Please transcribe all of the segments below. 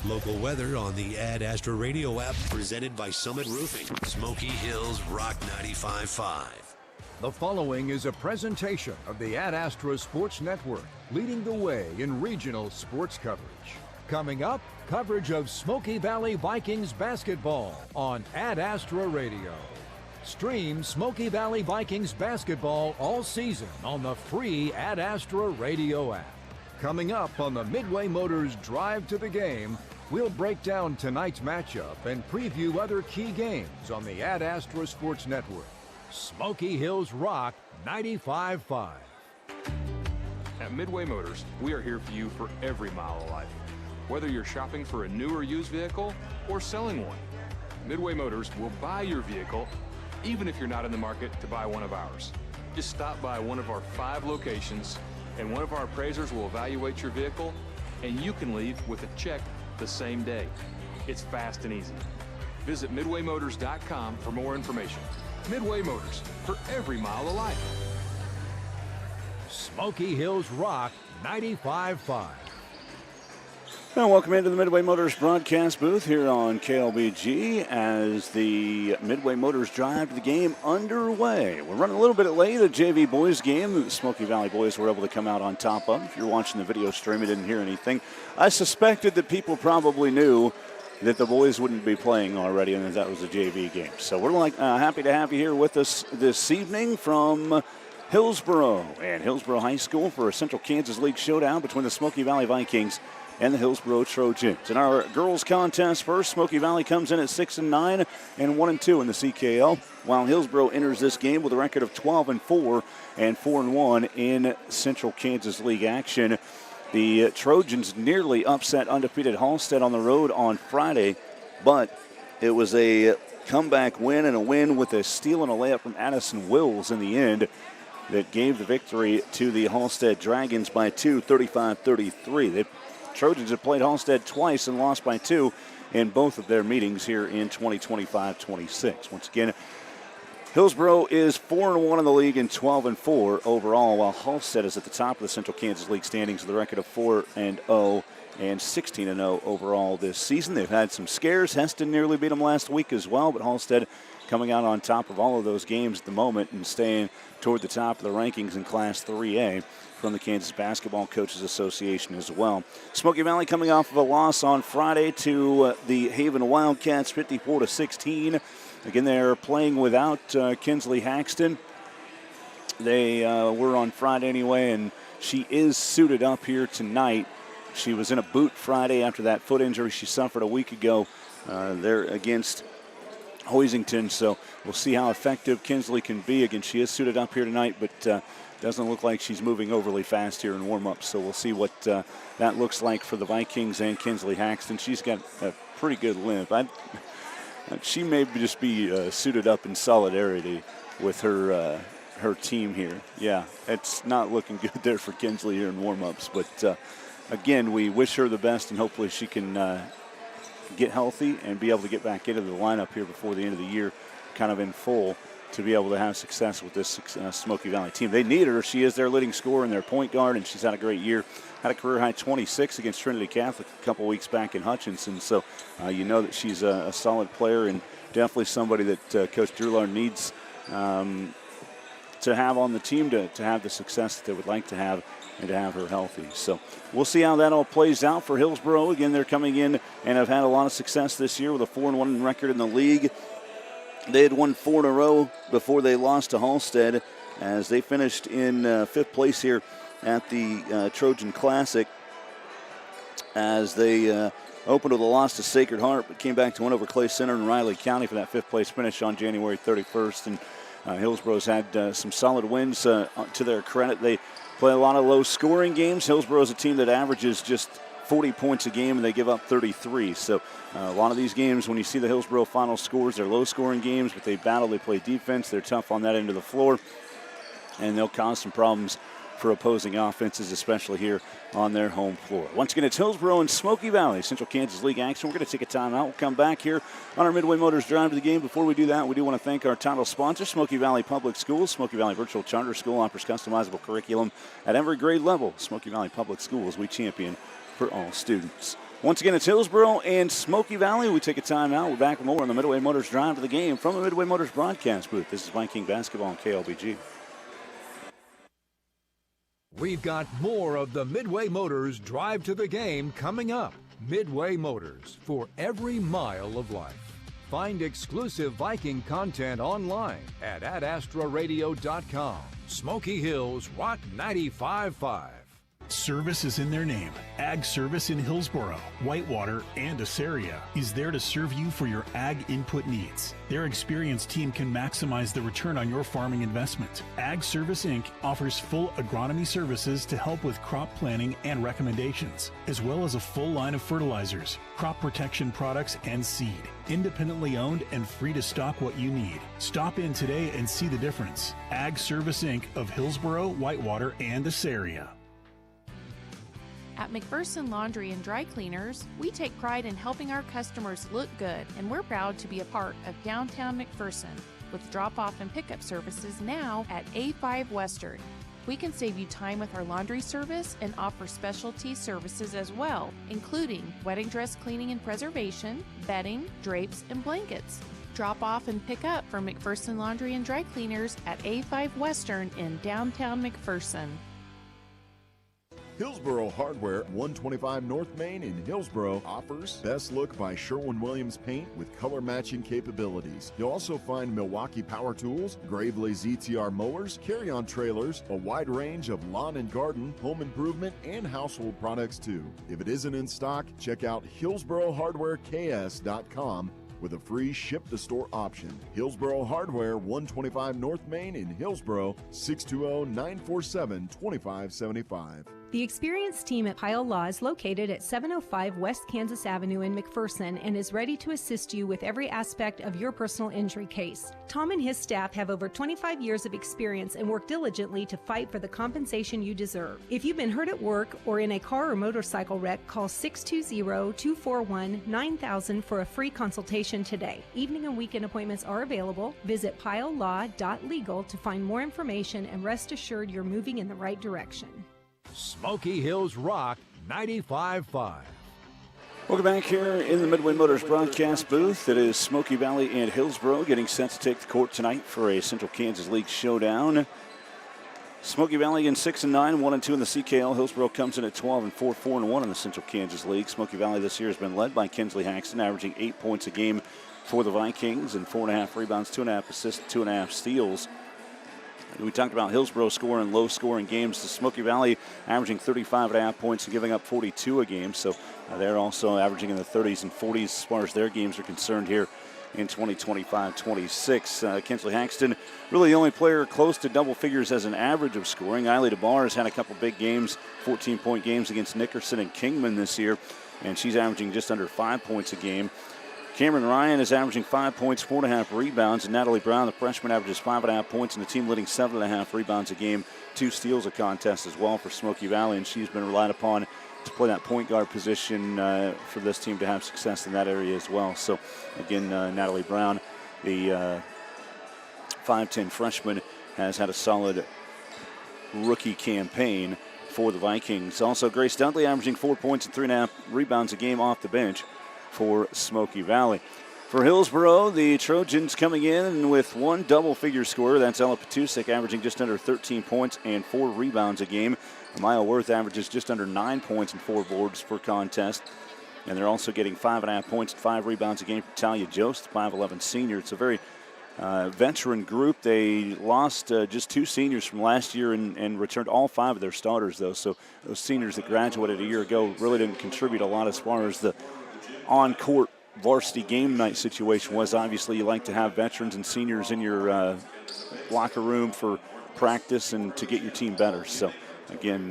Local weather on the Ad Astra Radio app, presented by Summit Roofing. Smoky Hills Rock 95.5. The following is a presentation of the Ad Astra Sports Network, leading the way in regional sports coverage. Coming up, coverage of Smoky Valley Vikings basketball on Ad Astra Radio. Stream Smoky Valley Vikings basketball all season on the free Ad Astra Radio app. Coming up on the Midway Motors Drive to the Game, we'll break down tonight's matchup and preview other key games on the Ad Astra Sports Network. Smoky Hills Rock 95.5. At Midway Motors, we are here for you for every mile of life. Whether you're shopping for a new or used vehicle or selling one, Midway Motors will buy your vehicle even if you're not in the market to buy one of ours. Just stop by one of our 5 locations and one of our appraisers will evaluate your vehicle and you can leave with a check the same day. It's fast and easy. Visit MidwayMotors.com for more information. Midway Motors, for every mile of life. Smoky Hills Rock 95.5. Now, welcome into the Midway Motors broadcast booth here on KLBG as the Midway Motors Drive to the Game underway. We're running a little bit late, a JV boys game that the Smoky Valley boys were able to come out on top of. If you're watching the video stream, you didn't hear anything. I suspected that people probably knew that the boys wouldn't be playing already and that was a JV game. So we're happy to have you here with us this evening from Hillsboro and Hillsboro High School for a Central Kansas League showdown between the Smoky Valley Vikings and the Hillsboro Trojans. In our girls contest first, Smoky Valley comes in at 6-9 and 1-2 in the CKL, while Hillsboro enters this game with a record of 12-4 and 4-1 in Central Kansas League action. The Trojans nearly upset undefeated Halstead on the road on Friday, but it was a comeback win and a win with a steal and a layup from Addison Wills in the end that gave the victory to the Halstead Dragons by 2, 35-33. The Trojans have played Halstead twice and lost by 2 in both of their meetings here in 2025-26. Once again, Hillsboro is 4-1 in the league and 12-4 overall, while Halstead is at the top of the Central Kansas League standings with a record of 4-0 and 16-0 overall this season. They've had some scares. Heston nearly beat them last week as well, but Halstead coming out on top of all of those games at the moment and staying toward the top of the rankings in Class 3A from the Kansas Basketball Coaches Association as well. Smoky Valley coming off of a loss on Friday to the Haven Wildcats, 54-16. Again, they're playing without Kinsley Haxton. They were on Friday anyway, and she is suited up here tonight. She was in a boot Friday after that foot injury she suffered a week ago there against Hoisington, so we'll see how effective Kinsley can be. Again, she is suited up here tonight, but doesn't look like she's moving overly fast here in warm-up, so we'll see what that looks like for the Vikings and Kinsley Haxton. She's got a pretty good limp. She may just be suited up in solidarity with her team here. Yeah, it's not looking good there for Kinsley here in warm-ups, but again, we wish her the best, and hopefully she can get healthy and be able to get back into the lineup here before the end of the year, kind of in full, to be able to have success with this Smoky Valley team. They need her. She is their leading scorer and their point guard, and she's had a great year. Had a career-high 26 against Trinity Catholic a couple weeks back in Hutchinson, so you know that she's a solid player and definitely somebody that Coach Drulard needs to have on the team to have the success that they would like to have and to have her healthy. So we'll see how that all plays out for Hillsboro. Again, they're coming in and have had a lot of success this year with a 4-1 record in the league. They had won 4 in a row before they lost to Halstead as they finished in 5th place here at the Trojan Classic as they opened with a loss to Sacred Heart, but came back to win over Clay Center and Riley County for that 5th place finish on January 31st. And Hillsboro's had some solid wins to their credit. They play a lot of low-scoring games. Hillsboro is a team that averages just 40 points a game, and they give up 33. So a lot of these games, when you see the Hillsboro final scores, they're low-scoring games, but they battle, they play defense, they're tough on that end of the floor, and they'll cause some problems for opposing offenses, especially here on their home floor. Once again, it's Hillsboro and Smoky Valley, Central Kansas League action. We're going to take a timeout. We'll come back here on our Midway Motors Drive to the Game. Before we do that, we do want to thank our title sponsor, Smoky Valley Public Schools. Smoky Valley Virtual Charter School offers customizable curriculum at every grade level. Smoky Valley Public Schools, we champion for all students. Once again, it's Hillsboro and Smoky Valley. We take a timeout. We're back with more on the Midway Motors Drive to the Game from the Midway Motors broadcast booth. This is Viking Basketball on KLBG. We've got more of the Midway Motors Drive to the Game coming up. Midway Motors, for every mile of life. Find exclusive Viking content online at adastraradio.com. Smoky Hills Rock 95.5. Service is in their name. Ag Service in Hillsboro, Whitewater, and Assaria is there to serve you for your ag input needs. Their experienced team can maximize the return on your farming investment. Ag Service Inc. offers full agronomy services to help with crop planning and recommendations, as well as a full line of fertilizers, crop protection products, and seed. Independently owned and free to stock what you need. Stop in today and see the difference. Ag Service Inc. of Hillsboro, Whitewater, and Assaria. At McPherson Laundry and Dry Cleaners, we take pride in helping our customers look good, and we're proud to be a part of downtown McPherson with drop-off and pickup services now at A5 Western. We can save you time with our laundry service and offer specialty services as well, including wedding dress cleaning and preservation, bedding, drapes, and blankets. Drop off and pick up from McPherson Laundry and Dry Cleaners at A5 Western in downtown McPherson. Hillsboro Hardware, 125 North Main in Hillsboro, offers Best Look by Sherwin-Williams paint with color matching capabilities. You'll also find Milwaukee Power Tools, Gravely ZTR mowers, carry-on trailers, a wide range of lawn and garden, home improvement, and household products too. If it isn't in stock, check out HillsboroHardwareKS.com with a free ship-to-store option. Hillsboro Hardware, 125 North Main in Hillsboro, 620-947-2575. The experienced team at Pyle Law is located at 705 West Kansas Avenue in McPherson and is ready to assist you with every aspect of your personal injury case. Tom and his staff have over 25 years of experience and work diligently to fight for the compensation you deserve. If you've been hurt at work or in a car or motorcycle wreck, call 620-241-9000 for a free consultation today. Evening and weekend appointments are available. Visit pylelaw.legal to find more information and rest assured you're moving in the right direction. Smoky Hills Rock 95.5. Welcome back here in the Midway Motors broadcast booth. It is Smoky Valley and Hillsboro getting set to take the court tonight for a Central Kansas League showdown. Smoky Valley in 6-9, 1-2 in the CKL. Hillsboro comes in at 12-4, 4-1 in the Central Kansas League. Smoky Valley this year has been led by Kinsley Haxton, averaging 8 points a game for the Vikings and 4.5 rebounds, 2.5 assists, 2.5 steals. We talked about Hillsboro scoring low-scoring games. The Smoky Valley averaging 35.5 points and giving up 42 a game. So they're also averaging in the 30s and 40s as far as their games are concerned here in 2025-26. Kinsley Haxton, really the only player close to double figures as an average of scoring. Eiley DeBar has had a couple big games, 14-point games against Nickerson and Kingman this year, and she's averaging just under 5 points a game. Cameron Ryan is averaging 5 points, 4.5 rebounds, and Natalie Brown, the freshman, averages 5.5 points, and the team leading 7.5 rebounds a game, 2 steals a contest as well for Smoky Valley, and she's been relied upon to play that point guard position for this team to have success in that area as well. So, again, Natalie Brown, the 5'10 freshman, has had a solid rookie campaign for the Vikings. Also, Grace Dudley averaging 4 points and 3.5 rebounds a game off the bench for Smoky Valley. For Hillsboro, the Trojans coming in with one double-figure scorer. That's Ella Patusek, averaging just under 13 points and 4 rebounds a game. Maya Worth averages just under 9 points and 4 boards per contest. And they're also getting 5.5 points and 5 rebounds a game for Talia Jost, 5'11 senior. It's a very veteran group. They lost just 2 seniors from last year and returned all 5 of their starters, though. So those seniors that graduated a year ago really didn't contribute a lot as far as the on-court varsity game night situation was. Obviously, you like to have veterans and seniors in your locker room for practice and to get your team better. So, again,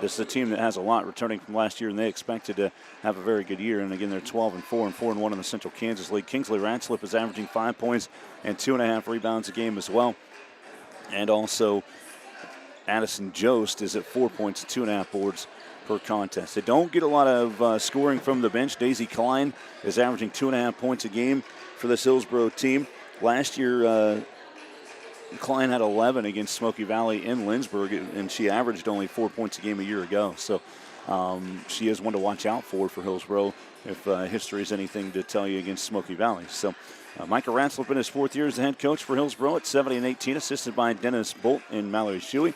this is a team that has a lot returning from last year, and they expected to have a very good year. And, again, they're 12-4 and 4-1 in the Central Kansas League. Kingsley Ratslip is averaging 5 points and 2.5 rebounds a game as well. And also, Addison Jost is at 4 points and 2.5 boards per contest. They don't get a lot of scoring from the bench. Daisy Klein is averaging 2.5 points a game for this Hillsboro team. Last year, Klein had 11 against Smoky Valley in Lindsborg, and she averaged only 4 points a game a year ago. So she is one to watch out for Hillsboro if history is anything to tell you against Smoky Valley. So Micah Ratslip in his 4th year as the head coach for Hillsboro at 70-18, assisted by Dennis Bolt and Mallory Shuey.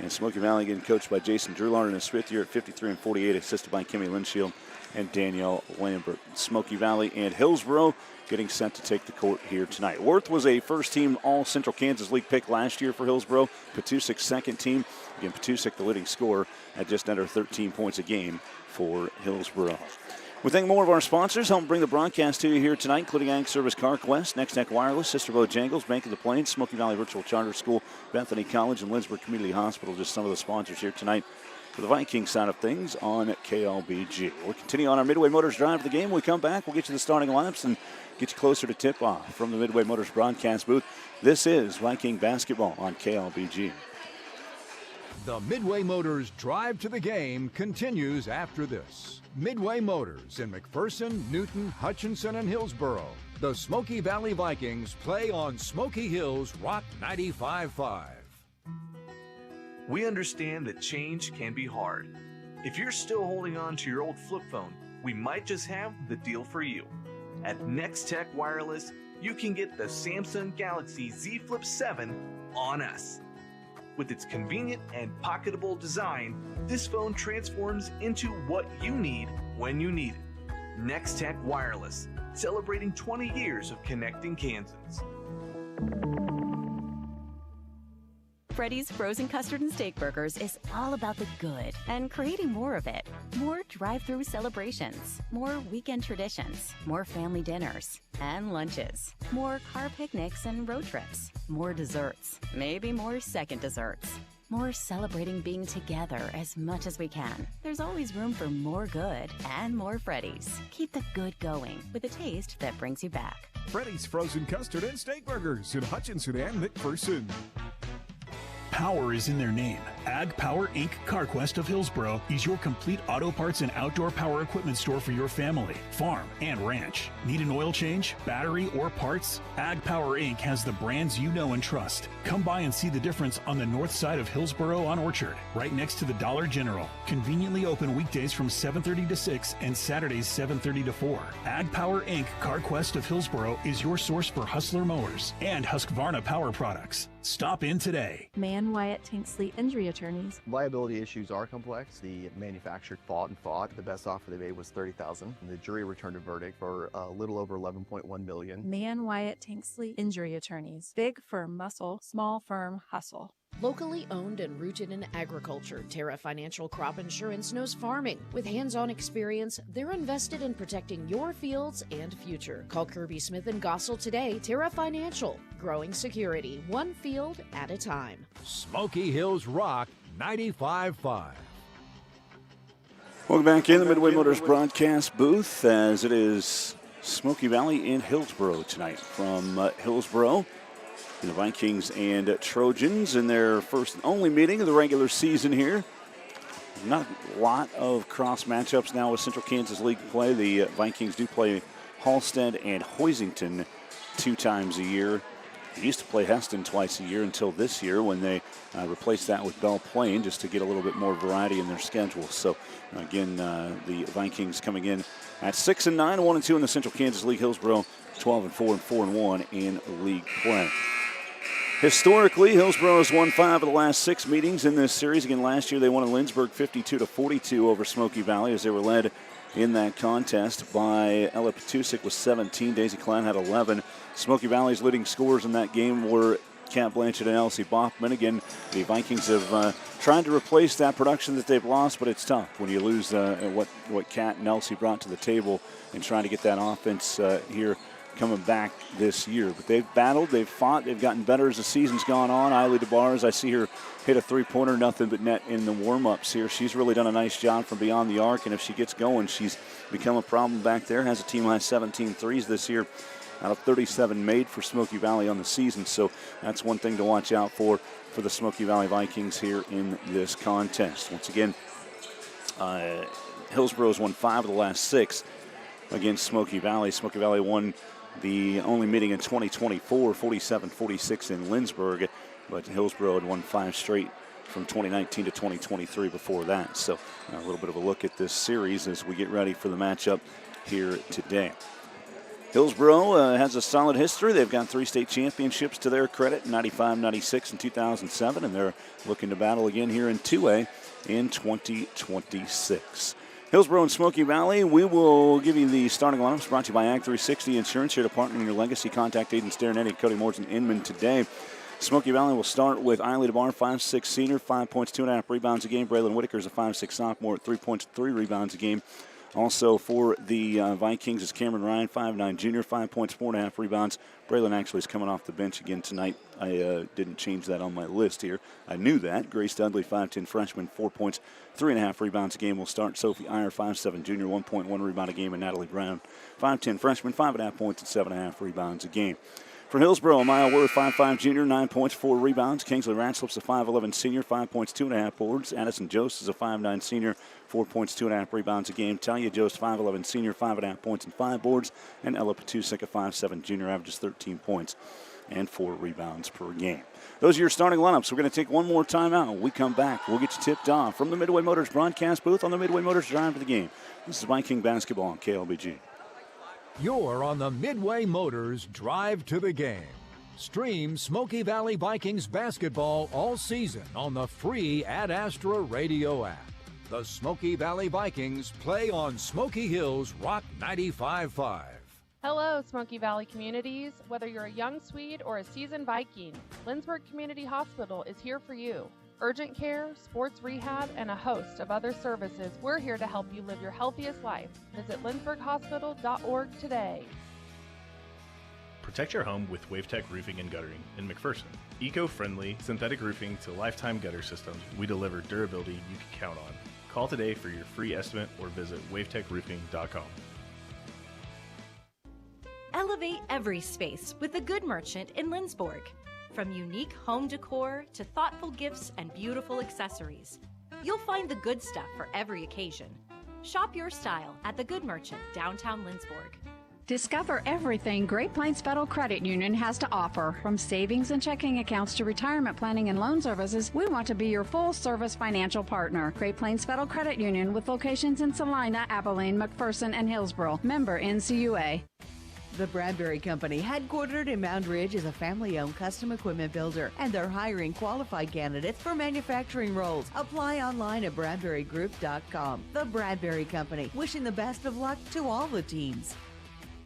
And Smoky Valley getting coached by Jason Drulard in his 5th year at 53-48, assisted by Kimmy Linshield and Danielle Lambert. Smoky Valley and Hillsboro getting set to take the court here tonight. Worth was a first-team All-Central Kansas League pick last year for Hillsboro. Patusik's second team. Again, Patusik the leading scorer at just under 13 points a game for Hillsboro. We thank more of our sponsors, helping bring the broadcast to you here tonight, including Ag Service CarQuest, Next Tech Wireless, Sister Bojangles, Bank of the Plains, Smoky Valley Virtual Charter School, Bethany College, and Lynchburg Community Hospital. Just some of the sponsors here tonight for the Vikings side of things on KLBG. We'll continue on our Midway Motors drive of the game. When we come back, we'll get you the starting lineups and get you closer to tip-off from the Midway Motors broadcast booth. This is Viking basketball on KLBG. The Midway Motors drive to the game continues after this. Midway Motors in McPherson, Newton, Hutchinson, and Hillsboro. The Smoky Valley Vikings play on Smoky Hills Rock 95.5. We understand that change can be hard. If you're still holding on to your old flip phone, we might just have the deal for you. At Next Tech Wireless, you can get the Samsung Galaxy Z Flip 7 on us. With its convenient and pocketable design, this phone transforms into what you need when you need it. Next Tech Wireless, celebrating 20 years of connecting Kansans. Freddy's Frozen Custard and Steak Burgers is all about the good and creating more of it. More drive-through celebrations, more weekend traditions, more family dinners and lunches, more car picnics and road trips, more desserts, maybe more second desserts, more celebrating being together as much as we can. There's always room for more good and more Freddy's. Keep the good going with a taste that brings you back. Freddy's Frozen Custard and Steak Burgers in Hutchinson and McPherson. Power is in their name. Ag Power Inc. CarQuest of Hillsboro is your complete auto parts and outdoor power equipment store for your family, farm, and ranch. Need an oil change, battery, or parts? Ag Power Inc. has the brands you know and trust. Come by and see the difference on the north side of Hillsboro on Orchard, right next to the Dollar General. Conveniently open weekdays from 7:30 to 6 and Saturdays 7:30 to 4. Ag Power Inc. CarQuest of Hillsboro is your source for Hustler mowers and Husqvarna power products. Stop in today. Man Wyatt Tanksley Injury Attorneys. Liability issues are complex. The manufacturer fought and fought. The best offer they made was $30,000. The jury returned a verdict for a little over $11.1 million. Man Wyatt Tanksley Injury Attorneys. Big firm muscle, small firm hustle. Locally owned and rooted in agriculture, Terra Financial Crop Insurance knows farming. With hands-on experience, they're invested in protecting your fields and future. Call Kirby Smith & Gossel today. Terra Financial, growing security, one field at a time. Smoky Hills Rock 95.5. Welcome back in the Midway Motors broadcast booth as it is Smoky Valley in Hillsboro tonight. From Hillsboro, the Vikings and Trojans in their first and only meeting of the regular season here. Not a lot of cross matchups now with Central Kansas League play. The Vikings do play Halstead and Hoisington 2 times a year. They used to play Heston twice a year until this year when they replaced that with Belle Plaine just to get a little bit more variety in their schedule. So again, the Vikings coming in at 6-9, 1-2 in the Central Kansas League. Hillsboro 12-4 and 4-1 in league play. Historically, Hillsboro has won 5 of the last 6 meetings in this series. Again, last year they won in Lynchburg 52-42 over Smoky Valley as they were led in that contest by Ella Patusik with 17. Daisy Klein had 11. Smoky Valley's leading scorers in that game were Kat Blanchett and Elsie Boffman. Again, the Vikings have tried to replace that production that they've lost, but it's tough when you lose what Kat and Elsie brought to the table and trying to get that offense here coming back this year. But they've battled, they've fought, they've gotten better as the season's gone on. Eiley DeBars, I see her hit a three-pointer, nothing but net in the warm-ups here. She's really done a nice job from beyond the arc, and if she gets going, she's become a problem back there. Has a team-high 17 threes this year out of 37 made for Smoky Valley on the season. So that's one thing to watch out for the Smoky Valley Vikings here in this contest. Once again, Hillsboro's won 5 of the last 6 against Smoky Valley. Smoky Valley won the only meeting in 2024, 47-46 in Lynchburg, but Hillsboro had won 5 straight from 2019 to 2023 before that. So a little bit of a look at this series as we get ready for the matchup here today. Hillsboro has a solid history. They've got 3 state championships to their credit, 95, 96, and 2007, and they're looking to battle again here in 2A in 2026. Hillsboro and Smoky Valley, we will give you the starting lineups brought to you by Ag 360 Insurance, here to partner in your legacy. Contact Aiden Starenetti, Cody Morton, Inman today. Smoky Valley will start with Eiley DeBar, 5'6" senior, 5 points, 2.5 rebounds a game. Braylon Whitaker is a 5'6" sophomore at 3 points, 3 rebounds a game. Also for the Vikings is Cameron Ryan, 5'9" junior, 5 points, 4.5 rebounds. Braylon actually is coming off the bench again tonight. I didn't change that on my list here. I knew that. Grace Dudley, 5'10" freshman, 4 points, 3.5 rebounds a game. Will start Sophie Iyer, 5'7" junior, 1.1 rebound a game. And Natalie Brown, 5'10" freshman, 5.5 points and 7.5 rebounds a game. For Hillsboro, Amaya Worth, 5'5" junior, 9 points, 4 rebounds. Kingsley Ratslip's a 5'11" senior, 5 points, 2.5 boards. Addison Jost is a 5'9" senior, 4 points, 2.5 rebounds a game. Talia Jost, 5'11" senior, 5.5 points and 5 boards. And Ella Patusek, a 5'7" junior, averages 13 points and 4 rebounds per game. Those are your starting lineups. We're going to take one more timeout. When we come back, we'll get you tipped off from the Midway Motors broadcast booth on the Midway Motors Drive to the Game. This is Viking basketball on KLBG. You're on the Midway Motors Drive to the Game. Stream Smoky Valley Vikings basketball all season on the free Ad Astra Radio app. The Smoky Valley Vikings play on Smoky Hills Rock 95.5. Hello, Smoky Valley communities. Whether you're a young Swede or a seasoned Viking, Lindsborg Community Hospital is here for you. Urgent care, sports rehab, and a host of other services, we're here to help you live your healthiest life. Visit lindsborghospital.org today. Protect your home with WaveTech Roofing and Guttering in McPherson. Eco-friendly, synthetic roofing to lifetime gutter systems, we deliver durability you can count on. Call today for your free estimate or visit wavetechroofing.com. Elevate every space with the Good Merchant in Lindsborg. From unique home decor to thoughtful gifts and beautiful accessories, you'll find the good stuff for every occasion. Shop your style at the Good Merchant, downtown Lindsborg. Discover everything Great Plains Federal Credit Union has to offer. From savings and checking accounts to retirement planning and loan services, we want to be your full-service financial partner. Great Plains Federal Credit Union with locations in Salina, Abilene, McPherson, and Hillsboro. Member NCUA. The Bradbury Company, headquartered in Mound Ridge, is a family-owned custom equipment builder, and they're hiring qualified candidates for manufacturing roles. Apply online at BradburyGroup.com. The Bradbury Company, wishing the best of luck to all the teams.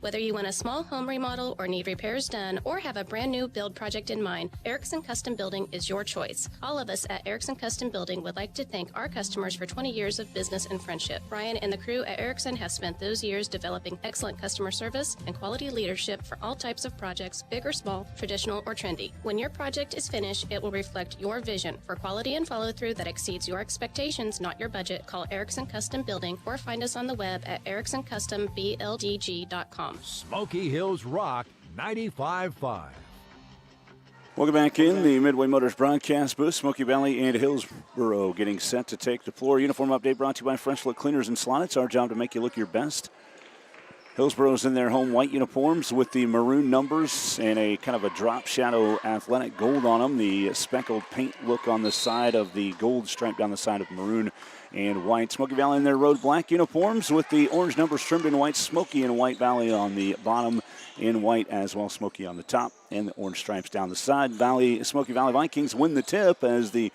Whether you want a small home remodel or need repairs done or have a brand new build project in mind, Erickson Custom Building is your choice. All of us at Erickson Custom Building would like to thank our customers for 20 years of business and friendship. Brian and the crew at Erickson have spent those years developing excellent customer service and quality leadership for all types of projects, big or small, traditional or trendy. When your project is finished, it will reflect your vision for quality and follow-through that exceeds your expectations, not your budget. Call Erickson Custom Building or find us on the web at ericksoncustomBLDG.com. Smoky Hills Rock 95.5. Welcome back in the Midway Motors broadcast booth. Smoky Valley and Hillsboro getting set to take the floor. Uniform update brought to you by Fresh Look Cleaners and Salon. It's our job to make you look your best. Hillsboro's in their home white uniforms with the maroon numbers and a kind of a drop shadow athletic gold on them. The speckled paint look on the side of the gold stripe down the side of maroon and white. Smoky Valley in their road black uniforms with the orange numbers trimmed in white. Smoky and White Valley on the bottom in white as well. Smoky on the top and the orange stripes down the side. Smoky Valley Vikings win the tip as the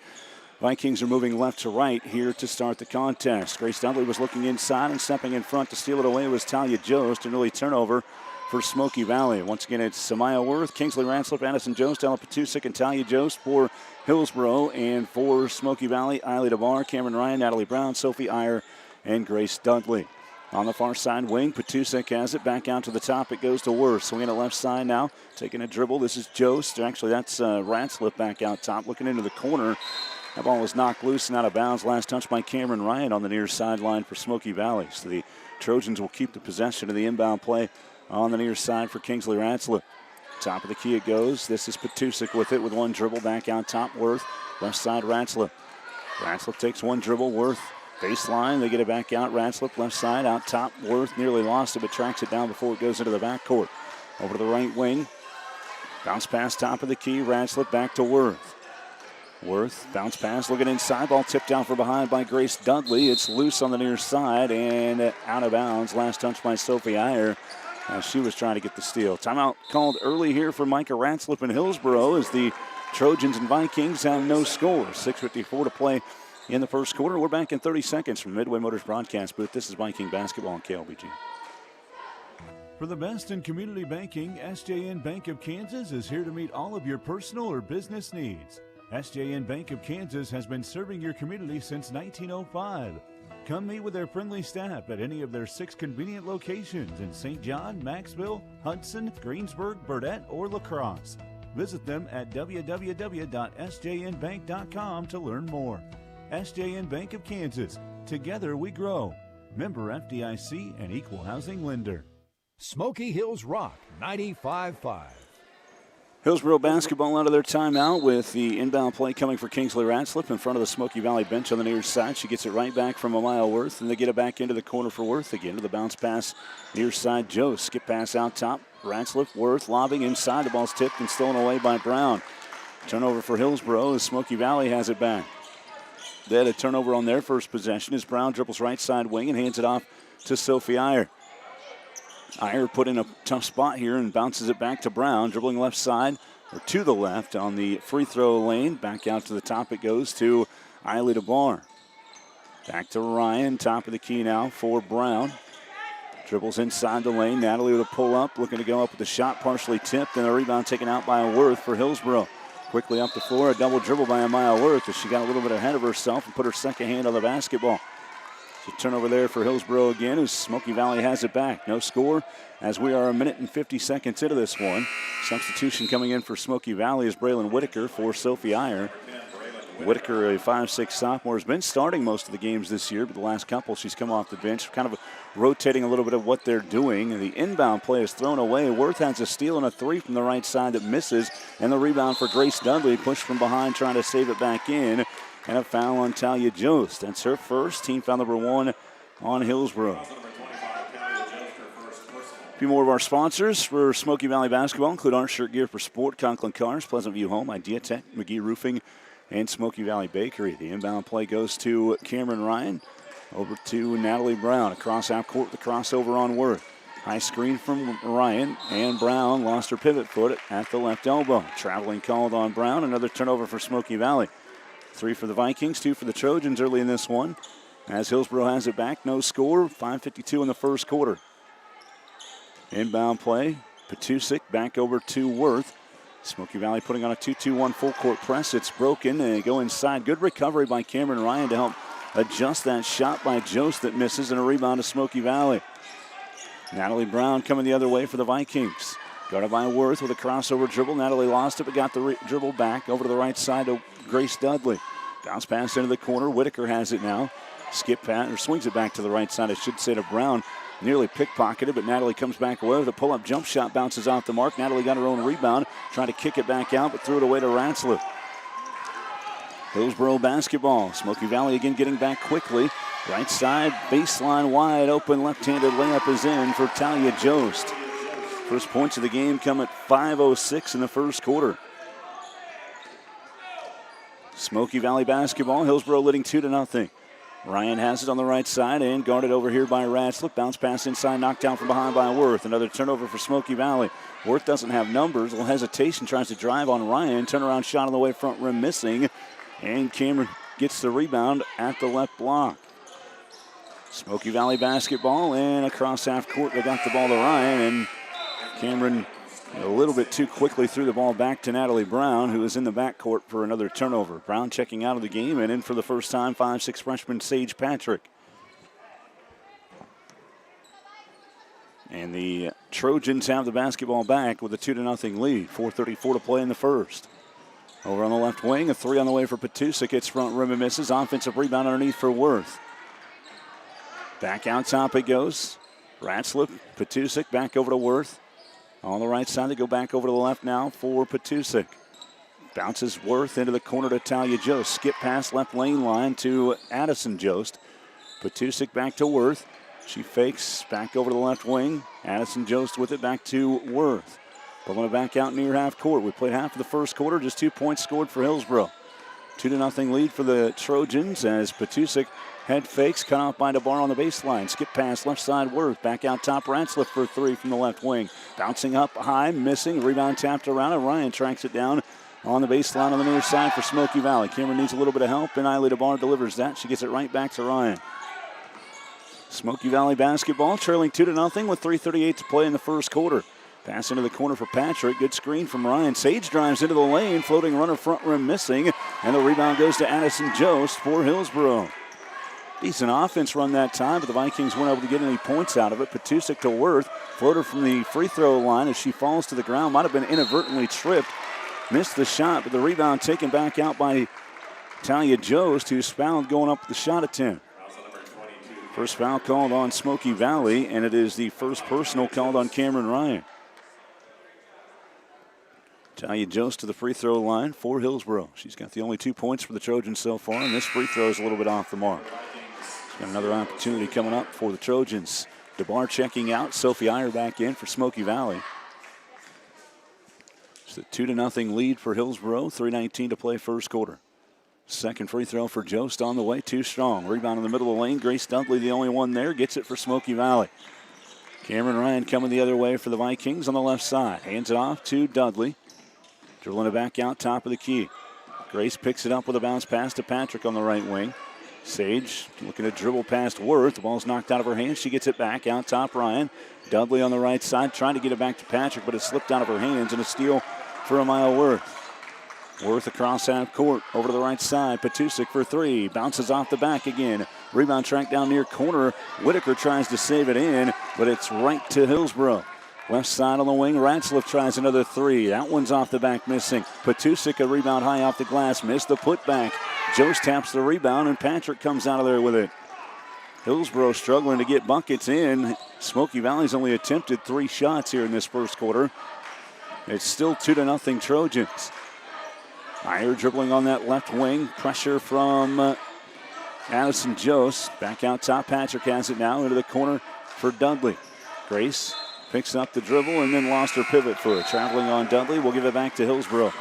Vikings are moving left to right here to start the contest. Grace Dudley was looking inside, and stepping in front to steal it away was Talia Jost. An early turnover for Smoky Valley. Once again, it's Samaya Worth, Kingsley Ranslip, Addison Jost, Ella Patusik, and Talia Jost for Hillsboro. And for Smoky Valley, Eiley DeBar, Cameron Ryan, Natalie Brown, Sophie Iyer, and Grace Dudley. On the far side wing, Patusik has it. Back out to the top, it goes to Worth. Swinging to left side now, taking a dribble. This is Jost. Actually, that's Ranslip back out top, looking into the corner. That ball was knocked loose and out of bounds. Last touch by Cameron Ryan on the near sideline for Smoky Valley. So the Trojans will keep the possession of the inbound play on the near side for Kingsley Ranslip. Top of the key it goes. This is Patusik with it with one dribble. Back out top, Worth. Left side, Ranslip. Ranslip takes one dribble. Worth baseline. They get it back out. Ranslip left side, out top. Worth nearly lost it, but tracks it down before it goes into the backcourt. Over to the right wing. Bounce pass top of the key. Ranslip back to Worth. Worth, bounce pass, looking inside. Ball tipped down from behind by Grace Dudley. It's loose on the near side and out of bounds. Last touch by Sophie Iyer as she was trying to get the steal. Timeout called early here for Micah Ranslip in Hillsboro as the Trojans and Vikings have no score. 6:54 to play in the first quarter. We're back in 30 seconds from Midway Motors broadcast booth. This is Viking basketball on KLBG. For the best in community banking, SJN Bank of Kansas is here to meet all of your personal or business needs. SJN Bank of Kansas has been serving your community since 1905. Come meet with their friendly staff at any of their 6 convenient locations in St. John, Maxville, Hudson, Greensburg, Burdett, or La Crosse. Visit them at www.sjnbank.com to learn more. SJN Bank of Kansas. Together we grow. Member FDIC and Equal Housing Lender. Smoky Hills Rock 95.5. Hillsboro basketball out of their timeout with the inbound play coming for Kingsley Ratslip in front of the Smoky Valley bench on the near side. She gets it right back from Amaya Worth, and they get it back into the corner for Worth again to the bounce pass near side. Joe skip pass out top. Ratslip, Worth lobbing inside. The ball's tipped and stolen away by Brown. Turnover for Hillsboro as Smoky Valley has it back. They had a turnover on their first possession as Brown dribbles right side wing and hands it off to Sophie Iyer. Iyer put in a tough spot here and bounces it back to Brown, dribbling left side, or to the left on the free throw lane. Back out to the top it goes to Eiley DeBar. Back to Ryan, top of the key now for Brown. Dribbles inside the lane. Natalie with a pull up, looking to go up with the shot, partially tipped, and a rebound taken out by Worth for Hillsboro. Quickly up the floor, a double dribble by Amaya Worth as she got a little bit ahead of herself and put her second hand on the basketball. So turnover there for Hillsboro again as Smoky Valley has it back. No score as we are 1 minute and 50 seconds into this one. Substitution coming in for Smoky Valley is Braylon Whitaker for Sophie Iyer. Whitaker, a 5'6" sophomore, has been starting most of the games this year, but the last couple she's come off the bench, kind of rotating a little bit of what they're doing. The inbound play is thrown away. Worth has a steal and a three from the right side that misses, and the rebound for Grace Dudley, pushed from behind, trying to save it back in. And a foul on Talia Jost. That's her first. Team foul number 1 on Hillsboro. A few more of our sponsors for Smoky Valley basketball include our shirt gear for sport, Conklin Cars, Pleasant View Home, Idea Tech, McGee Roofing, and Smoky Valley Bakery. The inbound play goes to Cameron Ryan. Over to Natalie Brown. Across half court, the crossover on Worth. High screen from Ryan, and Brown lost her pivot foot at the left elbow. Traveling called on Brown. Another turnover for Smoky Valley. 3 for the Vikings, 2 for the Trojans early in this one. As Hillsboro has it back, no score, 5:52 in the first quarter. Inbound play, Petusik back over to Worth. Smoky Valley putting on a 2-2-1 full court press. It's broken, and they go inside. Good recovery by Cameron Ryan to help adjust that shot by Jost that misses, and a rebound to Smoky Valley. Natalie Brown coming the other way for the Vikings. Guarded by Worth with a crossover dribble. Natalie lost it, but got the dribble back over to the right side to Grace Dudley. Bounce pass into the corner. Whitaker has it now. Skip pass, or swings it back to the right side, I should say, to Brown. Nearly pickpocketed, but Natalie comes back away with a pull-up jump shot. Bounces off the mark. Natalie got her own rebound. Trying to kick it back out, but threw it away to Ratzler. Hillsboro basketball. Smoky Valley again getting back quickly. Right side, baseline wide open. Left-handed layup is in for Talia Jost. First points of the game come at 5:06 in the first quarter. Smoky Valley basketball. Hillsboro leading 2-0. Ryan has it on the right side and guarded over here by Ratslip. Bounce pass inside, knocked down from behind by Worth. Another turnover for Smoky Valley. Worth doesn't have numbers. A little hesitation, tries to drive on Ryan. Turnaround shot on the way front rim missing. And Cameron gets the rebound at the left block. Smoky Valley basketball, and across half court they got the ball to Ryan, and Cameron a little bit too quickly threw the ball back to Natalie Brown, who is in the backcourt for another turnover. Brown checking out of the game, and in for the first time, 5'6" freshman Sage Patrick. And the Trojans have the basketball back with a 2-0 lead. 4:34 to play in the first. Over on the left wing, a three on the way for Petusik. It's front rim and misses. Offensive rebound underneath for Worth. Back out top it goes. Ratslip, Petusik back over to Worth. On the right side, they go back over to the left now for Petusik. Bounces Worth into the corner to Talia Jost. Skip pass left lane line to Addison Jost. Petusik back to Worth. She fakes back over to the left wing. Addison Jost with it back to Worth. Pulling it back out near half court. We played half of the first quarter. Just 2 points scored for Hillsboro. 2-0 lead for the Trojans as Petusik head fakes, cut off by DeBar on the baseline. Skip pass, left side Worth. Back out top, Ratzliff for three from the left wing. Bouncing up high, missing. Rebound tapped around, and Ryan tracks it down on the baseline on the near side for Smoky Valley. Cameron needs a little bit of help, and Eiley DeBar delivers that. She gets it right back to Ryan. Smoky Valley basketball trailing 2-0 with 3:38 to play in the first quarter. Pass into the corner for Patrick. Good screen from Ryan. Sage drives into the lane. Floating runner front rim missing. And the rebound goes to Addison Jost for Hillsboro. Decent offense run that time, but the Vikings weren't able to get any points out of it. Petusik to Worth. Floater from the free throw line as she falls to the ground. Might have been inadvertently tripped. Missed the shot, but the rebound taken back out by Talia Jost, who's fouled going up with the shot attempt. First foul called on Smoky Valley, and it is the first personal called on Cameron Ryan. Talia Jost to the free throw line for Hillsboro. She's got the only 2 points for the Trojans so far, and this free throw is a little bit off the mark. She's got another opportunity coming up for the Trojans. DeBar checking out. Sophie Iyer back in for Smoky Valley. It's a 2-0 lead for Hillsboro. 3:19 to play first quarter. Second free throw for Jost on the way. Too strong. Rebound in the middle of the lane. Grace Dudley, the only one there, gets it for Smoky Valley. Cameron Ryan coming the other way for the Vikings on the left side. Hands it off to Dudley. Dribbling it back out top of the key. Grace picks it up with a bounce pass to Patrick on the right wing. Sage looking to dribble past Worth. The ball's knocked out of her hands. She gets it back out top Ryan. Dudley on the right side trying to get it back to Patrick, but it slipped out of her hands, and a steal for Amaya Worth. Worth across half court over to the right side. Petusik for three. Bounces off the back again. Rebound track down near corner. Whitaker tries to save it in, but it's right to Hillsboro. Left side on the wing. Ratzliff tries another three. That one's off the back missing. Petusik a rebound high off the glass. Missed the putback. Jost taps the rebound, and Patrick comes out of there with it. Hillsboro struggling to get buckets in. Smoky Valley's only attempted 3 shots here in this first quarter. It's still 2-0 Trojans. Iyer dribbling on that left wing. Pressure from Addison Jost. Back out top. Patrick has it now into the corner for Dudley. Grace picks up the dribble and then lost her pivot foot. Traveling on Dudley. We'll give it back to Hillsboro.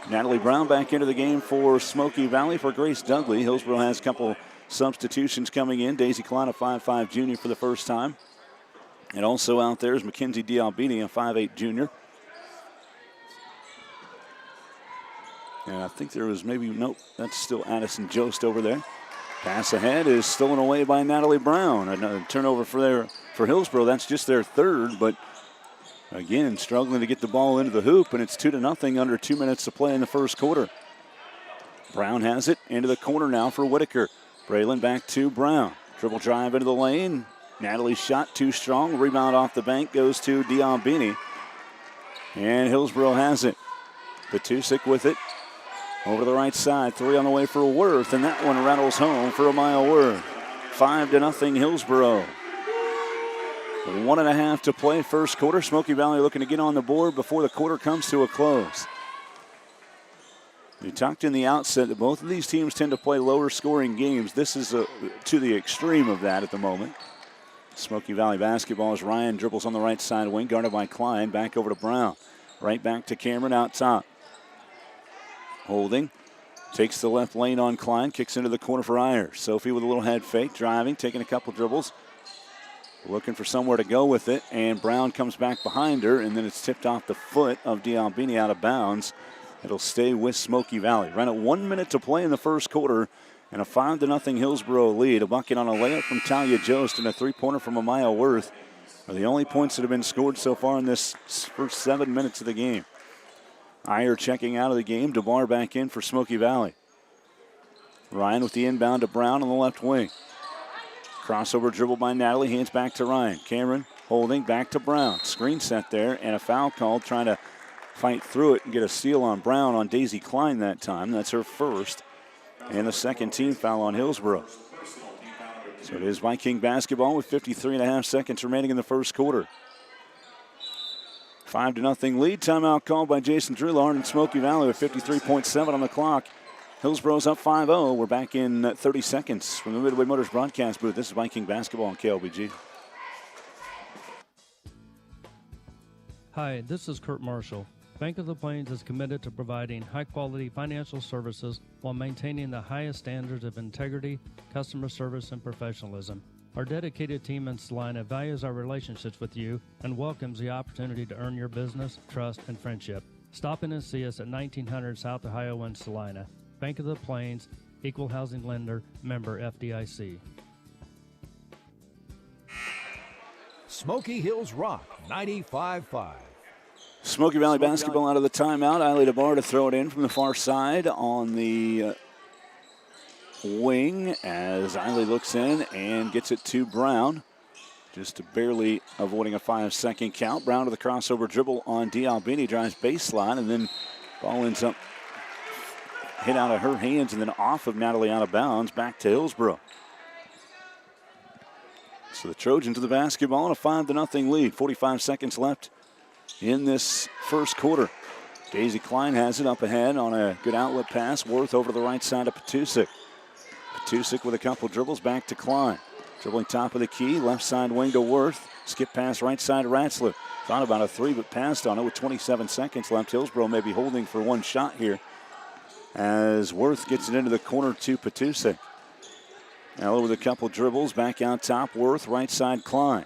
Natalie Brown back into the game for Smoky Valley for Grace Dudley. Hillsboro has a couple substitutions coming in. Daisy Klein, a 5'5 junior for the first time. And also out there is Mackenzie Dialbini, a 5'8 junior. And I think there was nope, that's still Addison Jost over there. Pass ahead is stolen away by Natalie Brown. Another turnover for Hillsboro. That's just their third, but again, struggling to get the ball into the hoop, and it's 2-0 under 2 minutes to play in the first quarter. Brown has it into the corner now for Whitaker. Braylon back to Brown. Dribble drive into the lane. Natalie's shot too strong. Rebound off the bank goes to Dialbini. And Hillsboro has it. Petusik with it. Over to the right side. 3 on the way for Worth, and that one rattles home for Amaya Worth. 5-0 Hillsboro. 1.5 to play first quarter. Smoky Valley looking to get on the board before the quarter comes to a close. We talked in the outset that both of these teams tend to play lower scoring games. This is to the extreme of that at the moment. Smoky Valley basketball as Ryan dribbles on the right side wing, guarded by Klein. Back over to Brown. Right back to Cameron out top. Holding. Takes the left lane on Klein. Kicks into the corner for Iyer. Sophie with a little head fake. Driving. Taking a couple dribbles. Looking for somewhere to go with it. And Brown comes back behind her. And then it's tipped off the foot of Dialbini out of bounds. It'll stay with Smoky Valley. Ran at 1 minute to play in the first quarter. And a 5-0 Hillsboro lead. A bucket on a layup from Talia Jost and a three-pointer from Amaya Worth are the only points that have been scored so far in this first 7 minutes of the game. Iyer checking out of the game. DeBar back in for Smoky Valley. Ryan with the inbound to Brown on the left wing. Crossover dribble by Natalie. Hands back to Ryan. Cameron holding back to Brown. Screen set there and a foul called, trying to fight through it and get a steal on Brown on Daisy Klein that time. That's her first. And the second team foul on Hillsboro. So it is Viking basketball with 53.5 seconds remaining in the first quarter. 5-0 lead. Timeout called by Jason Drulard and Smoky Valley with 53.7 on the clock. Hillsboro's up 5-0. We're back in 30 seconds from the Midway Motors broadcast booth. This is Viking basketball on KLBG. Hi, this is Kurt Marshall. Bank of the Plains is committed to providing high-quality financial services while maintaining the highest standards of integrity, customer service, and professionalism. Our dedicated team in Salina values our relationships with you and welcomes the opportunity to earn your business, trust, and friendship. Stop in and see us at 1900 South Ohio in Salina. Bank of the Plains, Equal Housing Lender, member FDIC. Smoky Hills Rock 95.5. Smoky Valley basketball out of the timeout. Eiley DeBar to throw it in from the far side on the wing as Eiley looks in and gets it to Brown. Just barely avoiding a 5-second count. Brown to the crossover dribble on D'Albini, drives baseline, and then ball ends up hit out of her hands and then off of Natalie out of bounds back to Hillsboro. So the Trojans to the basketball and a 5-0 lead. 45 seconds left in this first quarter. Daisy Klein has it up ahead on a good outlet pass. Worth over to the right side of Petusik. Petusik with a couple dribbles back to Klein. Dribbling top of the key, left side wing to Worth. Skip pass right side to Ratzler. Thought about a three, but passed on it with 27 seconds left. Hillsboro may be holding for one shot here as Worth gets it into the corner to Petusik. Ella with a couple dribbles, back out top, Worth, right side Klein.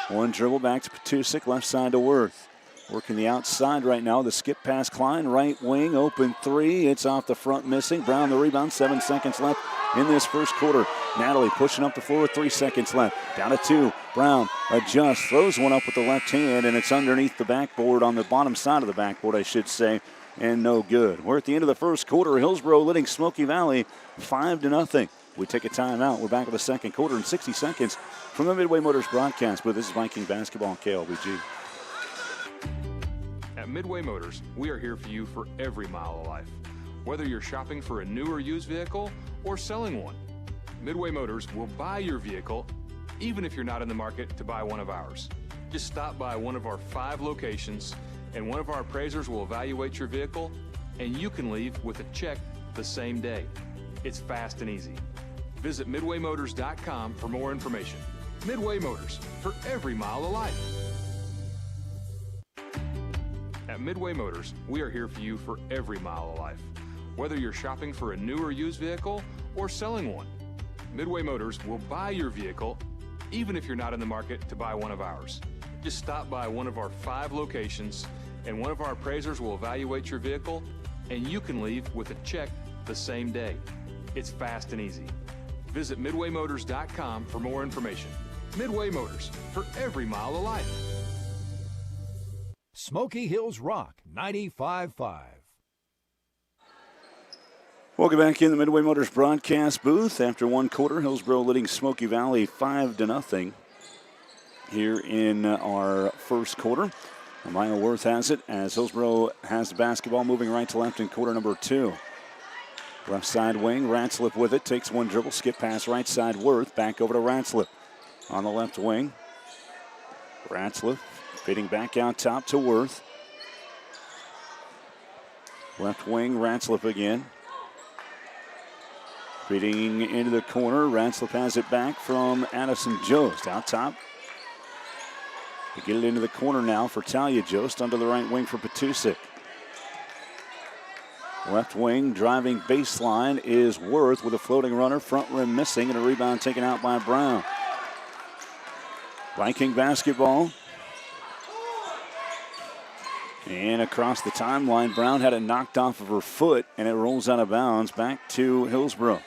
One dribble back to Petusik, left side to Worth. Working the outside right now, the skip pass Klein, right wing, open three. It's off the front, missing. Brown the rebound, 7 seconds left in this first quarter. Natalie pushing up the floor with 3 seconds left. Down to 2. Brown adjusts, throws one up with the left hand, and it's underneath the backboard, on the bottom side of the backboard, I should say, and no good. We're at the end of the first quarter. Hillsboro leading Smoky Valley 5-0. We take a timeout. We're back with the second quarter in 60 seconds from the Midway Motors broadcast. But this is Viking basketball on KLBG. At Midway Motors, we are here for you for every mile of life. Whether you're shopping for a new or used vehicle or selling one, Midway Motors will buy your vehicle even if you're not in the market to buy one of ours. Just stop by one of our 5 locations and one of our appraisers will evaluate your vehicle and you can leave with a check the same day. It's fast and easy. Visit MidwayMotors.com for more information. Midway Motors, for every mile of life. At Midway Motors, we are here for you for every mile of life. Whether you're shopping for a new or used vehicle or selling one, Midway Motors will buy your vehicle even if you're not in the market to buy one of ours. Just stop by one of our 5 locations and one of our appraisers will evaluate your vehicle and you can leave with a check the same day. It's fast and easy. Visit MidwayMotors.com for more information. Midway Motors, for every mile of life. Smoky Hills Rock 95.5. Welcome back in the Midway Motors broadcast booth. After one quarter, Hillsboro leading Smoky Valley 5-0 here in our first quarter. Amaya Worth has it as Hillsboro has the basketball moving right to left in quarter number 2. Left side wing, Ratzliff with it, takes one dribble, skip pass right side Worth, back over to Ratzliff. On the left wing, Ratzliff fading back out top to Worth. Left wing, Ratzliff again. Feeding into the corner, Ratzliff has it back from Addison Jost. Out top. They get it into the corner now for Talia Jost, under the right wing for Petusik. Left wing, driving baseline is Worth with a floating runner, front rim missing, and a rebound taken out by Brown. Viking basketball. And across the timeline, Brown had it knocked off of her foot, and it rolls out of bounds back to Hillsboro.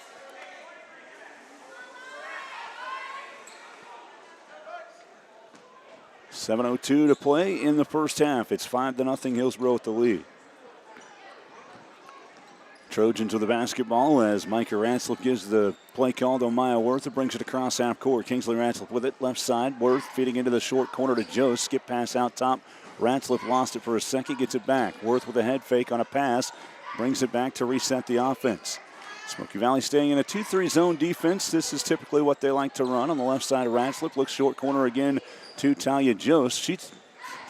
.7:02 to play in the first half. It's 5-0 Hillsboro with the lead. Trojans with the basketball as Micah Ratzliff gives the play call to Maya Worth. It brings it across half court. Kingsley Ratzliff with it. Left side. Worth feeding into the short corner to Joe. Skip pass out top. Ratzliff lost it for a second. Gets it back. Worth with a head fake on a pass. Brings it back to reset the offense. Smoky Valley staying in a 2-3 zone defense. This is typically what they like to run. On the left side of Ratzliff. Looks short corner again to Talia Jost. She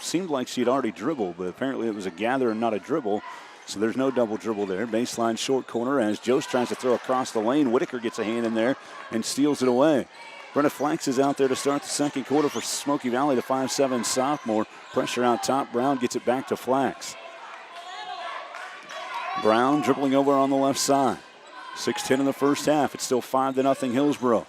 seemed like she'd already dribbled, but apparently it was a gather and not a dribble. So there's no double dribble there. Baseline short corner as Jost tries to throw across the lane. Whitaker gets a hand in there and steals it away. Brenna Flax is out there to start the second quarter for Smoky Valley, the 5'7" sophomore. Pressure out top. Brown gets it back to Flax. Brown dribbling over on the left side. 6:10 in the first half. It's still 5-0 Hillsboro.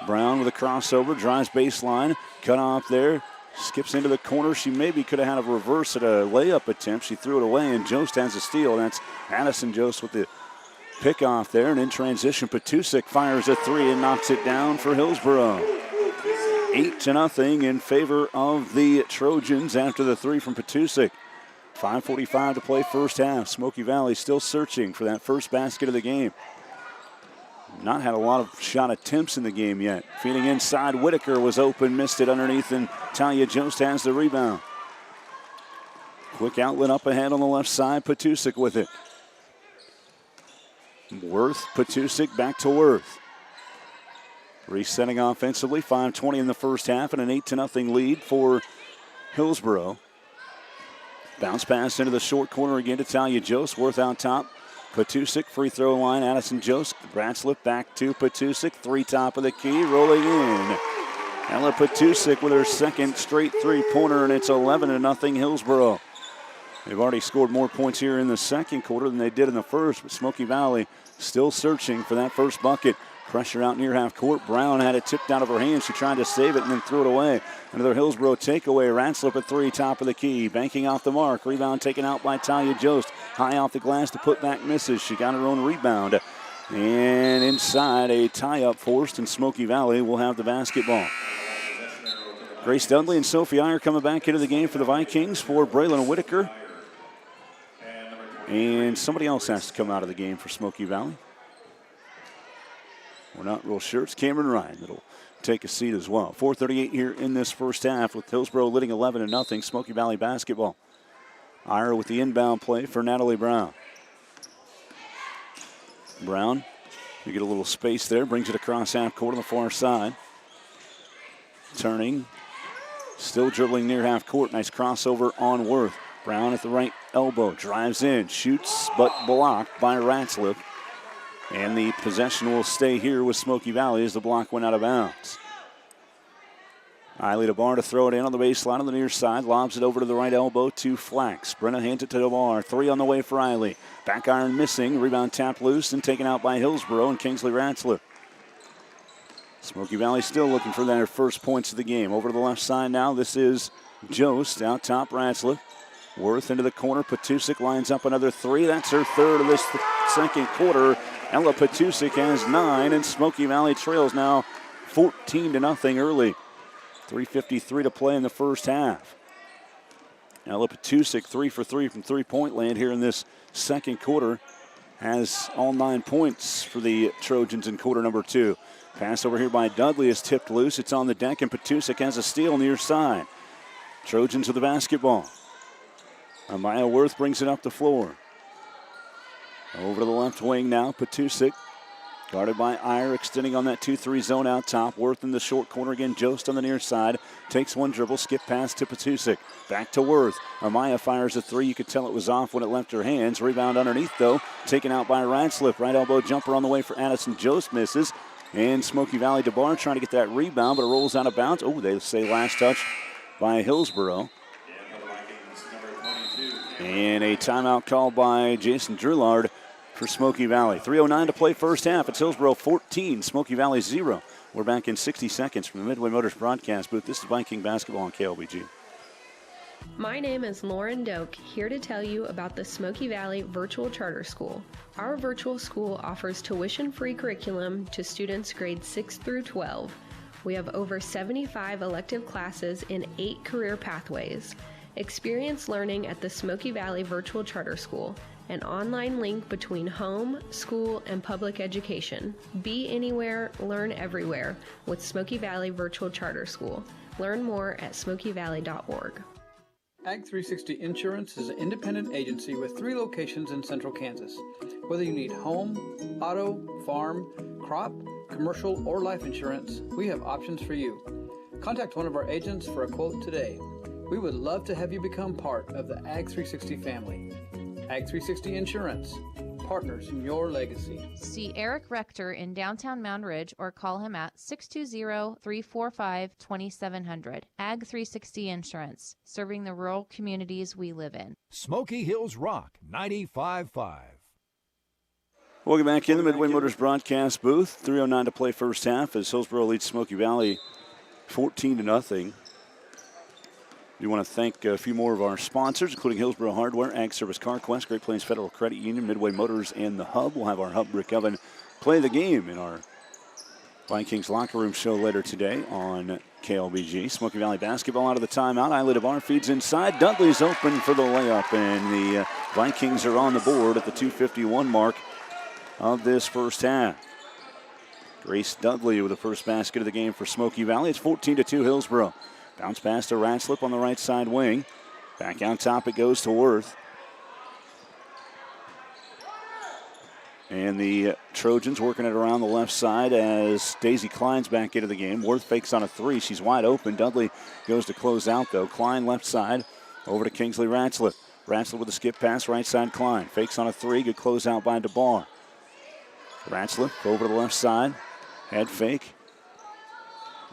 Brown with a crossover, drives baseline, cut off there. Skips into the corner. She maybe could have had a reverse at a layup attempt. She threw it away, and Jost has a steal. That's Addison Jost with the pick-off there. And in transition, Petusik fires a three and knocks it down for Hillsboro. 8-0 in favor of the Trojans after the three from Petusik. 5:45 to play first half. Smoky Valley still searching for that first basket of the game. Not had a lot of shot attempts in the game yet. Feeding inside, Whitaker was open, missed it underneath, and Talia Jost has the rebound. Quick outlet up ahead on the left side, Petusik with it. Worth, Petusik, back to Worth. Resetting offensively, 5:20 in the first half, and an 8-0 lead for Hillsboro. Bounce pass into the short corner again to Talia Jost. Worth out top. Petusik, free throw line, Addison Jost. Bratzliff back to Petusik. Three top of the key, rolling in. Ella Petusik with her second straight three-pointer, and it's 11-0 Hillsboro. They've already scored more points here in the second quarter than they did in the first, but Smoky Valley still searching for that first bucket. Pressure out near half court. Brown had it tipped out of her hands. She tried to save it and then threw it away. Another Hillsboro takeaway. Ratzliff at three, top of the key. Banking off the mark. Rebound taken out by Talia Jost. High off the glass to put back misses. She got her own rebound. And inside, a tie-up forced, and Smoky Valley will have the basketball. Grace Dudley and Sophie Iyer coming back into the game for the Vikings for Braylon Whitaker. And somebody else has to come out of the game for Smoky Valley. We're not real sure. It's Cameron Ryan that'll take a seat as well. 4:38 here in this first half with Hillsboro leading 11-0. Smoky Valley basketball. Iyer with the inbound play for Natalie Brown. Brown, you get a little space there, brings it across half court on the far side. Turning, still dribbling near half court. Nice crossover on Worth. Brown at the right elbow, drives in, shoots, but blocked by Ratzliff. And the possession will stay here with Smoky Valley as the block went out of bounds. Eiley DeBar to throw it in on the baseline on the near side. Lobs it over to the right elbow to Flax. Brenna hands it to DeBar. Three on the way for Eiley. Back iron missing. Rebound tapped loose and taken out by Hillsboro and Kingsley Ratzliff. Smoky Valley still looking for their first points of the game. Over to the left side now. This is Jost. Out top, Ratzliff. Worth into the corner. Petusik lines up another three. That's her third of this second quarter. Ella Petusik has 9, and Smoky Valley trails now 14-0 early. 3:53 to play in the first half. Ella Petusik 3 for 3 from three-point land here in this second quarter. Has all 9 points for the Trojans in quarter number 2. Pass over here by Dudley is tipped loose. It's on the deck, and Petusik has a steal near side. Trojans with the basketball. Amaya Worth brings it up the floor. Over to the left wing now, Petusik. Guarded by Iyer, extending on that 2-3 zone out top. Worth in the short corner again, Jost on the near side. Takes one dribble, skip pass to Petusik. Back to Worth. Amaya fires a three. You could tell it was off when it left her hands. Rebound underneath, though. Taken out by Ratzliff. Right elbow jumper on the way for Addison. Jost misses. And Smoky Valley DeBar trying to get that rebound, but it rolls out of bounds. Oh, they say last touch by Hillsboro. And a timeout called by Jason Drillard for Smoky Valley. 3:09 to play first half. It's Hillsboro 14, Smoky Valley 0. We're back in 60 seconds from the Midway Motors broadcast booth. This is Viking basketball on KLBG. My name is Lauren Doak, here to tell you about the Smoky Valley Virtual Charter School. Our virtual school offers tuition-free curriculum to students grades 6 through 12. We have over 75 elective classes in 8 career pathways. Experience learning at the Smoky Valley Virtual Charter School, an online link between home, school, and public education. Be anywhere, learn everywhere with Smoky Valley Virtual Charter School. Learn more at smokyvalley.org. Ag 360 Insurance is an independent agency with 3 locations in central Kansas. Whether you need home, auto, farm, crop, commercial, or life insurance, we have options for you. Contact one of our agents for a quote today. We would love to have you become part of the Ag 360 family. Ag 360 Insurance, partners in your legacy. See Eric Rector in downtown Mound Ridge or call him at 620-345-2700. Ag 360 Insurance, serving the rural communities we live in. Smoky Hills Rock 95.5. Welcome back in the Midway Motors broadcast booth. 3:09 to play first half as Hillsboro leads Smoky Valley 14-0. We want to thank a few more of our sponsors, including Hillsboro Hardware, Ag Service CarQuest, Great Plains Federal Credit Union, Midway Motors, and the Hub. We'll have our Hub Brick Oven play the game in our Vikings locker room show later today on KLBG. Smoky Valley basketball out of the timeout. Eiley DeBar feeds inside. Dudley's open for the layup, and the Vikings are on the board at the 2:51 mark of this first half. Grace Dudley with the first basket of the game for Smoky Valley. It's 14-2 Hillsboro. Bounce pass to Ratslip on the right side wing. Back on top it goes to Worth. And the Trojans working it around the left side as Daisy Klein's back into the game. Worth fakes on a three. She's wide open. Dudley goes to close out, though. Klein left side over to Kingsley Ratslip. Ratslip with a skip pass, right side Klein. Fakes on a three. Good close out by DeBar. Ratslip over to the left side. Head fake.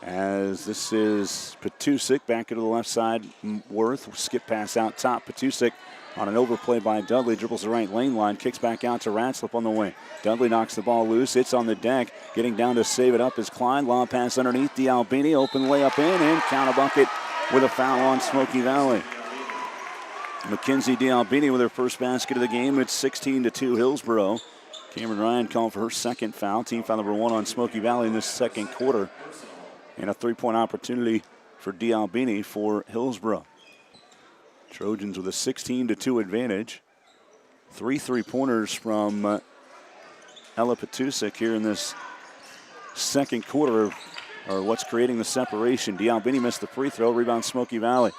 As this is Petusik back into the left side. Worth, skip pass out top. Petusik on an overplay by Dudley, dribbles the right lane line, kicks back out to Ratslip on the wing. Dudley knocks the ball loose. It's on the deck. Getting down to save it up is Klein. Long pass underneath. D'Albini, open layup in, and count a bucket with a foul on Smoky Valley. Mackenzie D'Albini with her first basket of the game. It's 16-2 Hillsboro. Cameron Ryan calling for her second foul. Team foul number 1 on Smoky Valley in this second quarter. And a three-point opportunity for D'Albini for Hillsboro. Trojans with a 16-2 advantage. 3 3-pointers from Ella Petusik here in this second quarter are what's creating the separation. D'Albini missed the free throw. Rebound Smoky Valley.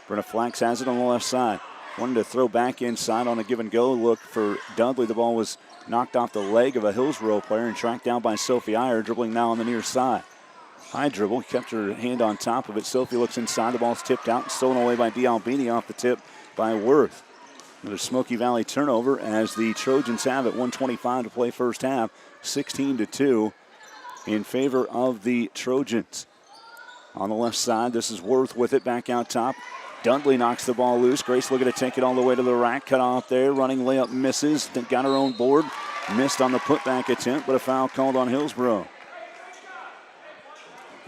Brenna Flax has it on the left side. Wanted to throw back inside on a give-and-go look for Dudley. The ball was knocked off the leg of a Hillsboro player and tracked down by Sophie Iyer, dribbling now on the near side. High dribble, kept her hand on top of it. Sophie looks inside, the ball's tipped out and stolen away by D'Albini off the tip by Worth. Another Smoky Valley turnover as the Trojans have it. 1:25 to play first half, 16-2 in favor of the Trojans. On the left side, this is Worth with it, back out top. Dudley knocks the ball loose. Grace looking to take it all the way to the rack. Cut off there, running layup misses. Got her own board, missed on the putback attempt, but a foul called on Hillsboro.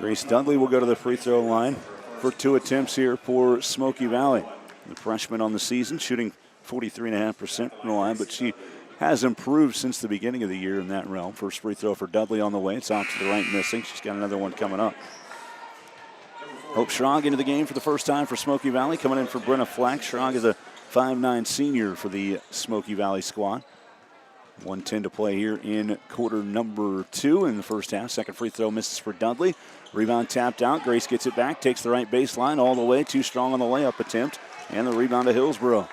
Grace Dudley will go to the free throw line for 2 attempts here for Smoky Valley. The freshman on the season, shooting 43.5% from the line, but she has improved since the beginning of the year in that realm. First free throw for Dudley on the way. It's off to the right, missing. She's got another one coming up. Hope Schrag into the game for the first time for Smoky Valley. Coming in for Brenna Flack. Schrag is a 5'9" senior for the Smoky Valley squad. 1:10 to play here in quarter number 2 in the first half. Second free throw misses for Dudley. Rebound tapped out. Grace gets it back, takes the right baseline all the way. Too strong on the layup attempt. And the rebound to Hillsboro.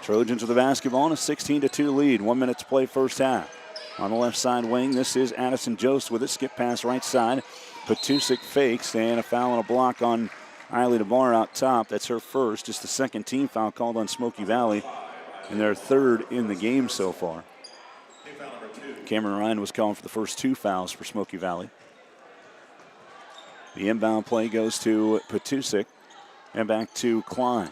Trojans with the basketball and a 16-2 lead. 1 minute to play first half. On the left side wing, this is Addison Jost with it. Skip pass right side. Petusik fakes, and a foul and a block on Eiley DeBar out top. That's her first. Just the second team foul called on Smoky Valley, and their third in the game so far. Cameron Ryan was calling for the first 2 fouls for Smoky Valley. The inbound play goes to Petusik and back to Klein.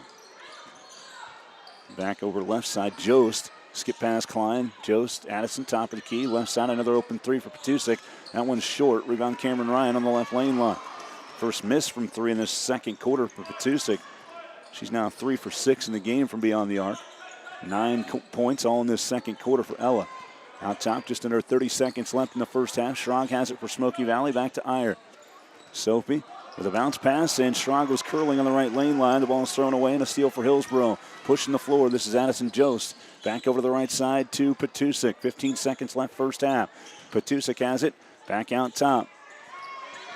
Back over left side, Jost. Skip past Klein. Jost, Addison, top of the key. Left side, another open 3 for Petusik. That one's short. Rebound Cameron Ryan on the left lane line. First miss from 3 in this second quarter for Petusik. She's now 3 for 6 in the game from beyond the arc. 9 points all in this second quarter for Ella. Out top, just under 30 seconds left in the first half. Schrag has it for Smoky Valley. Back to Iyer. Sophie with a bounce pass, and Schrag was curling on the right lane line. The ball is thrown away, and a steal for Hillsboro. Pushing the floor, this is Addison Jost. Back over to the right side to Petusik. 15 seconds left first half. Petusik has it. Back out top.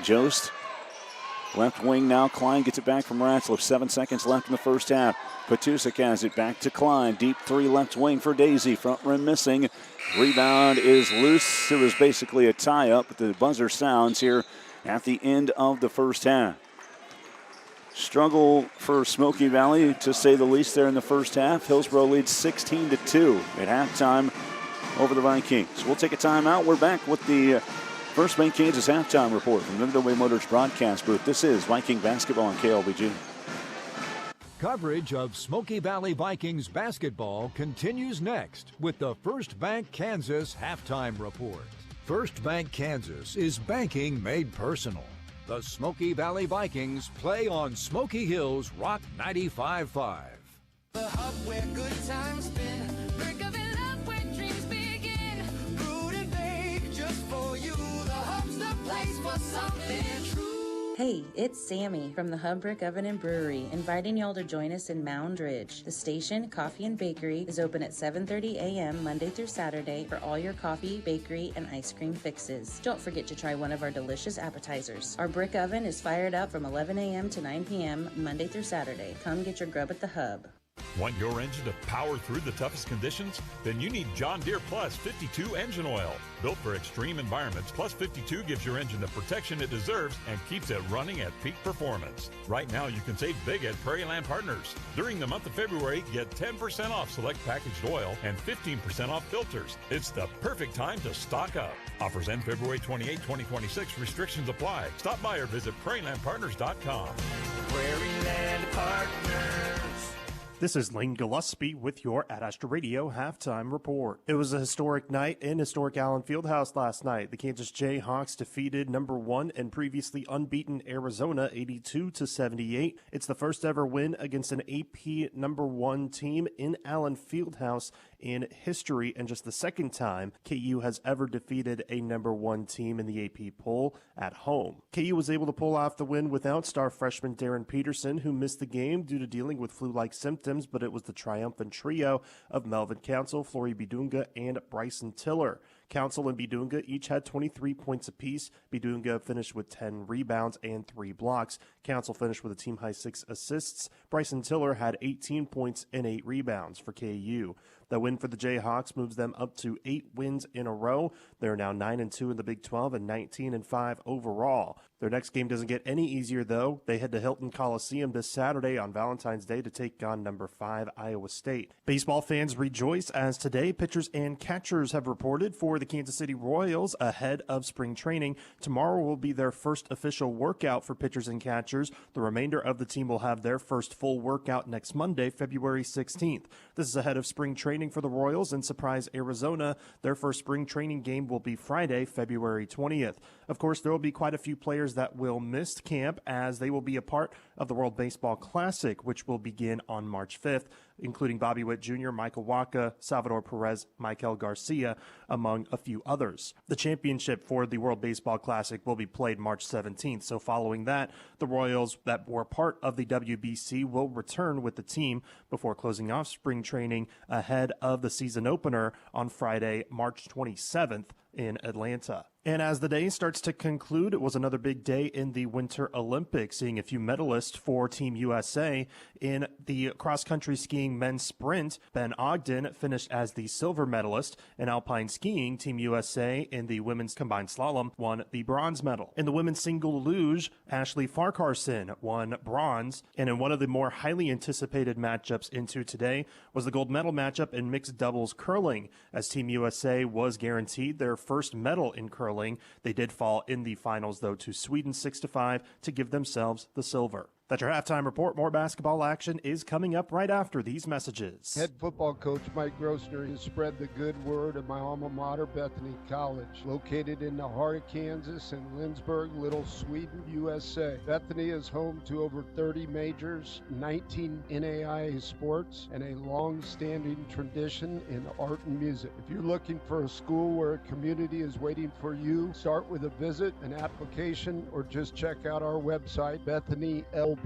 Jost. Left wing now. Klein gets it back from Ratslip. 7 seconds left in the first half. Petusik has it. Back to Klein. Deep 3 left wing for Daisy. Front rim missing. Rebound is loose. It was basically a tie-up, but the buzzer sounds here at the end of the first half. Struggle for Smoky Valley, to say the least, there in the first half. Hillsboro leads 16-2 at halftime over the Vikings. We'll take a timeout. We're back with the First Bank Kansas halftime report from the Midway Motors broadcast booth. This is Viking basketball on KLBG. Coverage of Smoky Valley Vikings basketball continues next with the First Bank Kansas halftime report. First Bank Kansas is banking made personal. The Smoky Valley Vikings play on Smoky Hills Rock 95.5. The hub where good times spin, brick of it up where dreams begin. Brewed and baked just for you. The hub's the place for something true. Hey, it's Sammy from the Hub Brick Oven and Brewery, inviting y'all to join us in Mound Ridge. The station, Coffee and Bakery, is open at 7:30 a.m. Monday through Saturday for all your coffee, bakery, and ice cream fixes. Don't forget to try one of our delicious appetizers. Our brick oven is fired up from 11 a.m. to 9 p.m. Monday through Saturday. Come get your grub at the Hub. Want your engine to power through the toughest conditions? Then you need John Deere Plus 52 engine oil. Built for extreme environments, Plus 52 gives your engine the protection it deserves and keeps it running at peak performance. Right now, you can save big at Prairie Land Partners. During the month of February, get 10% off select packaged oil and 15% off filters. It's the perfect time to stock up. Offers end February 28, 2026. Restrictions apply. Stop by or visit prairielandpartners.com. Prairie Land Partners. This is Lane Gillespie with your Ad Astra Radio halftime report. It was a historic night in historic Allen Fieldhouse last night. The Kansas Jayhawks defeated number 1 and previously unbeaten Arizona 82-78. It's the first ever win against an AP number 1 team in Allen Fieldhouse in history, and just the second time KU has ever defeated a number 1 team in the AP poll at home. KU was able to pull off the win without star freshman Darren Peterson, who missed the game due to dealing with flu-like symptoms, but it was the triumphant trio of Melvin Council, Flory Bidunga, and Bryson Tiller. Council and Bidunga each had 23 points apiece. Bidunga finished with 10 rebounds and 3 blocks. Council finished with a team-high 6 assists. Bryson Tiller had 18 points and 8 rebounds for KU. The win for the Jayhawks moves them up to 8 wins in a row. They're now 9-2 in the Big 12 and 19-5 overall. Their next game doesn't get any easier, though. They head to Hilton Coliseum this Saturday on Valentine's Day to take on number 5 Iowa State. Baseball fans rejoice as today pitchers and catchers have reported for the Kansas City Royals ahead of spring training. Tomorrow will be their first official workout for pitchers and catchers. The remainder of the team will have their first full workout next Monday, February 16th. This is ahead of spring training for the Royals and surprise Arizona. Their first spring training game will be Friday, February 20th. Of course, there will be quite a few players that will miss camp as they will be a part of the World Baseball Classic, which will begin on March 5th, including Bobby Witt Jr., Michael Wacha, Salvador Perez, Michael Garcia, among a few others. The championship for the World Baseball Classic will be played March 17th, so following that, the Royals that were part of the WBC will return with the team before closing off spring training ahead of the season opener on Friday, March 27th in Atlanta. And as the day starts to conclude, it was another big day in the Winter Olympics, seeing a few medalists for Team USA. In the cross-country skiing men's sprint, Ben Ogden finished as the silver medalist. In alpine skiing, Team USA in the women's combined slalom won the bronze medal. In the women's single luge, Ashley Farquharson won bronze. And in one of the more highly anticipated matchups into today was the gold medal matchup in mixed doubles curling, as Team USA was guaranteed their first medal in curling. They did fall in the finals, though, to Sweden 6-5 to give themselves the silver. That's your halftime report. More basketball action is coming up right after these messages. Head football coach Mike Grossner has spread the good word of my alma mater, Bethany College. Located in the heart of Kansas and Lindsborg, Little Sweden, USA. Bethany is home to over 30 majors, 19 NAIA sports, and a long-standing tradition in art and music. If you're looking for a school where a community is waiting for you, start with a visit, an application, or just check out our website, BethanyLB.edu.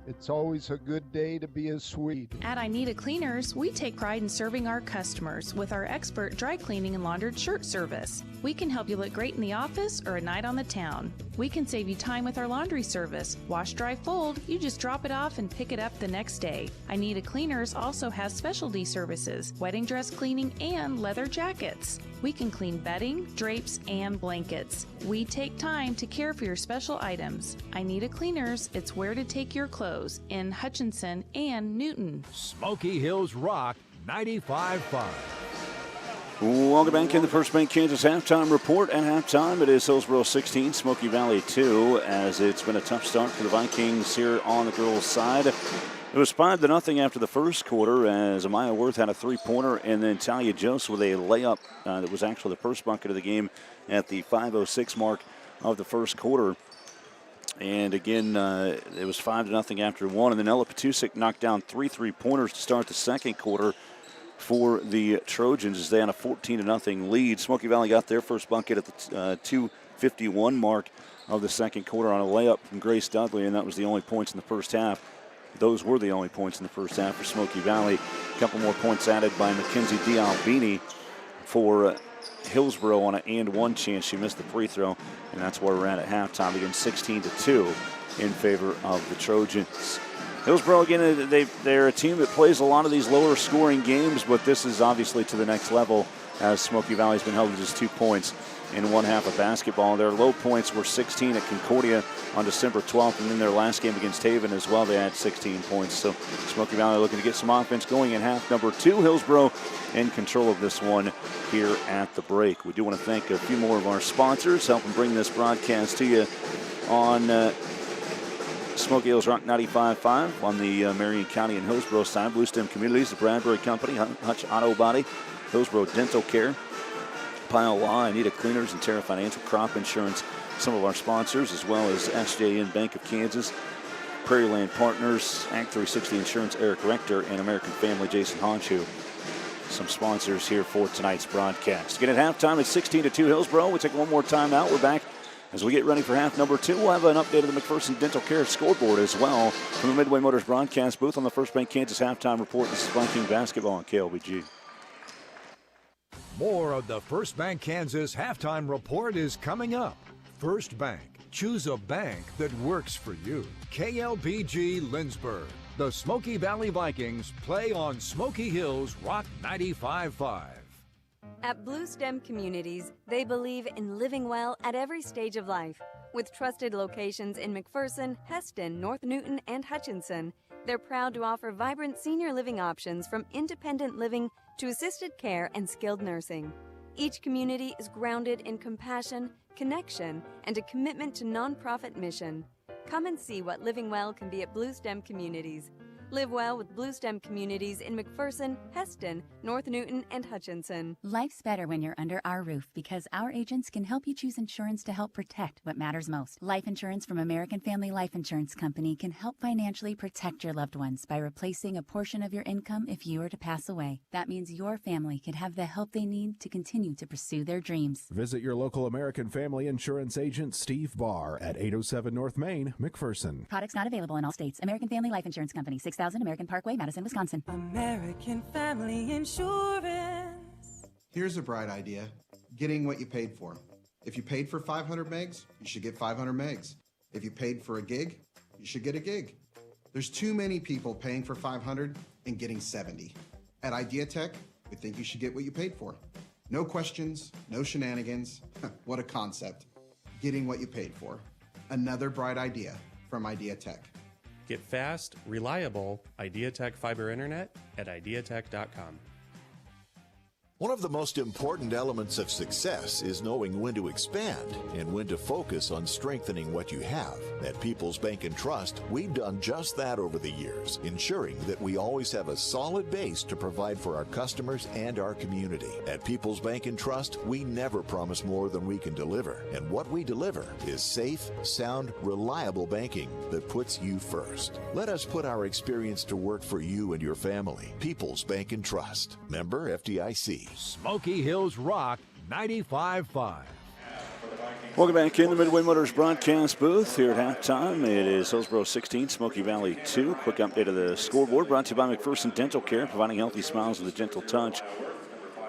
It's always a good day to be a Swede. At I Need a Cleaners, we take pride in serving our customers with our expert dry cleaning and laundered shirt service. We can help you look great in the office or a night on the town. We can save you time with our laundry service. Wash, dry, fold, you just drop it off and pick it up the next day. I Need a Cleaners also has specialty services, wedding dress cleaning, and leather jackets. We can clean bedding, drapes, and blankets. We take time to care for your special items. I Need a Cleaners, it's where to take your clothes in Hutchinson and Newton. Smoky Hills Rock 95.5. Welcome back in the First Bank Kansas halftime report. At halftime, it is Hillsboro 16, Smoky Valley 2, as it's been a tough start for the Vikings here on the girls' side. It was 5-0 after the first quarter, as Amaya Worth had a three-pointer, and then Talia Joseph with a layup that was actually the first bucket of the game at the 5:06 mark of the first quarter. And again, it was 5-0 after one. And then Ella Petusik knocked down 3 3-pointers to start the second quarter for the Trojans as they had a 14-0 lead. Smoky Valley got their first bucket at the 2:51 mark of the second quarter on a layup from Grace Dudley, and that was the only points in the first half. Those were the only points in the first half for Smoky Valley. A couple more points added by Mackenzie D'Albini for Hillsboro on an and-one chance. She missed the free throw, and that's where we're at halftime. Again, 16-2 in favor of the Trojans. Hillsboro, again, they're a team that plays a lot of these lower-scoring games, but this is obviously to the next level as Smoky Valley's been held to just 2 points in one half of basketball. Their low points were 16 at Concordia on December 12th, and then their last game against Haven as well, they had 16 points. So Smoky Valley looking to get some offense going in half number 2. Hillsboro in control of this one here at the break. We do want to thank a few more of our sponsors helping bring this broadcast to you on Smoky Hills Rock 95.5 on the Marion County and Hillsboro side. Blue Stem Communities, the Bradbury Company, Hutch Auto Body, Hillsboro Dental Care, Pile Law, Anita Cleaners, and Terra Financial, Crop Insurance, some of our sponsors, as well as SJN Bank of Kansas, Prairie Land Partners, Act 360 Insurance, Eric Rector, and American Family, Jason Honchu. Some sponsors here for tonight's broadcast. Again, at halftime, it's 16-2 Hillsboro. We'll take one more time out. We're back as we get ready for half number 2. We'll have an update of the McPherson Dental Care scoreboard as well from the Midway Motors broadcast booth on the First Bank Kansas halftime report. This is Viking basketball on KLBG. More of the First Bank Kansas halftime report is coming up. First Bank. Choose a bank that works for you. KLBG Lindsborg. The Smoky Valley Vikings play on Smoky Hills Rock 95.5. At Blue Stem Communities, they believe in living well at every stage of life. With trusted locations in McPherson, Heston, North Newton, and Hutchinson, they're proud to offer vibrant senior living options from independent living to assisted care and skilled nursing. Each community is grounded in compassion, connection, and a commitment to nonprofit mission. Come and see what living well can be at Blue Stem Communities. Live well with Blue Stem Communities in McPherson, Heston, North Newton, and Hutchinson. Life's better when you're under our roof because our agents can help you choose insurance to help protect what matters most. Life insurance from American Family Life Insurance Company can help financially protect your loved ones by replacing a portion of your income if you were to pass away. That means your family can have the help they need to continue to pursue their dreams. Visit your local American Family Insurance agent, Steve Barr, at 807 North Main, McPherson. Products not available in all states. American Family Life Insurance Company, 6000 American Parkway, Madison, Wisconsin. American Family Insurance. Here's a bright idea. Getting what you paid for. If you paid for 500 megs, you should get 500 megs. If you paid for a gig, you should get a gig. There's too many people paying for 500 and getting 70. At IdeaTech, we think you should get what you paid for. No questions, no shenanigans. What a concept. Getting what you paid for. Another bright idea from IdeaTech. Get fast, reliable IdeaTech fiber internet at ideatech.com. One of the most important elements of success is knowing when to expand and when to focus on strengthening what you have. At People's Bank and Trust, we've done just that over the years, ensuring that we always have a solid base to provide for our customers and our community. At People's Bank and Trust, we never promise more than we can deliver. And what we deliver is safe, sound, reliable banking that puts you first. Let us put our experience to work for you and your family. People's Bank and Trust. Member FDIC. Smoky Hills Rock 95.5. Welcome back in the Midway Motors broadcast booth here at halftime. It is Hillsboro 16, Smoky Valley 2. Quick update of the scoreboard brought to you by McPherson Dental Care, providing healthy smiles with a gentle touch.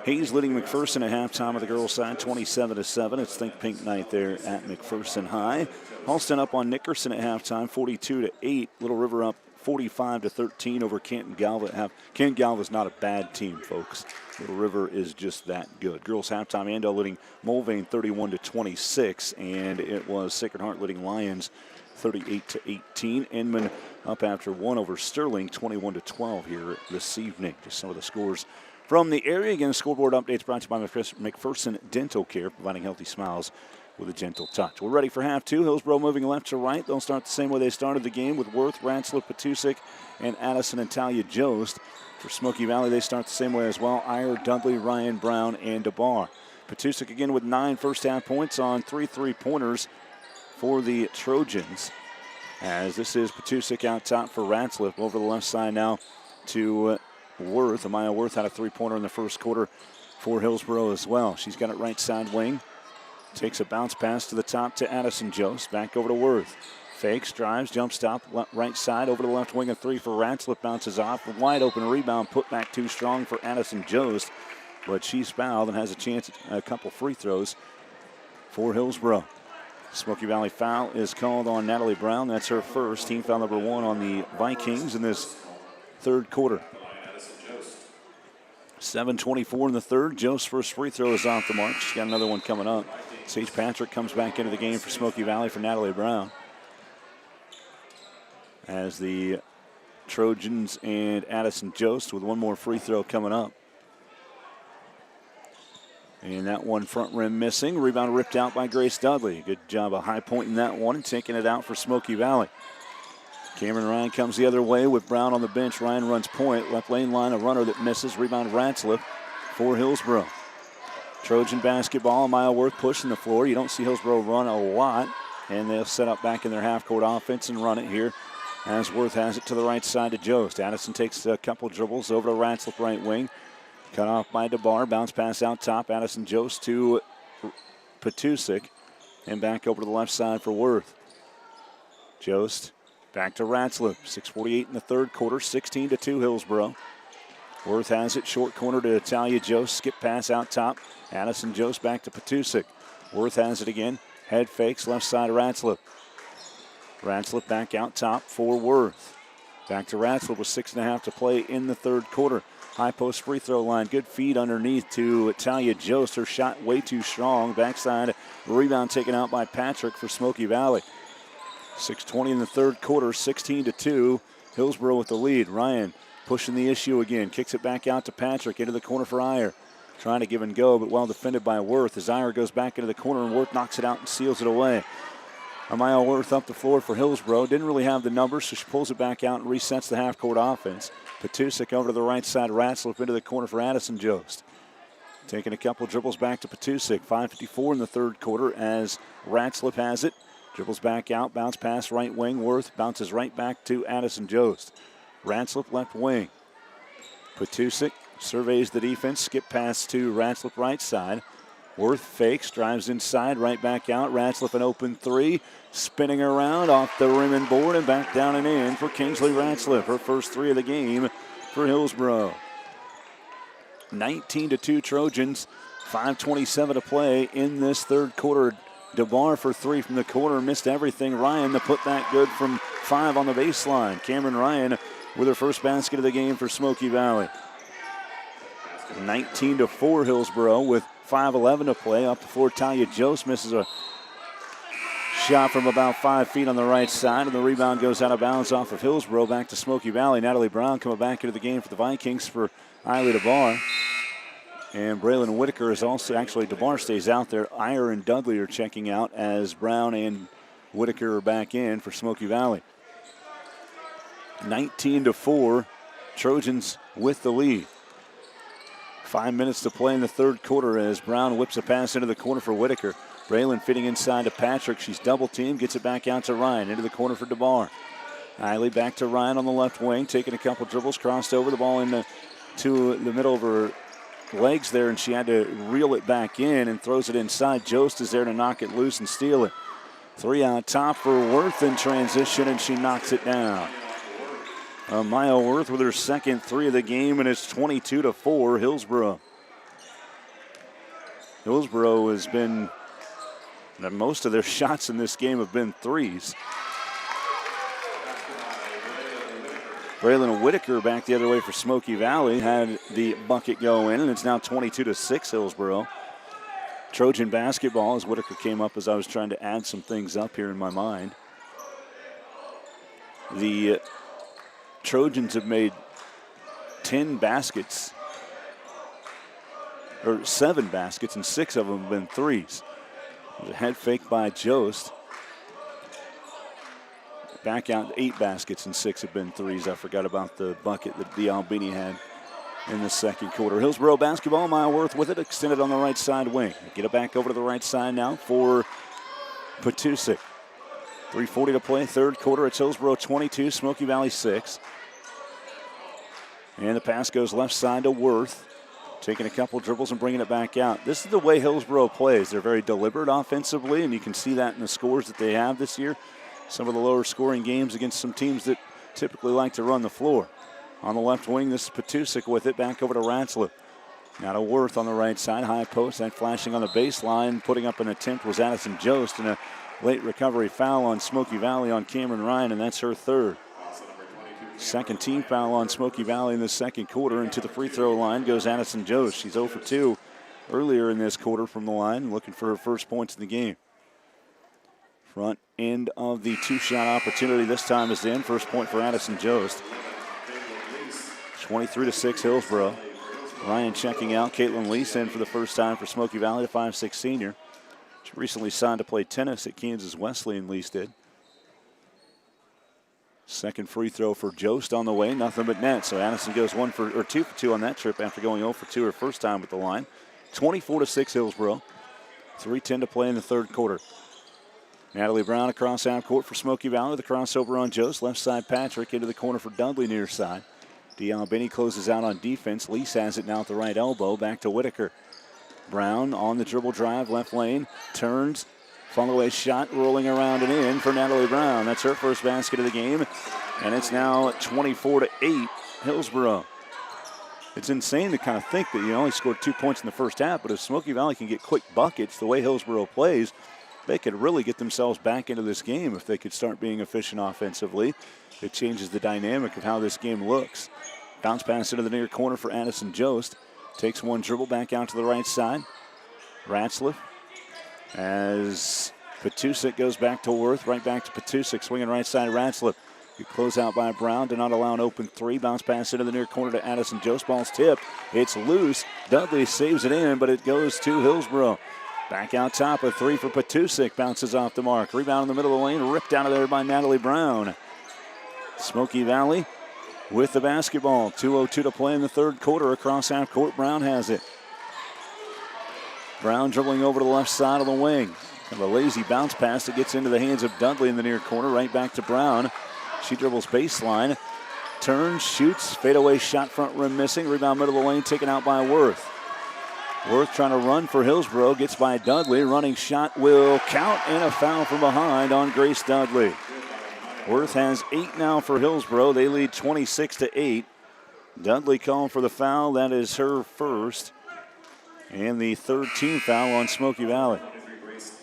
Hayes leading McPherson at halftime of the girls' side, 27-7. It's Think Pink night there at McPherson High. Halston up on Nickerson at halftime, 42-8. Little River up 45-13 over Canton Galva. Canton Galva's not a bad team, folks. Little River is just that good. Girls halftime, Andell leading Mulvane 31-26, and it was Sacred Heart leading Lions 38-18. Inman up after one over Sterling, 21-12 here this evening. Just some of the scores from the area. Again, scoreboard updates brought to you by McPherson Dental Care, providing healthy smiles with a gentle touch. We're ready for half two. Hillsboro moving left to right. They'll start the same way they started the game with Worth, Ratzler, Petusik, and Addison and Talia Jost. For Smoky Valley, they start the same way as well. Iyer, Dudley, Ryan, Brown, and DeBar. Petusik again with 9 first-half points on 3 3-pointers. for the Trojans. As this is Petusik out top for Ratzliff. Over the left side now to Worth. Amaya Worth had a three-pointer in the first quarter for Hillsboro as well. She's got it right side wing. Takes a bounce pass to the top to Addison Jost. Back over to Worth. Fakes, drives, jump stop, right side over to the left wing. A three for Ratzliff, bounces off. A wide open rebound, put back too strong for Addison Jost. But she's fouled and has a chance at a couple free throws for Hillsboro. Smoky Valley foul is called on Natalie Brown. That's her first. Team foul number 1 on the Vikings in this third quarter. 7:24 in the third. Joe's first free throw is off the mark. She's got another one coming up. Sage Patrick comes back into the game for Smoky Valley for Natalie Brown. As the Trojans and Addison Jost with one more free throw coming up. And that one front rim missing. Rebound ripped out by Grace Dudley. Good job of high pointing that one and taking it out for Smoky Valley. Cameron Ryan comes the other way with Brown on the bench. Ryan runs point. Left lane line, a runner that misses. Rebound Ratzliff for Hillsboro. Trojan basketball. Maya Worth pushing the floor. You don't see Hillsboro run a lot. And they'll set up back in their half-court offense and run it here. As Worth has it to the right side to Jost. Addison takes a couple dribbles over to Ratzliff right wing. Cut off by DeBar. Bounce pass out top. Addison Jost to Petusik. And back over to the left side for Worth. Jost back to Ratzliff. 6:48 in the third quarter. 16-2 Hillsboro. Worth has it. Short corner to Italia Jost. Skip pass out top. Addison Jost back to Petusik. Worth has it again. Head fakes. Left side to Ratzliff. Ratzliff back out top for Worth. Back to Ratzliff with 6.5 to play in the third quarter. High post free throw line. Good feed underneath to Italia Jost. Her shot way too strong. Backside rebound taken out by Patrick for Smoky Valley. 6:20 in the third quarter. 16-2. Hillsboro with the lead. Ryan pushing the issue again. Kicks it back out to Patrick into the corner for Iyer. Trying to give and go, but well defended by Worth. As Iyer goes back into the corner and Worth knocks it out and seals it away. Amaya Worth up the floor for Hillsboro. Didn't really have the numbers, so she pulls it back out and resets the half-court offense. Petusik over to the right side. Ratzliff into the corner for Addison Jost. Taking a couple dribbles back to Petusik. 5:54 in the third quarter as Ratzliff has it. Dribbles back out. Bounce pass right wing. Worth bounces right back to Addison Jost. Ratzliff left wing. Petusik surveys the defense. Skip pass to Ratzliff right side. Worth fakes, drives inside, right back out. Ratzliff an open three. Spinning around off the rim and board and back down and in for Kingsley Ratzliff. Her first three of the game for Hillsboro. 19-2 Trojans. 5:27 to play in this third quarter. DeBar for three from the corner. Missed everything. Ryan, the putback good from 5 on the baseline. Cameron Ryan with her first basket of the game for Smoky Valley. 19-4 Hillsboro with 5:11 to play. Up the floor, Talia Jost misses a shot from about 5 feet on the right side, and the rebound goes out of bounds off of Hillsboro. Back to Smoky Valley. Natalie Brown coming back into the game for the Vikings for Eiley DeBar. And Braylon Whitaker is also, actually DeBar stays out there. Iyer and Dudley are checking out as Brown and Whitaker are back in for Smoky Valley. 19-4, Trojans with the lead. 5 minutes to play in the third quarter as Brown whips a pass into the corner for Whitaker. Braylon fitting inside to Patrick. She's double teamed, gets it back out to Ryan. Into the corner for DeBar. Eiley back to Ryan on the left wing, taking a couple dribbles, crossed over the ball to the middle of her legs there, and she had to reel it back in and throws it inside. Jost is there to knock it loose and steal it. Three out top for Worth in transition, and she knocks it down. Maya Worth with her second three of the game, and it's 22-4 Hillsboro. Hillsboro has been, most of their shots in this game have been threes. Braylon Whitaker back the other way for Smoky Valley had the bucket go in, and it's now 22-6 Hillsboro. Trojan basketball as Whitaker came up as I was trying to add some things up here in my mind. The Trojans have made 10 baskets, or 7 baskets, and 6 of them have been threes. There's a head fake by Jost. Back out 8 baskets and 6 have been threes. I forgot about the bucket that Albini had in the second quarter. Hillsboro basketball, Maya Worth with it, extended on the right side wing. Get it back over to the right side now for Petusik. 3:40 to play, third quarter. It's Hillsboro 22, Smoky Valley 6. And the pass goes left side to Worth. Taking a couple dribbles and bringing it back out. This is the way Hillsboro plays. They're very deliberate offensively, and you can see that in the scores that they have this year. Some of the lower scoring games against some teams that typically like to run the floor. On the left wing, this is Petusik with it. Back over to Ratzlaff. Now to Worth on the right side. High post, and flashing on the baseline. Putting up an attempt was Addison Jost, and a late recovery foul on Smoky Valley on Cameron Ryan, and that's her third. Second team foul on Smoky Valley in the second quarter. And to the free throw line goes Addison Jost. She's 0 for 2 earlier in this quarter from the line, looking for her first points in the game. Front end of the two-shot opportunity this time is in. First point for Addison Jost. 23-6 Hillsboro. Ryan checking out. Caitlin Lease in for the first time for Smoky Valley, the 5'6" senior. She recently signed to play tennis at Kansas Wesleyan, Lease did. Second free throw for Jost on the way, nothing but net. So Addison goes 2 for 2 on that trip after going 0 for 2 her first time with the line. 24-6 Hillsboro. 3:10 to play in the third quarter. Natalie Brown across half court for Smoky Valley. The crossover on Jost. Left side Patrick into the corner for Dudley near side. Dialbini closes out on defense. Lease has it now at the right elbow. Back to Whitaker. Brown on the dribble drive, left lane. Turns. Follow-away shot rolling around and in for Natalie Brown. That's her first basket of the game. And it's now 24-8 Hillsboro. It's insane to kind of think that you only scored 2 points in the first half, but if Smoky Valley can get quick buckets the way Hillsboro plays, they could really get themselves back into this game if they could start being efficient offensively. It changes the dynamic of how this game looks. Bounce pass into the near corner for Addison Jost. Takes one dribble back out to the right side. Ratzlaff. As Petusik goes back to Worth, right back to Petusik, swinging right side Ratzlaff. Good close out by Brown, did not allow an open three. Bounce pass into the near corner to Addison Jost. Ball's tipped. It's loose. Dudley saves it in, but it goes to Hillsboro. Back out top, a three for Petusik. Bounces off the mark. Rebound in the middle of the lane, ripped out of there by Natalie Brown. Smoky Valley with the basketball. 2:02 to play in the third quarter. Across half court, Brown has it. Brown dribbling over to the left side of the wing. Kind of a lazy bounce pass that gets into the hands of Dudley in the near corner. Right back to Brown. She dribbles baseline. Turns, shoots. Fadeaway shot, front rim missing. Rebound middle of the lane taken out by Worth. Worth trying to run for Hillsboro. Gets by Dudley. Running shot will count, and a foul from behind on Grace Dudley. Worth has 8 now for Hillsboro. They lead 26-8. Dudley called for the foul. That is her first. And the third team foul on Smoky Valley.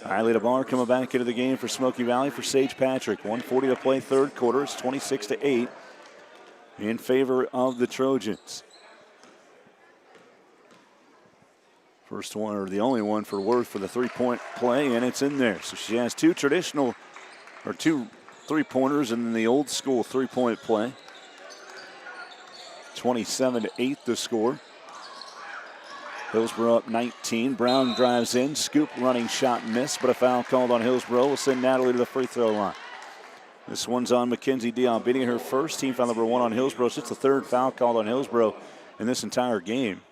Riley DeBar coming back into the game for Smoky Valley for Sage Patrick. 1:40 to play third quarter. It's 26-8 in favor of the Trojans. First one, or the only one for Worth for the three-point play, and it's in there. So she has two three-pointers and then the old school three-point play. 27-8 the score. Hillsboro up 19. Brown drives in. Scoop running shot missed, but a foul called on Hillsboro will send Natalie to the free throw line. This one's on Mackenzie Dion, her first team foul number 1 on Hillsboro. So it's the third foul called on Hillsboro in this entire game.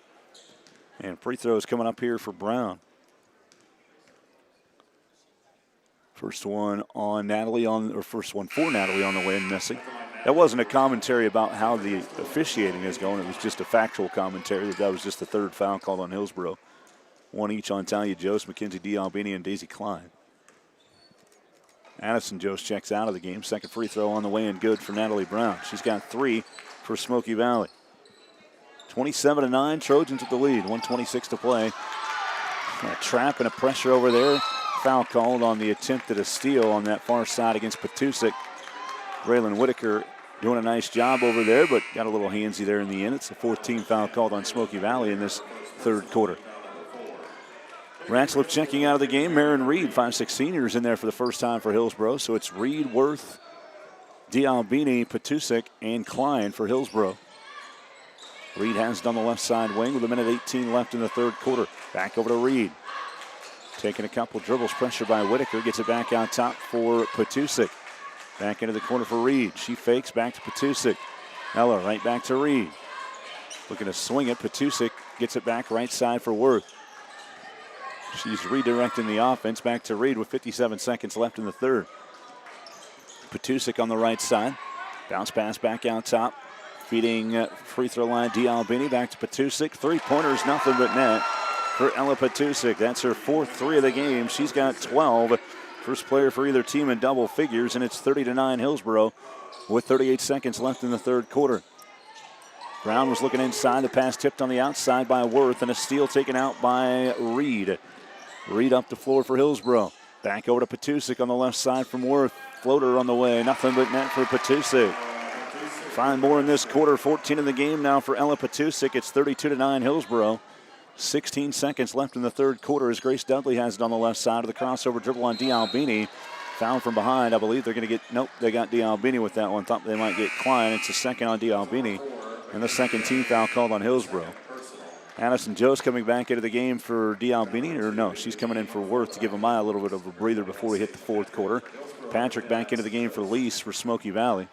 And free throws coming up here for Brown. First one on Natalie first one for Natalie on the way and missing. That wasn't a commentary about how the officiating is going. It was just a factual commentary. That was just the third foul called on Hillsboro. One each on Talia Jost, Mackenzie Dialbini, and Daisy Klein. Addison Jost checks out of the game. Second free throw on the way and good for Natalie Brown. She's got 3 for Smoky Valley. 27-9, Trojans with the lead. 1:26 to play. A trap and a pressure over there. Foul called on the attempt at a steal on that far side against Petusik. Braylon Whitaker doing a nice job over there, but got a little handsy there in the end. It's the 4th team foul called on Smoky Valley in this third quarter. Ratzlaff checking out of the game. Marin Reed, 5'6" seniors in there for the first time for Hillsboro. So it's Reed, Worth, Dialbini, Petusik, and Klein for Hillsboro. Reed has it on the left side wing with 1:18 left in the third quarter. Back over to Reed. Taking a couple dribbles, pressure by Whitaker. Gets it back out top for Petusik. Back into the corner for Reed. She fakes back to Petusik. Ella right back to Reed. Looking to swing it. Petusik gets it back right side for Worth. She's redirecting the offense back to Reed with 57 seconds left in the third. Patusik on the right side. Bounce pass back out top. Feeding free throw line, D'Albini back to Patusik. 3-pointers, nothing but net for Ella Patusik. That's her 4th 3 of the game. She's got 12. First player for either team in double figures, and it's 30-9 Hillsboro with 38 seconds left in the third quarter. Brown was looking inside. The pass tipped on the outside by Worth, and a steal taken out by Reed. Reed up the floor for Hillsboro. Back over to Patusik on the left side from Worth. Floater on the way. Nothing but net for Patusik. 5 more in this quarter. 14 in the game now for Ella Patusik. It's 32-9 Hillsboro. 16 seconds left in the third quarter as Grace Dudley has it on the left side of the crossover dribble on D'Albini. Foul from behind. I believe they're going to get, nope, they got D'Albini with that one. Thought they might get Klein. It's a second on D'Albini. And the second team foul called on Hillsboro. Addison Jost coming back into the game for D'Albini, or no, she's coming in for Worth to give Amaya a little bit of a breather before we hit the fourth quarter. Patrick back into the game for Lease for Smoky Valley.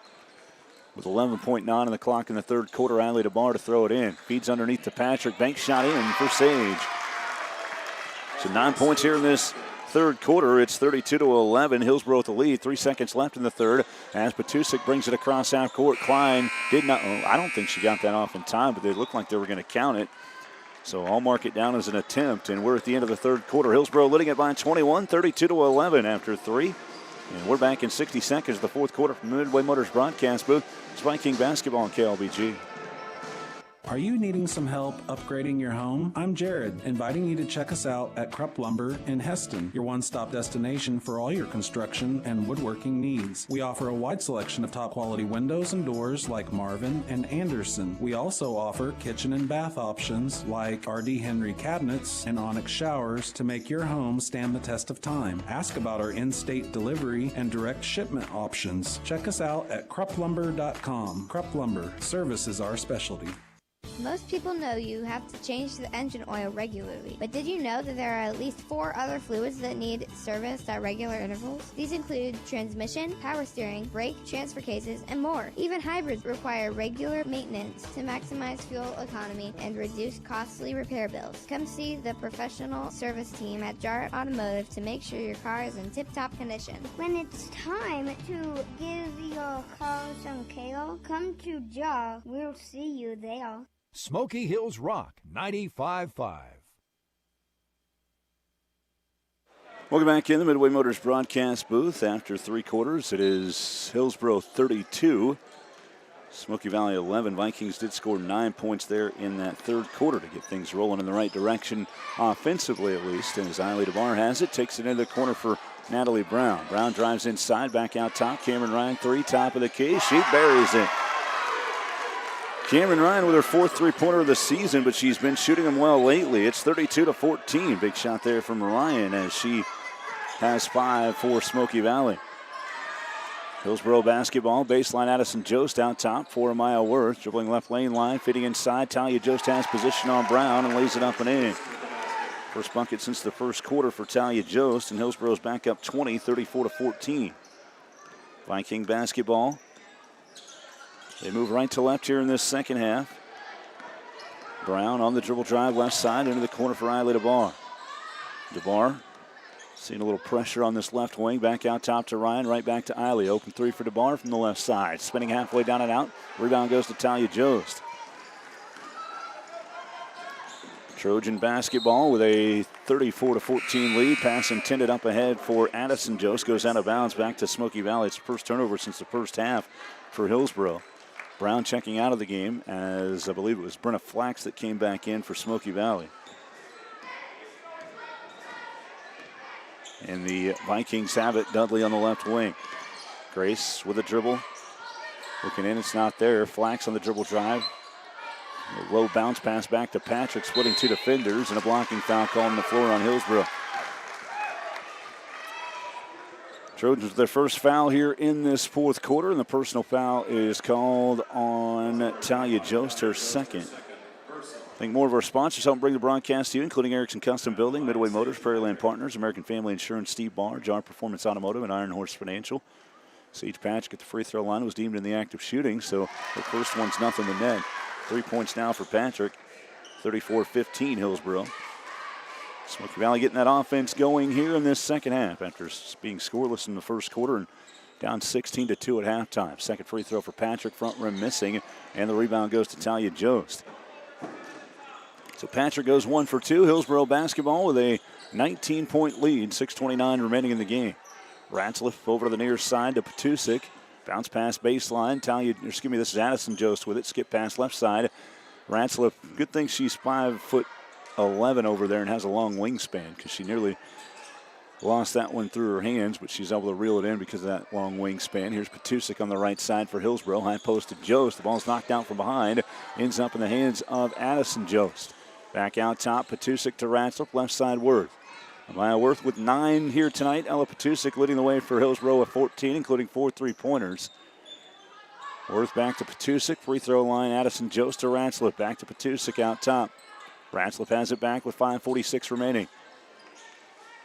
With 11.9 on the clock in the third quarter, Allie DeBar to throw it in. Feeds underneath to Patrick. Bank shot in for Sage. So 9 points here in this third quarter. It's 32-11. Hillsboro with the lead. 3 seconds left in the third. As Patusik brings it across half court. Klein did not, I don't think she got that off in time, but they looked like they were going to count it. So I'll mark it down as an attempt. And we're at the end of the third quarter. Hillsboro leading it by 21, 32-11 after 3. And we're back in 60 seconds of the fourth quarter from the Midway Motors broadcast booth. It's Viking basketball on KLBG. Are you needing some help upgrading your home? I'm Jared, inviting you to check us out at Krupp Lumber in Heston, your one-stop destination for all your construction and woodworking needs. We offer a wide selection of top-quality windows and doors like Marvin and Anderson. We also offer kitchen and bath options like R.D. Henry cabinets and Onyx showers to make your home stand the test of time. Ask about our in-state delivery and direct shipment options. Check us out at krupplumber.com. Krupp Lumber, service is our specialty. Most people know you have to change the engine oil regularly, but did you know that there are at least 4 other fluids that need serviced at regular intervals? These include transmission, power steering, brake, transfer cases, and more. Even hybrids require regular maintenance to maximize fuel economy and reduce costly repair bills. Come see the professional service team at Jarrett Automotive to make sure your car is in tip-top condition. When it's time to give your car some kale, come to Jar. We'll see you there. Smoky Hills Rock 95.5. Welcome back in the Midway Motors broadcast booth. After 3 quarters, it is Hillsboro 32, Smoky Valley 11. Vikings did score 9 points there in that third quarter to get things rolling in the right direction, offensively at least. And as Eiley DeBar has it, takes it into the corner for Natalie Brown. Brown drives inside, back out top. Cameron Ryan, 3, top of the key. She buries it. Cameron Ryan with her 4th 3-pointer of the season, but she's been shooting them well lately. It's 32-14. Big shot there from Ryan as she has 5 for Smoky Valley. Hillsboro basketball, baseline Addison Jost out top for Maya Worth. Dribbling left lane line, fitting inside. Talia Jost has position on Brown and lays it up and in. First bucket since the first quarter for Talia Jost, and Hillsboro's back up 20, 34-14. Viking basketball. They move right to left here in this second half. Brown on the dribble drive left side into the corner for Eiley DeBar. DeBar seeing a little pressure on this left wing. Back out top to Ryan, right back to Eiley. Open 3 for DeBar from the left side. Spinning halfway down and out. Rebound goes to Talia Jost. Trojan basketball with a 34-14 lead. Pass intended up ahead for Addison Jost. Goes out of bounds back to Smoky Valley. It's the first turnover since the first half for Hillsboro. Brown checking out of the game as I believe it was Brenna Flax that came back in for Smoky Valley. And the Vikings have it. Dudley on the left wing. Grace with a dribble. Looking in, it's not there. Flax on the dribble drive. A low bounce pass back to Patrick, splitting 2 defenders, and a blocking foul call on the floor on Hillsboro. Trojans with their first foul here in this fourth quarter, and the personal foul is called on Talia Jost, her second. I think more of our sponsors help bring the broadcast to you, including Erickson Custom Building, Midway Motors, Prairie Land Partners, American Family Insurance, Steve Barr, Jar Performance Automotive, and Iron Horse Financial. Sage Patrick at the free throw line was deemed in the act of shooting, so the first one's nothing to net. 3 points now for Patrick, 34-15 Hillsboro. Smoky Valley getting that offense going here in this second half after being scoreless in the first quarter and Down 16-2 at halftime. Second free throw for Patrick, front rim missing, and the rebound goes to Talia Jost. So Patrick goes 1 for 2. Hillsboro basketball with a 19-point lead, 6:29 remaining in the game. Ratzliff over to the near side to Petusik. Bounce pass baseline. This is Addison Jost with it. Skip pass left side. Ratzliff, good thing she's 5'11" over there and has a long wingspan because she nearly lost that one through her hands, but she's able to reel it in because of that long wingspan. Here's Petusik on the right side for Hillsboro. High post to Jost. The ball's knocked out from behind. Ends up in the hands of Addison Jost. Back out top, Petusik to Ratzliff. Left side, Worth. Amaya Worth with 9 here tonight. Ella Petusik leading the way for Hillsboro with 14, including 4 3-pointers. Worth back to Petusik. Free throw line, Addison Jost to Ratzliff. Back to Petusik out top. Ratzliff has it back with 5:46 remaining.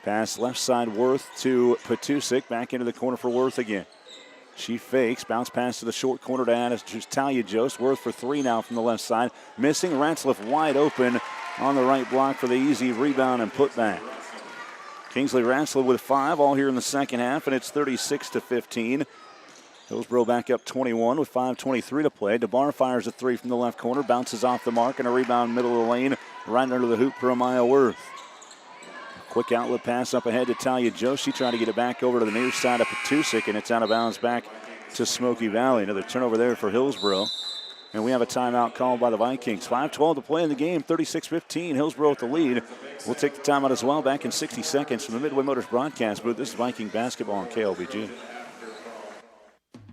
Pass left side, Worth to Petusik. Back into the corner for Worth again. She fakes. Bounce pass to the short corner to Addison. Talia Jost. Worth for 3 now from the left side. Missing. Ratzliff wide open on the right block for the easy rebound and putback. Kingsley Ratzliff with 5 all here in the second half, and it's 36-15. Hillsboro back up 21 with 5:23 to play. DeBar fires a 3 from the left corner. Bounces off the mark and a rebound middle of the lane. Right under the hoop for Amaya Worth. Quick outlet pass up ahead to Talia Jost. She tried to get it back over to the near side of Petusik, and it's out of bounds back to Smoky Valley. Another turnover there for Hillsboro. And we have a timeout called by the Vikings. 5:12 to play in the game, 36-15. Hillsboro with the lead. We'll take the timeout as well. Back in 60 seconds from the Midway Motors broadcast booth. This is Viking basketball on KLBG.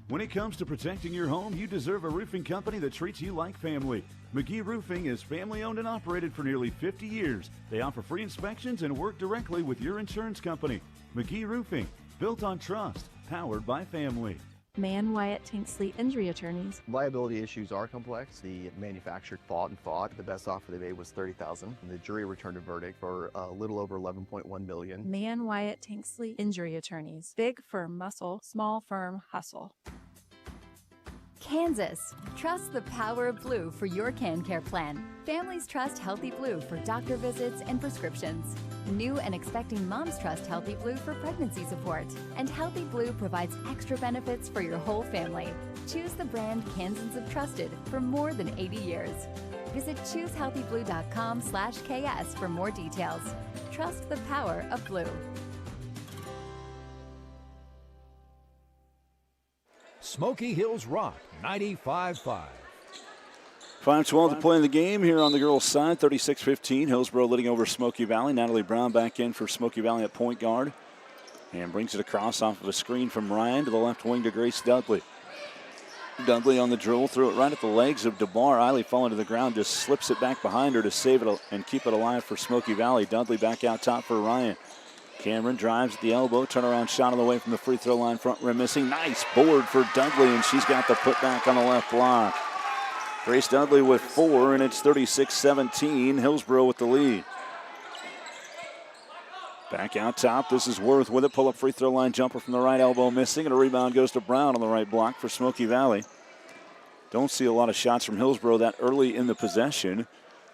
When it comes to protecting your home, you deserve a roofing company that treats you like family. McGee Roofing is family-owned and operated for nearly 50 years. They offer free inspections and work directly with your insurance company. McGee Roofing, built on trust, powered by family. Mann Wyatt Tanksley Injury Attorneys. Liability issues are complex. The manufacturer fought and fought. The best offer they made was $30,000. The jury returned a verdict for a little over $11.1 million. Mann Wyatt Tanksley Injury Attorneys. Big firm muscle, small firm hustle. Kansas. Trust the power of blue for your CanCare plan. Families trust Healthy Blue for doctor visits and prescriptions. New and expecting moms trust Healthy Blue for pregnancy support. And Healthy Blue provides extra benefits for your whole family. Choose the brand Kansans have trusted for more than 80 years. Visit choosehealthyblue.com/KS for more details. Trust the power of blue. Smoky Hills Rock, 95.5. 5:12 to play in the game here on the girls' side. 36-15. Hillsboro leading over Smoky Valley. Natalie Brown back in for Smoky Valley at point guard. And brings it across off of a screen from Ryan to the left wing to Grace Dudley. Dudley on the dribble, threw it right at the legs of DeBar. Eiley falling to the ground, just slips it back behind her to save it and keep it alive for Smoky Valley. Dudley back out top for Ryan. Cameron drives at the elbow, turnaround shot on the way from the free throw line, front rim missing. Nice board for Dudley, and she's got the putback on the left block. Grace Dudley with 4, and it's 36-17. Hillsboro with the lead. Back out top, this is Worth with it. Pull-up free throw line jumper from the right elbow missing, and a rebound goes to Brown on the right block for Smoky Valley. Don't see a lot of shots from Hillsboro that early in the possession,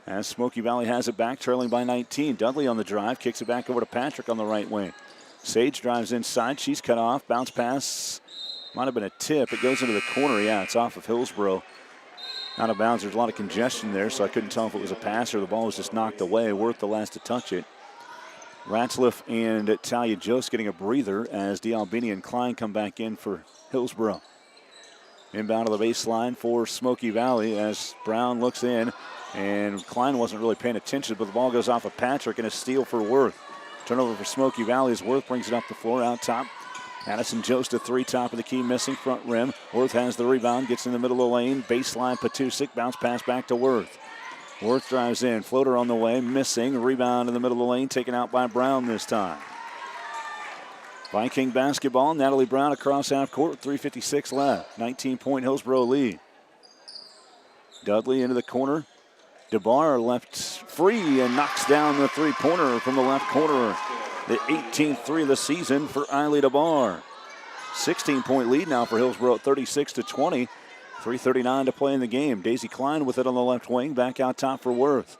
as Smoky Valley has it back, trailing by 19. Dudley on the drive, kicks it back over to Patrick on the right wing. Sage drives inside, she's cut off. Bounce pass, might have been a tip. It goes into the corner, yeah, it's off of Hillsboro. Out of bounds, there's a lot of congestion there, so I couldn't tell if it was a pass or the ball was just knocked away. Worth the last to touch it. Ratzliff and Talia Jost getting a breather as D'Albini and Klein come back in for Hillsboro. Inbound to the baseline for Smoky Valley as Brown looks in. And Klein wasn't really paying attention, but the ball goes off of Patrick and a steal for Worth. Turnover for Smoky Valley as Worth brings it up the floor out top. Addison Jost, a 3, top of the key, missing front rim. Worth has the rebound, gets in the middle of the lane. Baseline, Petusik, bounce pass back to Worth. Worth drives in, floater on the way, missing. Rebound in the middle of the lane, taken out by Brown this time. Viking basketball, Natalie Brown across half court, 3:56 left. 19-point Hillsboro lead. Dudley into the corner. DeBar left free and knocks down the three-pointer from the left corner. The 18th three of the season for Eiley DeBar. 16-point lead now for Hillsboro at 36-20. 3:39 to play in the game. Daisy Klein with it on the left wing. Back out top for Worth.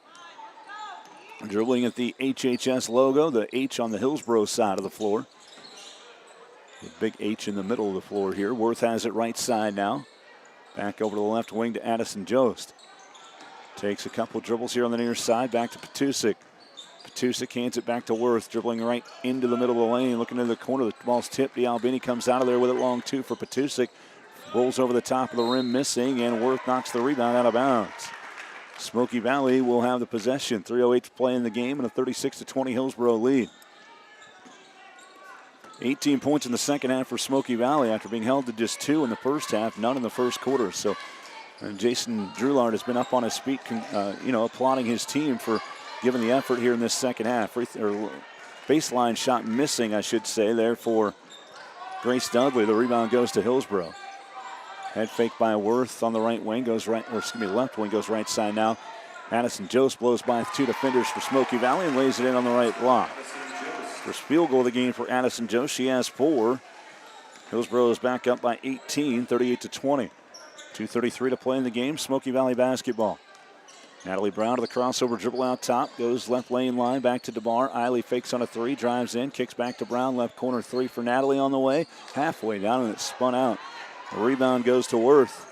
Dribbling at the HHS logo, the H on the Hillsboro side of the floor. The big H in the middle of the floor here. Worth has it right side now. Back over to the left wing to Addison Jost. Takes a couple dribbles here on the near side. Back to Petusik. Petusik hands it back to Worth, dribbling right into the middle of the lane, looking into the corner. The ball's tipped. D'Albini comes out of there with it long two for Petusik. Rolls over the top of the rim, missing, and Worth knocks the rebound out of bounds. Smoky Valley will have the possession. 3:08 to play in the game and a 36-20 Hillsboro lead. 18 points in the second half for Smoky Valley after being held to just 2 in the first half, none in the first quarter. So Jason Drulard has been up on his feet, applauding his team for giving the effort here in this second half. Baseline shot missing, I should say, there for Grace Dudley. The rebound goes to Hillsboro. Head fake by Worth on the right wing, left wing goes right side now. Addison Jost blows by 2 defenders for Smoky Valley and lays it in on the right block. First field goal of the game for Addison Jost. She has 4. Hillsboro is back up by 18, 38-20. 2:33 to play in the game. Smoky Valley basketball. Natalie Brown to the crossover dribble out top. Goes left lane line back to DeBar. Eiley fakes on a 3, drives in, kicks back to Brown. Left corner 3 for Natalie on the way. Halfway down and it's spun out. The rebound goes to Worth.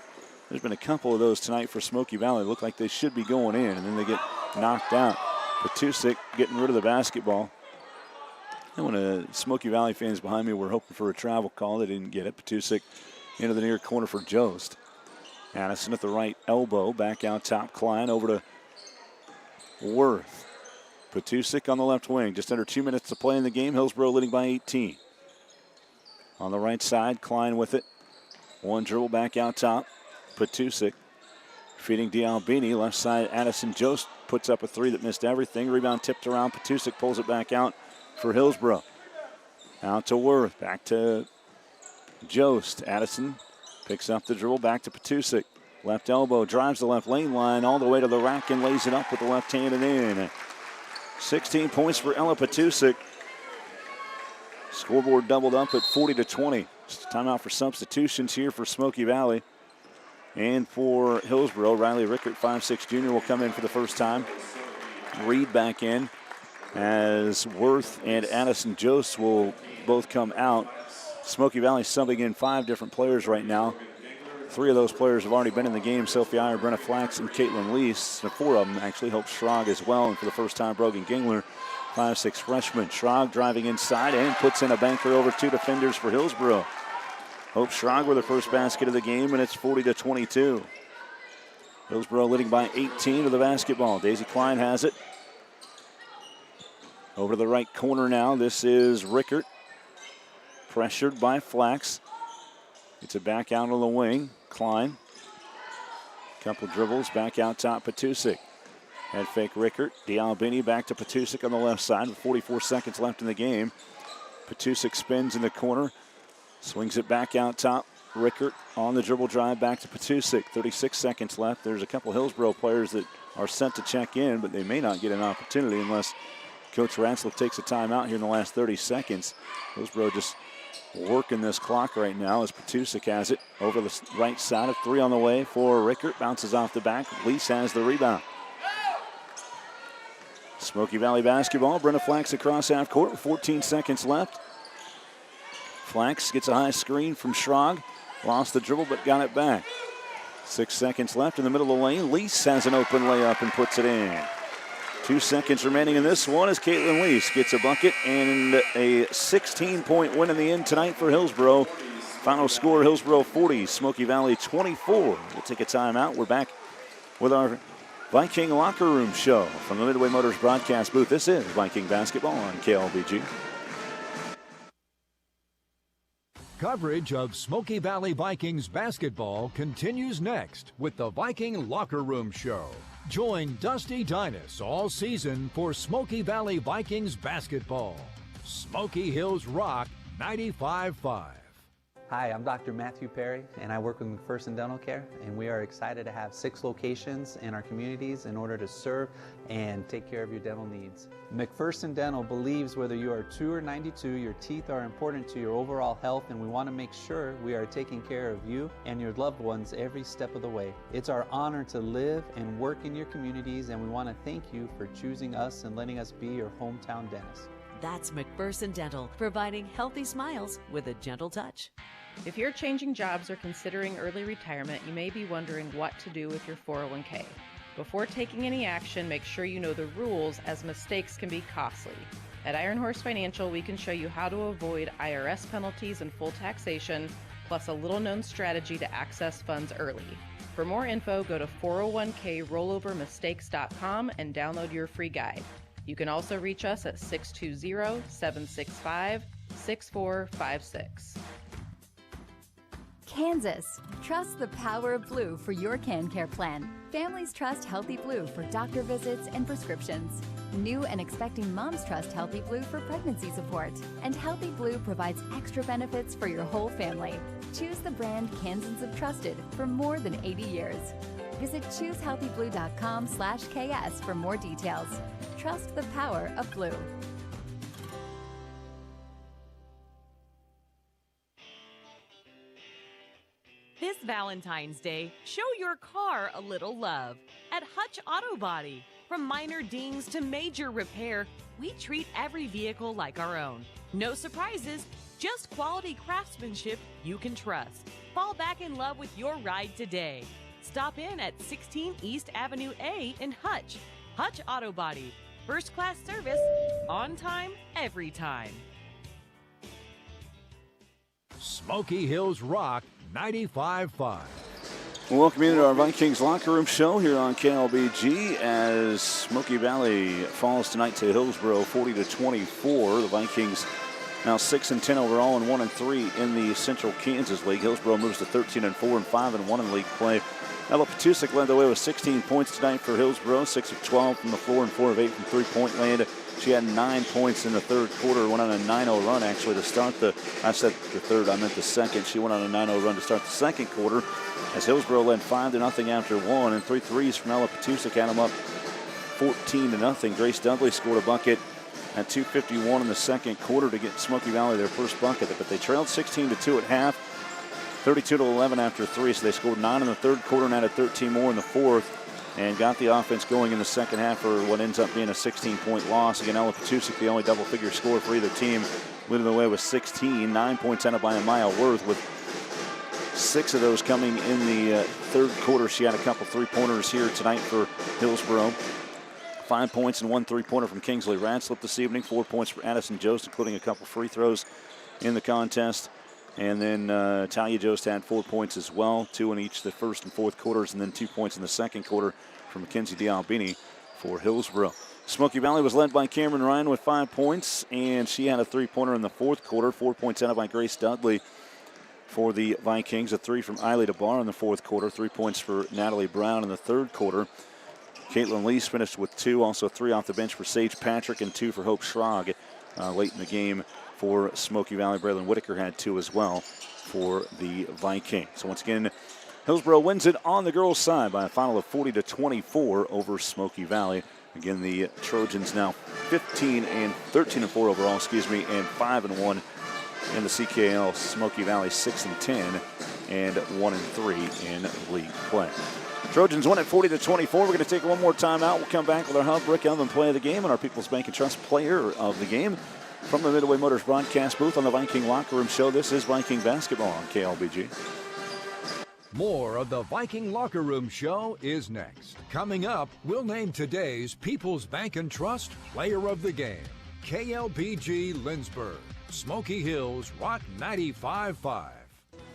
There's been a couple of those tonight for Smoky Valley. Look like they should be going in, and then they get knocked out. Petusik getting rid of the basketball. And when Smoky Valley fans behind me were hoping for a travel call, they didn't get it. Petusik into the near corner for Jost. Addison at the right elbow, back out top. Klein over to Worth. Petusik on the left wing. Just under 2 minutes to play in the game. Hillsboro leading by 18. On the right side, Klein with it. One dribble back out top. Petusik feeding D'Albini. Left side, Addison Jost puts up a 3 that missed everything. Rebound tipped around. Petusik pulls it back out for Hillsboro. Out to Worth. Back to Jost. Addison picks up the dribble. Back to Petusik. Left elbow. Drives the left lane line all the way to the rack and lays it up with the left hand and in. 16 points for Ella Petusik. Scoreboard doubled up at 40-20. Timeout for substitutions here for Smoky Valley. And for Hillsboro, Riley Rickert, 5'6" junior, will come in for the first time. Reed back in as Worth and Addison Jost will both come out. Smoky Valley subbing in 5 different players right now. 3 of those players have already been in the game. Sophie Iyer, Brenna Flax, and Caitlin Lease. 4 of them actually. Hope Schrag as well. And for the first time, Brogan Gingler, 5'6" freshman. Schrag driving inside and puts in a banker over 2 defenders for Hillsboro. Hope Schrag with the first basket of the game, and it's 40-22. Hillsboro leading by 18 to the basketball. Daisy Klein has it. Over to the right corner now. This is Rickert. Pressured by Flax. It's a back out on the wing. Klein. Couple dribbles. Back out top. Petusik. Head fake Rickert. D'Albini back to Petusik on the left side with 44 seconds left in the game. Petusik spins in the corner. Swings it back out top. Rickert on the dribble drive back to Petusik. 36 seconds left. There's a couple Hillsboro players that are sent to check in, but they may not get an opportunity unless Coach Ratzlaff takes a timeout here in the last 30 seconds. Hillsboro just working this clock right now as Petusik has it over the right side. A 3 on the way for Rickert. Bounces off the back. Lease has the rebound. Smoky Valley basketball. Brenna Flax across half court with 14 seconds left. Flax gets a high screen from Schrag. Lost the dribble but got it back. 6 seconds left in the middle of the lane. Lease has an open layup and puts it in. 2 seconds remaining in this one as Caitlin Lease gets a bucket and a 16-point win in the end tonight for Hillsboro. Final score, Hillsboro 40, Smoky Valley 24. We'll take a timeout. We're back with our Viking Locker Room show from the Midway Motors broadcast booth. This is Viking Basketball on KLBG. Coverage of Smoky Valley Vikings basketball continues next with the Viking Locker Room Show. Join Dusty Dinas all season for Smoky Valley Vikings basketball. Smoky Hills Rock 95.5. Hi, I'm Dr. Matthew Perry, and I work with McPherson Dental Care, and we are excited to have 6 locations in our communities in order to serve and take care of your dental needs. McPherson Dental believes whether you are 2 or 92, your teeth are important to your overall health, and we want to make sure we are taking care of you and your loved ones every step of the way. It's our honor to live and work in your communities, and we want to thank you for choosing us and letting us be your hometown dentist. That's McPherson Dental, providing healthy smiles with a gentle touch. If you're changing jobs or considering early retirement, you may be wondering what to do with your 401k. Before taking any action, make sure you know the rules, as mistakes can be costly. At Iron Horse Financial, we can show you how to avoid IRS penalties and full taxation, plus a little-known strategy to access funds early. For more info, go to 401krollovermistakes.com and download your free guide. You can also reach us at 620-765-6456. Kansas. Trust the power of blue for your CanCare plan. Families trust Healthy Blue for doctor visits and prescriptions. New and expecting moms trust Healthy Blue for pregnancy support. And Healthy Blue provides extra benefits for your whole family. Choose the brand Kansans have trusted for more than 80 years. Visit choosehealthyblue.com/KS for more details. Trust the power of blue. This Valentine's Day, show your car a little love at Hutch Auto Body. From minor dings to major repair, we treat every vehicle like our own. No surprises, just quality craftsmanship you can trust. Fall back in love with your ride today. Stop in at 16 East Avenue A in Hutch. Hutch Auto Body. First class service, on time, every time. Smoky Hills Rock 95.5. Welcome into our Vikings locker room show here on KLBG as Smoky Valley falls tonight to Hillsboro 40-24. The Vikings now 6-10 overall and 1-3 in the Central Kansas League. Hillsboro moves to 13-4 and 5-1 in league play. Ella Patusik led the way with 16 points tonight for Hillsboro, 6 of 12 from the floor and 4 of 8 from three-point land. She had 9 points in the third quarter, went on a 9-0 run actually to start I said the third, I meant the second. She went on a 9-0 run to start the second quarter as Hillsboro led 5-0 after one, and 3 threes from Ella Patusik had them up 14-0. Grace Dudley scored a bucket at 2:51 in the second quarter to get Smoky Valley their first bucket, but they trailed 16-2 at half, 32-11 after 3, so they scored 9 in the third quarter and added 13 more in the fourth, and got the offense going in the second half for what ends up being a 16-point loss. Again, Ella Patusik, the only double-figure scorer for either team, leading the way with 16, 9 points ended by Amaya Worth, with 6 of those coming in the third quarter. She had a couple three-pointers here tonight for Hillsboro. 5 points and 1 three-pointer from Kingsley Ratslip this evening. 4 points for Addison Jost, including a couple free throws in the contest. And then Talia Jost had 4 points as well, 2 in each the first and fourth quarters, and then 2 points in the second quarter from Mackenzie D'Albini for Hillsboro. Smoky Valley was led by Cameron Ryan with 5 points, and she had a three-pointer in the fourth quarter. 4 points added by Grace Dudley for the Vikings. A 3 from Eiley DeBar in the fourth quarter. 3 points for Natalie Brown in the third quarter. Caitlin Lees finished with 2, also 3 off the bench for Sage Patrick and 2 for Hope Schrag late in the game for Smoky Valley. Braylon Whitaker had 2 as well for the Vikings. So once again, Hillsboro wins it on the girls' side by a final of 40-24 over Smoky Valley. Again, the Trojans now 13-4 overall, and 5-1 in the CKL. Smoky Valley 6-10 and 1-3 in league play. Trojans won at 40-24. We're going to take one more time out. We'll come back with our Hub Brick Oven play of the game and our People's Bank and Trust player of the game. From the Midway Motors broadcast booth on the Viking Locker Room Show, this is Viking Basketball on KLBG. More of the Viking Locker Room Show is next. Coming up, we'll name today's People's Bank and Trust player of the game. KLBG Lindsborg, Smoky Hills Rock 95.5.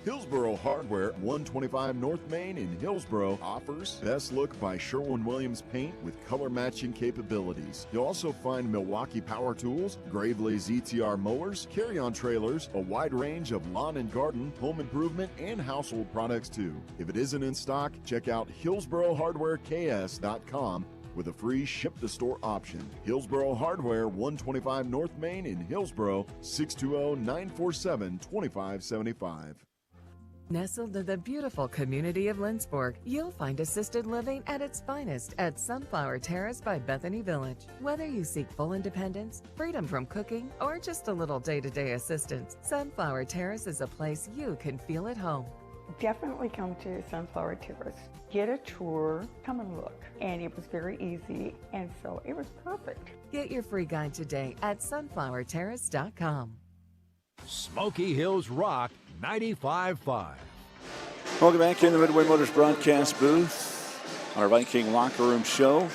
Hillsboro Hardware, 125 North Main in Hillsboro, offers Best Look by Sherwin-Williams paint with color matching capabilities. You'll also find Milwaukee Power Tools, Gravely ZTR mowers, carry-on trailers, a wide range of lawn and garden, home improvement, and household products too. If it isn't in stock, check out HillsboroHardwareKS.com with a free ship-to-store option. Hillsboro Hardware, 125 North Main in Hillsboro, 620-947-2575. Nestled in the beautiful community of Lindsborg, you'll find assisted living at its finest at Sunflower Terrace by Bethany Village. Whether you seek full independence, freedom from cooking, or just a little day-to-day assistance, Sunflower Terrace is a place you can feel at home. Definitely come to Sunflower Terrace. Get a tour, come and look. And it was very easy, and so it was perfect. Get your free guide today at sunflowerterrace.com. Smoky Hills Rock 95.5. Welcome back in the Midway Motors broadcast booth. Our Viking Locker Room Show.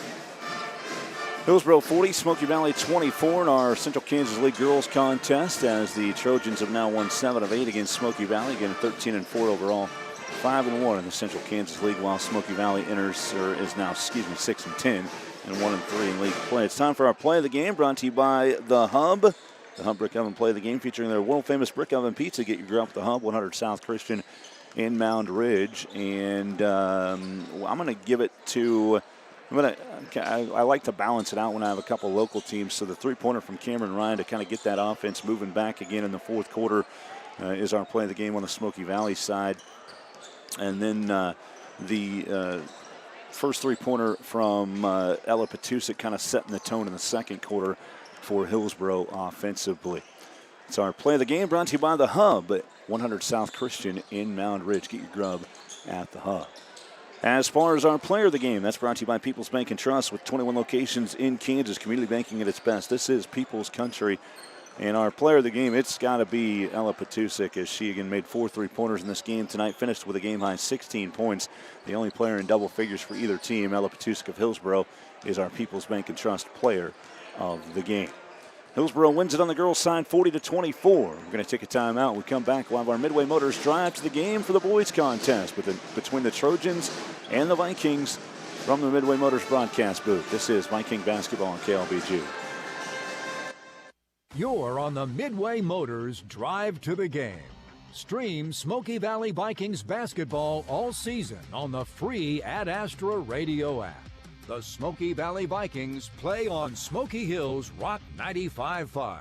Hillsboro 40, Smoky Valley 24 in our Central Kansas League Girls Contest, as the Trojans have now won 7 of 8 against Smoky Valley, again 13-4 overall, 5-1 in the Central Kansas League, while Smoky Valley is now 6-10 and 1-3 in league play. It's time for our play of the game, brought to you by The Hub. The Hub Brick Oven play of the game, featuring their world-famous brick oven pizza. Get your grill up at The Hub, 100 South Christian in Mound Ridge. And I'm going to give it to... I like to balance it out when I have a couple local teams. So the three-pointer from Cameron Ryan to kind of get that offense moving back again in the fourth quarter is our play of the game on the Smoky Valley side. And then the first three-pointer from Ella Patusik kind of setting the tone in the second quarter for Hillsboro offensively. It's our play of the game, brought to you by The Hub at 100 South Christian in Mound Ridge. Get your grub at The Hub. As far as our player of the game, that's brought to you by People's Bank and Trust, with 21 locations in Kansas. Community banking at its best. This is People's Country. And our player of the game, it's got to be Ella Patusik, as she again made 4 three-pointers in this game tonight, finished with a game-high 16 points. The only player in double figures for either team, Ella Patusik of Hillsboro, is our People's Bank and Trust player of the game. Hillsboro wins it on the girls' side 40-24. We're going to take a timeout. We come back. We'll have our Midway Motors drive to the game for the boys' contest between the Trojans and the Vikings from the Midway Motors broadcast booth. This is Viking basketball on KLBG. You're on the Midway Motors drive to the game. Stream Smoky Valley Vikings basketball all season on the free Ad Astra Radio app. The Smoky Valley Vikings play on Smoky Hills Rock 95.5.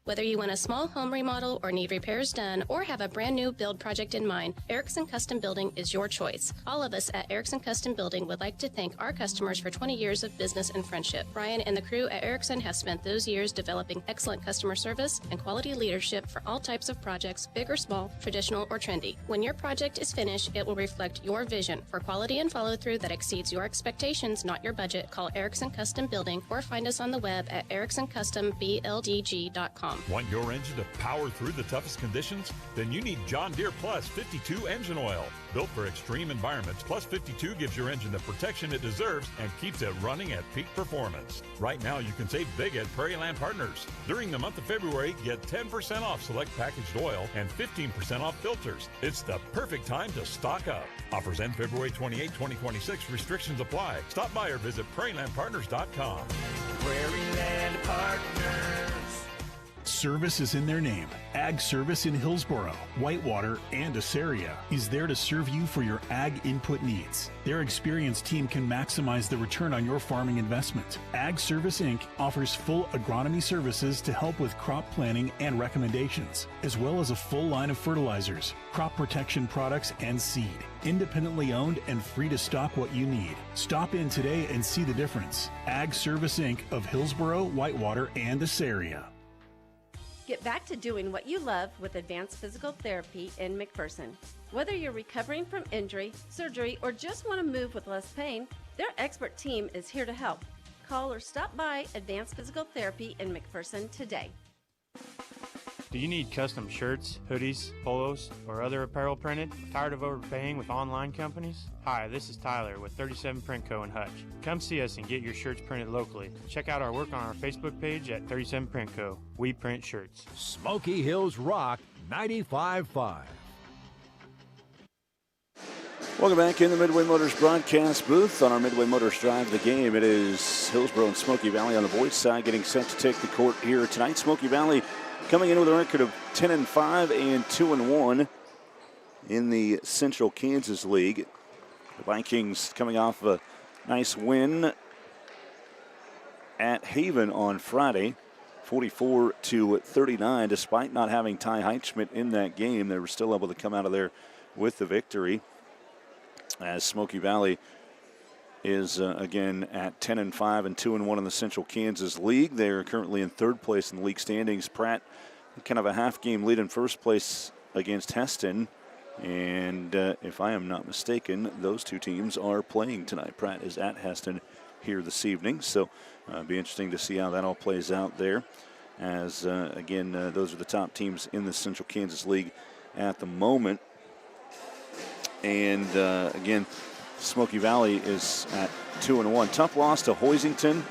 Whether you want a small home remodel or need repairs done or have a brand new build project in mind, Erickson Custom Building is your choice. All of us at Erickson Custom Building would like to thank our customers for 20 years of business and friendship. Brian and the crew at Erickson have spent those years developing excellent customer service and quality leadership for all types of projects, big or small, traditional or trendy. When your project is finished, it will reflect your vision for quality and follow-through that exceeds your expectations, not your budget. Call Erickson Custom Building or find us on the web at ericksoncustomBLDG.com. Want your engine to power through the toughest conditions? Then you need John Deere Plus 52 engine oil. Built for extreme environments, Plus 52 gives your engine the protection it deserves and keeps it running at peak performance. Right now, you can save big at Prairie Land Partners. During the month of February, get 10% off select packaged oil and 15% off filters. It's the perfect time to stock up. Offers end February 28, 2026. Restrictions apply. Stop by or visit prairielandpartners.com. Prairie Land Partners. Service is in their name. Ag Service in Hillsboro, Whitewater, and Assyria is there to serve you for your ag input needs. Their experienced team can maximize the return on your farming investment. Ag Service Inc. offers full agronomy services to help with crop planning and recommendations, as well as a full line of fertilizers, crop protection products, and seed. Independently owned and free to stock what you need. Stop in today and see the difference. Ag Service Inc. of Hillsboro, Whitewater, and Assyria. Get back to doing what you love with Advanced Physical Therapy in McPherson. Whether you're recovering from injury, surgery, or just want to move with less pain, their expert team is here to help. Call or stop by Advanced Physical Therapy in McPherson today. Do you need custom shirts, hoodies, polos, or other apparel printed? Tired of overpaying with online companies? Hi, this is Tyler with 37 Print Co. in Hutch. Come see us and get your shirts printed locally. Check out our work on our Facebook page at 37 Print Co. We print shirts. Smoky Hills Rock 95.5. Welcome back in the Midway Motors broadcast booth on our Midway Motors drive the game. It is Hillsboro and Smoky Valley on the boys' side getting set to take the court here tonight. Smoky Valley coming in with a record of 10-5 and 2-1 in the Central Kansas League. The Vikings coming off a nice win at Haven on Friday, 44-39. Despite not having Ty Heitschmidt in that game, they were still able to come out of there with the victory. As Smoky Valley is again at 10-5 and 2-1 in the Central Kansas League. They are currently in third place in the league standings. Pratt, kind of a half-game lead in first place against Heston. And if I am not mistaken, those two teams are playing tonight. Pratt is at Heston here this evening. So it'll be interesting to see how that all plays out there. As, again, those are the top teams in the Central Kansas League at the moment. And, again, Smoky Valley is at 2-1. Tough loss to Hoisington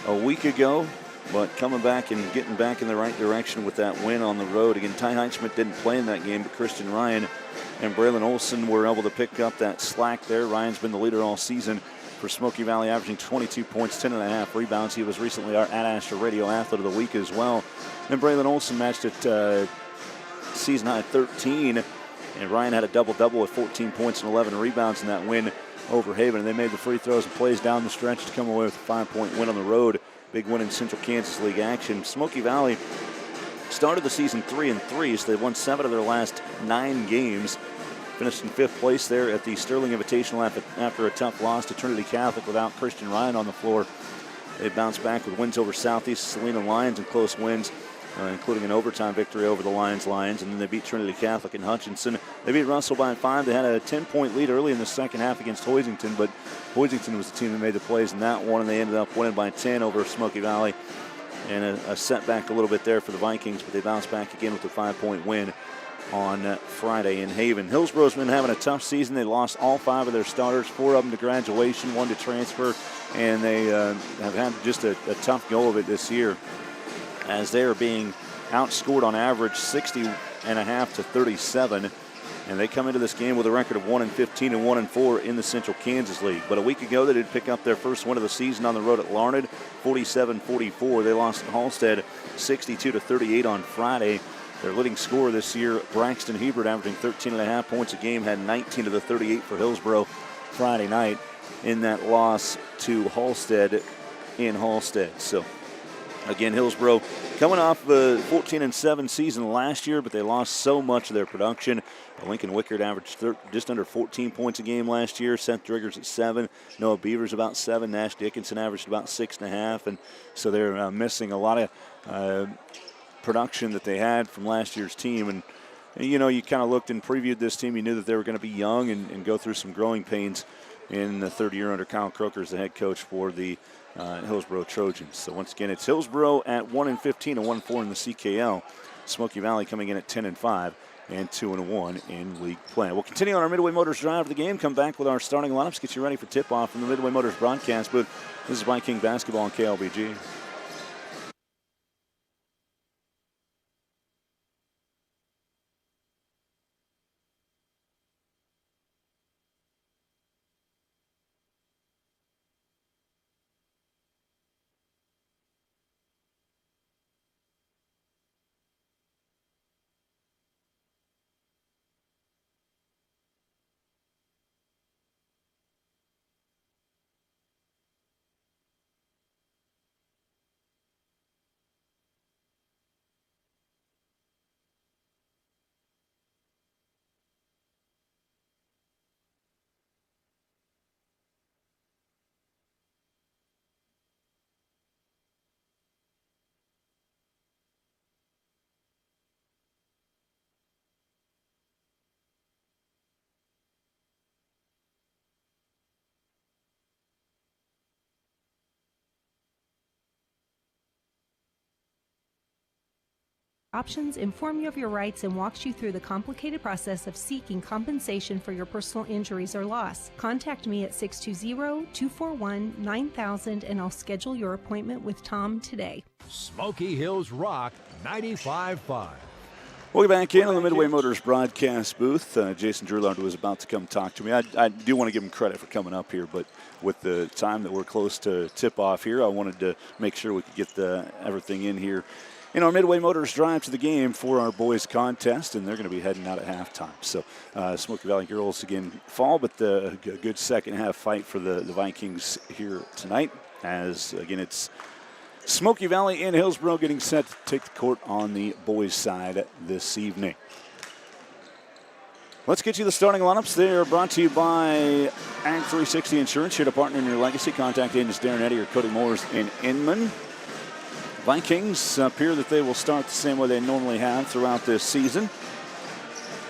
a week ago, but coming back and getting back in the right direction with that win on the road. Again, Ty Heinschmidt didn't play in that game, but Christian Ryan and Braylon Olson were able to pick up that slack there. Ryan's been the leader all season for Smoky Valley, averaging 22 points, 10.5 rebounds. He was recently our Ad Astra Radio Athlete of the Week as well. And Braylon Olson matched it season high 13. And Ryan had a double-double with 14 points and 11 rebounds in that win over Haven. And they made the free throws and plays down the stretch to come away with a 5-point win on the road. Big win in Central Kansas League action. Smoky Valley started the season 3-3, so they won 7 of their last 9 games. Finished in 5th place there at the Sterling Invitational after a tough loss to Trinity Catholic without Christian Ryan on the floor. They bounced back with wins over Southeast Salina Lions and close wins, including an overtime victory over the Lions, and then they beat Trinity Catholic in Hutchinson. They beat Russell by 5. They had a 10-point lead early in the second half against Hoisington, but Hoisington was the team that made the plays in that one, and they ended up winning by 10 over Smoky Valley. And a setback a little bit there for the Vikings, but they bounced back again with a 5-point win on Friday in Haven. Hillsboro's been having a tough season. They lost all 5 of their starters, 4 of them to graduation, 1 to transfer, and they have had just a tough go of it this year, as they are being outscored on average 60.5 to 37. And they come into this game with a record of 1-15 and 1-4 in the Central Kansas League. But a week ago, they did pick up their first win of the season on the road at Larned, 47-44. They lost to Halstead 62-38 on Friday. Their leading scorer this year, Braxton Hebert, averaging 13.5 points a game, had 19 of the 38 for Hillsboro Friday night in that loss to Halstead in Halstead. So, again, Hillsboro coming off the 14-7 season last year, but they lost so much of their production. Lincoln Wickard averaged just under 14 points a game last year. Seth Driggers at 7. Noah Beavers about 7. Nash Dickinson averaged about 6.5. And so they're missing a lot of production that they had from last year's team. And you know, you kind of looked and previewed this team. You knew that they were going to be young and go through some growing pains in the third year under Kyle Croker as the head coach for the Hillsboro Trojans. So once again, it's Hillsboro at 1-15 and 1-4 in the CKL. Smoky Valley coming in at 10-5 and 2-1 in league play. We'll continue on our Midway Motors drive of the game. Come back with our starting lineups. Get you ready for tip-off from the Midway Motors broadcast booth. This is Viking basketball on KLBG. Options inform you of your rights and walks you through the complicated process of seeking compensation for your personal injuries or loss. Contact me at 620-241-9000 and I'll schedule your appointment with Tom today. Smoky Hills Rock 95.5. Welcome back in on the Midway Motors broadcast booth. Jason Drulard was about to come talk to me. I do want to give him credit for coming up here, but with the time that we're close to tip-off here, I wanted to make sure we could get everything in here in our Midway Motors drive to the game for our boys contest, and they're going to be heading out at halftime. So Smoky Valley girls again fall, but a good second half fight for the Vikings here tonight, as again it's Smoky Valley and Hillsboro getting set to take the court on the boys side this evening. Let's get you the starting lineups. They are brought to you by Ag 360 Insurance, here to partner in your legacy. Contact agents Darren Eddy or Cody Moores in Inman. Vikings appear that they will start the same way they normally have throughout this season.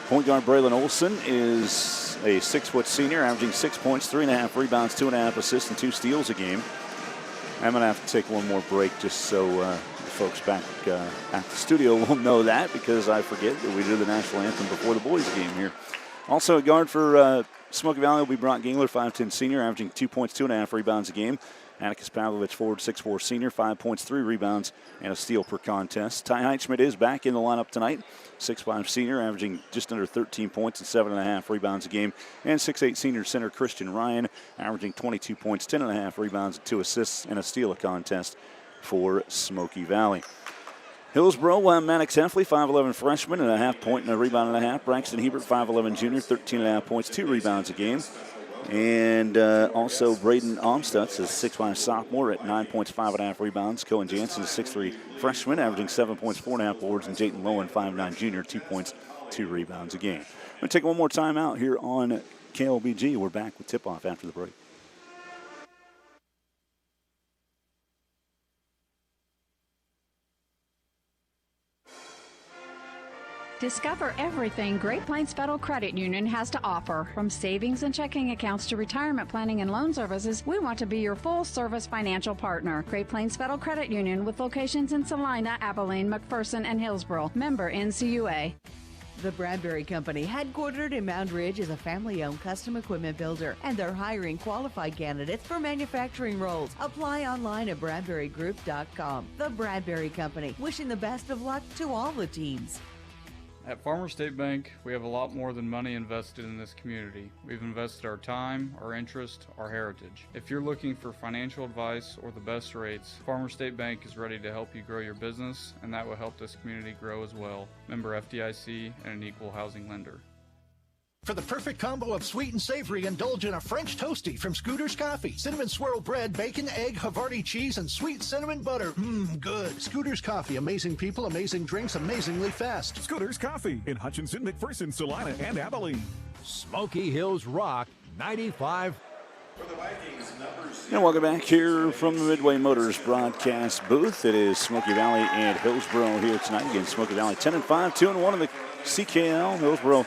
Point guard Braylon Olson is a 6-foot senior, averaging 6 points, 3.5 rebounds, 2.5 assists, and 2 steals a game. I'm going to have to take one more break just so the folks back at the studio will know that, because I forget that we do the national anthem before the boys game here. Also a guard for Smoky Valley will be Brock Gingler, 5'10 senior, averaging 2 points, 2.5 rebounds a game. Atticus Pavlovich, forward, 6'4 senior, 5 points, 3 rebounds, and a steal per contest. Ty Heitschmidt is back in the lineup tonight, 6'5 senior, averaging just under 13 points and 7.5 rebounds a game. And 6'8 senior center Christian Ryan, averaging 22 points, 10.5 rebounds, 2 assists, and a steal a contest for Smoky Valley. Hillsboro, Maddox Heffley, 5'11 freshman, and a half point and a rebound and a half. Braxton Hebert, 5'11 junior, 13.5 points, 2 rebounds a game. And also Braden Omstutz is 6'5 sophomore at 9 points, 5.5 rebounds. Cohen Jansen is 6'3 freshman, averaging 7 points, 4.5 boards. And Jayton Lowen, 5'9 junior, 2 points, 2 rebounds a game. We're going to take one more time out here on KLBG. We're back with tip-off after the break. Discover everything Great Plains Federal Credit Union has to offer. From savings and checking accounts to retirement planning and loan services, we want to be your full-service financial partner. Great Plains Federal Credit Union with locations in Salina, Abilene, McPherson, and Hillsboro. Member NCUA. The Bradbury Company, headquartered in Mound Ridge, is a family-owned custom equipment builder, and they're hiring qualified candidates for manufacturing roles. Apply online at BradburyGroup.com. The Bradbury Company, wishing the best of luck to all the teams. At Farmer State Bank, we have a lot more than money invested in this community. We've invested our time, our interest, our heritage. If you're looking for financial advice or the best rates, Farmer State Bank is ready to help you grow your business, and that will help this community grow as well. Member FDIC and an equal housing lender. For the perfect combo of sweet and savory, indulge in a French toasty from Scooter's Coffee. Cinnamon swirl bread, bacon, egg, Havarti cheese, and sweet cinnamon butter. Mmm, good. Scooter's Coffee. Amazing people, amazing drinks, amazingly fast. Scooter's Coffee in Hutchinson, McPherson, Salina, and Abilene. Smoky Hills Rock 95. And welcome back here from the Midway Motors broadcast booth. It is Smoky Valley and Hillsboro here tonight. Again, Smoky Valley 10-5, 2-1 in the CKL. Hillsboro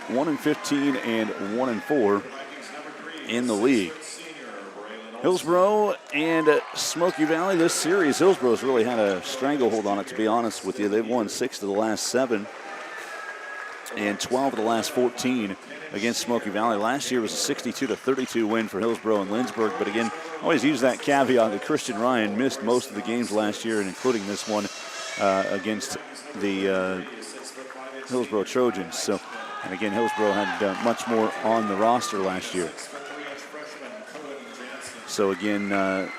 1-15 and 1-4 in the league. Hillsboro and Smoky Valley, this series, Hillsboro's really had a stranglehold on it, to be honest with you. They've won 6 of the last 7 and 12 of the last 14 against Smoky Valley. Last year was a 62-32 win for Hillsboro and Lindsborg, but again, always use that caveat that Christian Ryan missed most of the games last year, and including this one against the Hillsboro Trojans. So. And again, Hillsboro had much more on the roster last year. So again,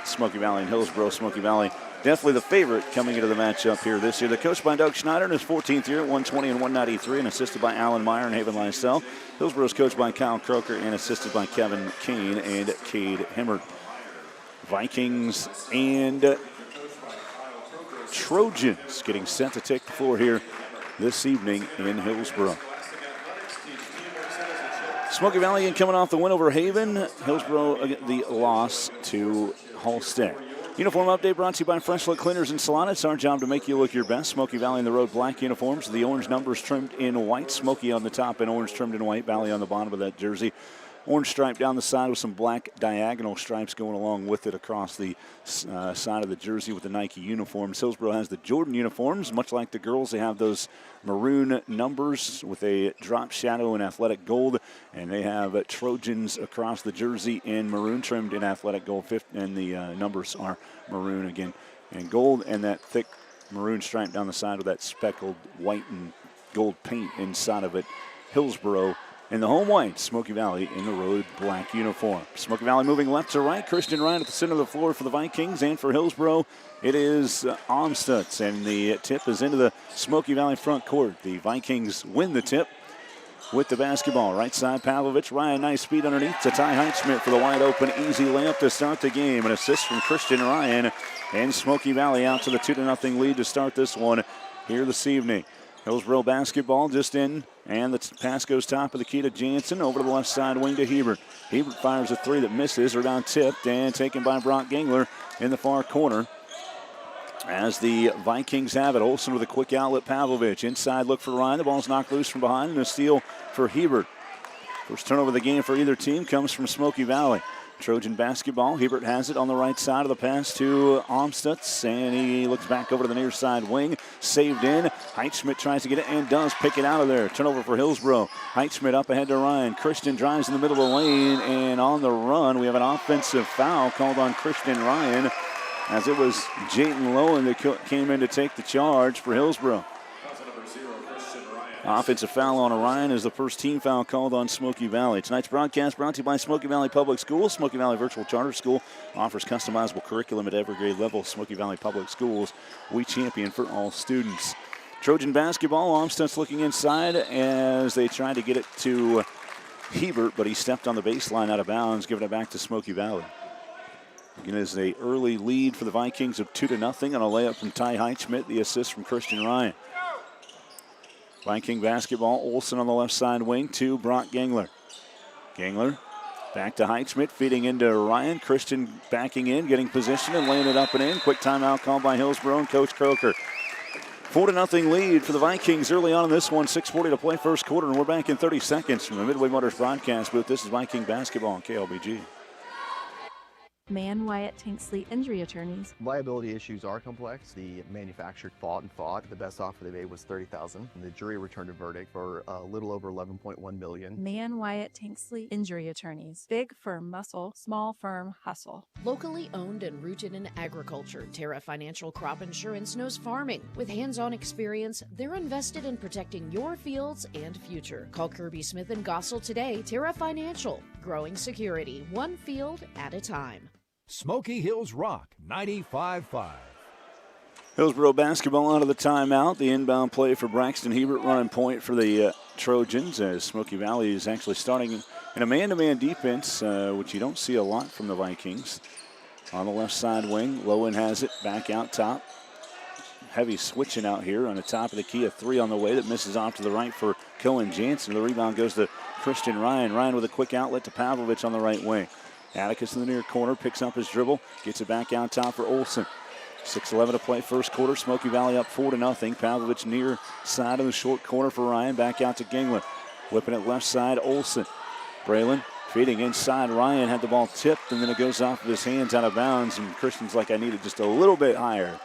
Smoky Valley and Hillsboro. Smoky Valley definitely the favorite coming into the matchup here this year. They're coached by Doug Schneider in his 14th year at 120 and 193 and assisted by Alan Meyer and Haven Lysell. Hillsboro is coached by Kyle Croker and assisted by Kevin Kane and Cade Hemmert. Vikings and Trojans getting set to take the floor here this evening in Hillsboro. Smoky Valley again coming off the win over Haven. Hillsboro the loss to Halstead. Uniform update brought to you by Fresh Look Cleaners in Salina. It's our job to make you look your best. Smoky Valley in the road black uniforms. The orange numbers trimmed in white. Smoky on the top and orange trimmed in white. Valley on the bottom of that jersey. Orange stripe down the side with some black diagonal stripes going along with it across the side of the jersey with the Nike uniforms. Hillsboro has the Jordan uniforms. Much like the girls, they have those maroon numbers with a drop shadow in athletic gold. And they have Trojans across the jersey in maroon trimmed in athletic gold. And the numbers are maroon again and gold. And that thick maroon stripe down the side with that speckled white and gold paint inside of it. Hillsboro in the home white, Smoky Valley in the road black uniform. Smoky Valley moving left to right. Christian Ryan at the center of the floor for the Vikings, and for Hillsboro, it is Omstutz, and the tip is into the Smoky Valley front court. The Vikings win the tip with the basketball. Right side, Pavlovich. Ryan, nice speed underneath to Ty Heitschmidt for the wide open, easy layup to start the game. An assist from Christian Ryan, and Smoky Valley out to the 2-0 lead to start this one here this evening. Hillsboro basketball just in, and the pass goes top of the key to Jansen, over to the left side wing to Hebert. Hebert fires a three that misses, rebound tipped and taken by Brock Gingler in the far corner. as the Vikings have it. Olsen with a quick outlet. Pavlovich inside look for Ryan. The ball's knocked loose from behind and a steal for Hebert. First turnover of the game for either team comes from Smoky Valley. Trojan basketball. Hebert has it on the right side of the pass to Amstutz, and he looks back over to the near side wing. Saved in. Heitschmidt tries to get it and does pick it out of there. Turnover for Hillsboro. Heitschmidt up ahead to Ryan. Christian drives in the middle of the lane, and on the run, we have an offensive foul called on Christian Ryan, as it was Jayton Lowen that came in to take the charge for Hillsboro. Offensive foul on Orion is the first team foul called on Smoky Valley. Tonight's broadcast brought to you by Smoky Valley Public Schools. Smoky Valley Virtual Charter School offers customizable curriculum at every grade level. Smoky Valley Public Schools, we champion for all students. Trojan basketball, Amstutz looking inside as they tried to get it to Hebert, but he stepped on the baseline out of bounds, giving it back to Smoky Valley. Again, it's an early lead for the Vikings of 2-0 on a layup from Ty Heitschmidt, the assist from Christian Ryan. Viking basketball, Olsen on the left side wing to Brock Gangler. Gangler back to Heitschmidt, feeding into Ryan. Christian backing in, getting position and laying it up and in. Quick timeout called by Hillsboro and Coach Croker. 4-0 lead for the Vikings early on in this one. 6:40 to play first quarter, and we're back in 30 seconds from the Midway Motors broadcast booth. This is Viking basketball on KLBG. Man Wyatt Tanksley Injury Attorneys. Liability issues are complex. The manufacturer fought and fought. The best offer they made was $30,000. The jury returned a verdict for a little over $11.1 million. Man Wyatt Tanksley Injury Attorneys. Big firm muscle, small firm hustle. Locally owned and rooted in agriculture, Terra Financial Crop Insurance knows farming. With hands-on experience, they're invested in protecting your fields and future. Call Kirby Smith and Gossel today. Terra Financial, growing security, one field at a time. Smoky Hills Rock 95.5. Hillsboro basketball out of the timeout. The inbound play for Braxton Hebert, running point for the Trojans, as Smoky Valley is actually starting in a man-to-man defense, which you don't see a lot from the Vikings. On the left side wing, Lowen has it back out top. Heavy switching out here on the top of the key. A three on the way that misses off to the right for Cohen Jansen. The rebound goes to Christian Ryan. Ryan with a quick outlet to Pavlovich on the right wing. Atticus in the near corner, picks up his dribble, gets it back out top for Olsen. 6:11 to play first quarter. Smoky Valley up 4-0. Pavlovich near side of the short corner for Ryan. Back out to Gingler. Whipping it left side, Olsen. Braylon feeding inside. Ryan had the ball tipped, and then it goes off of his hands out of bounds. And Christian's like, I need it just a little bit higher.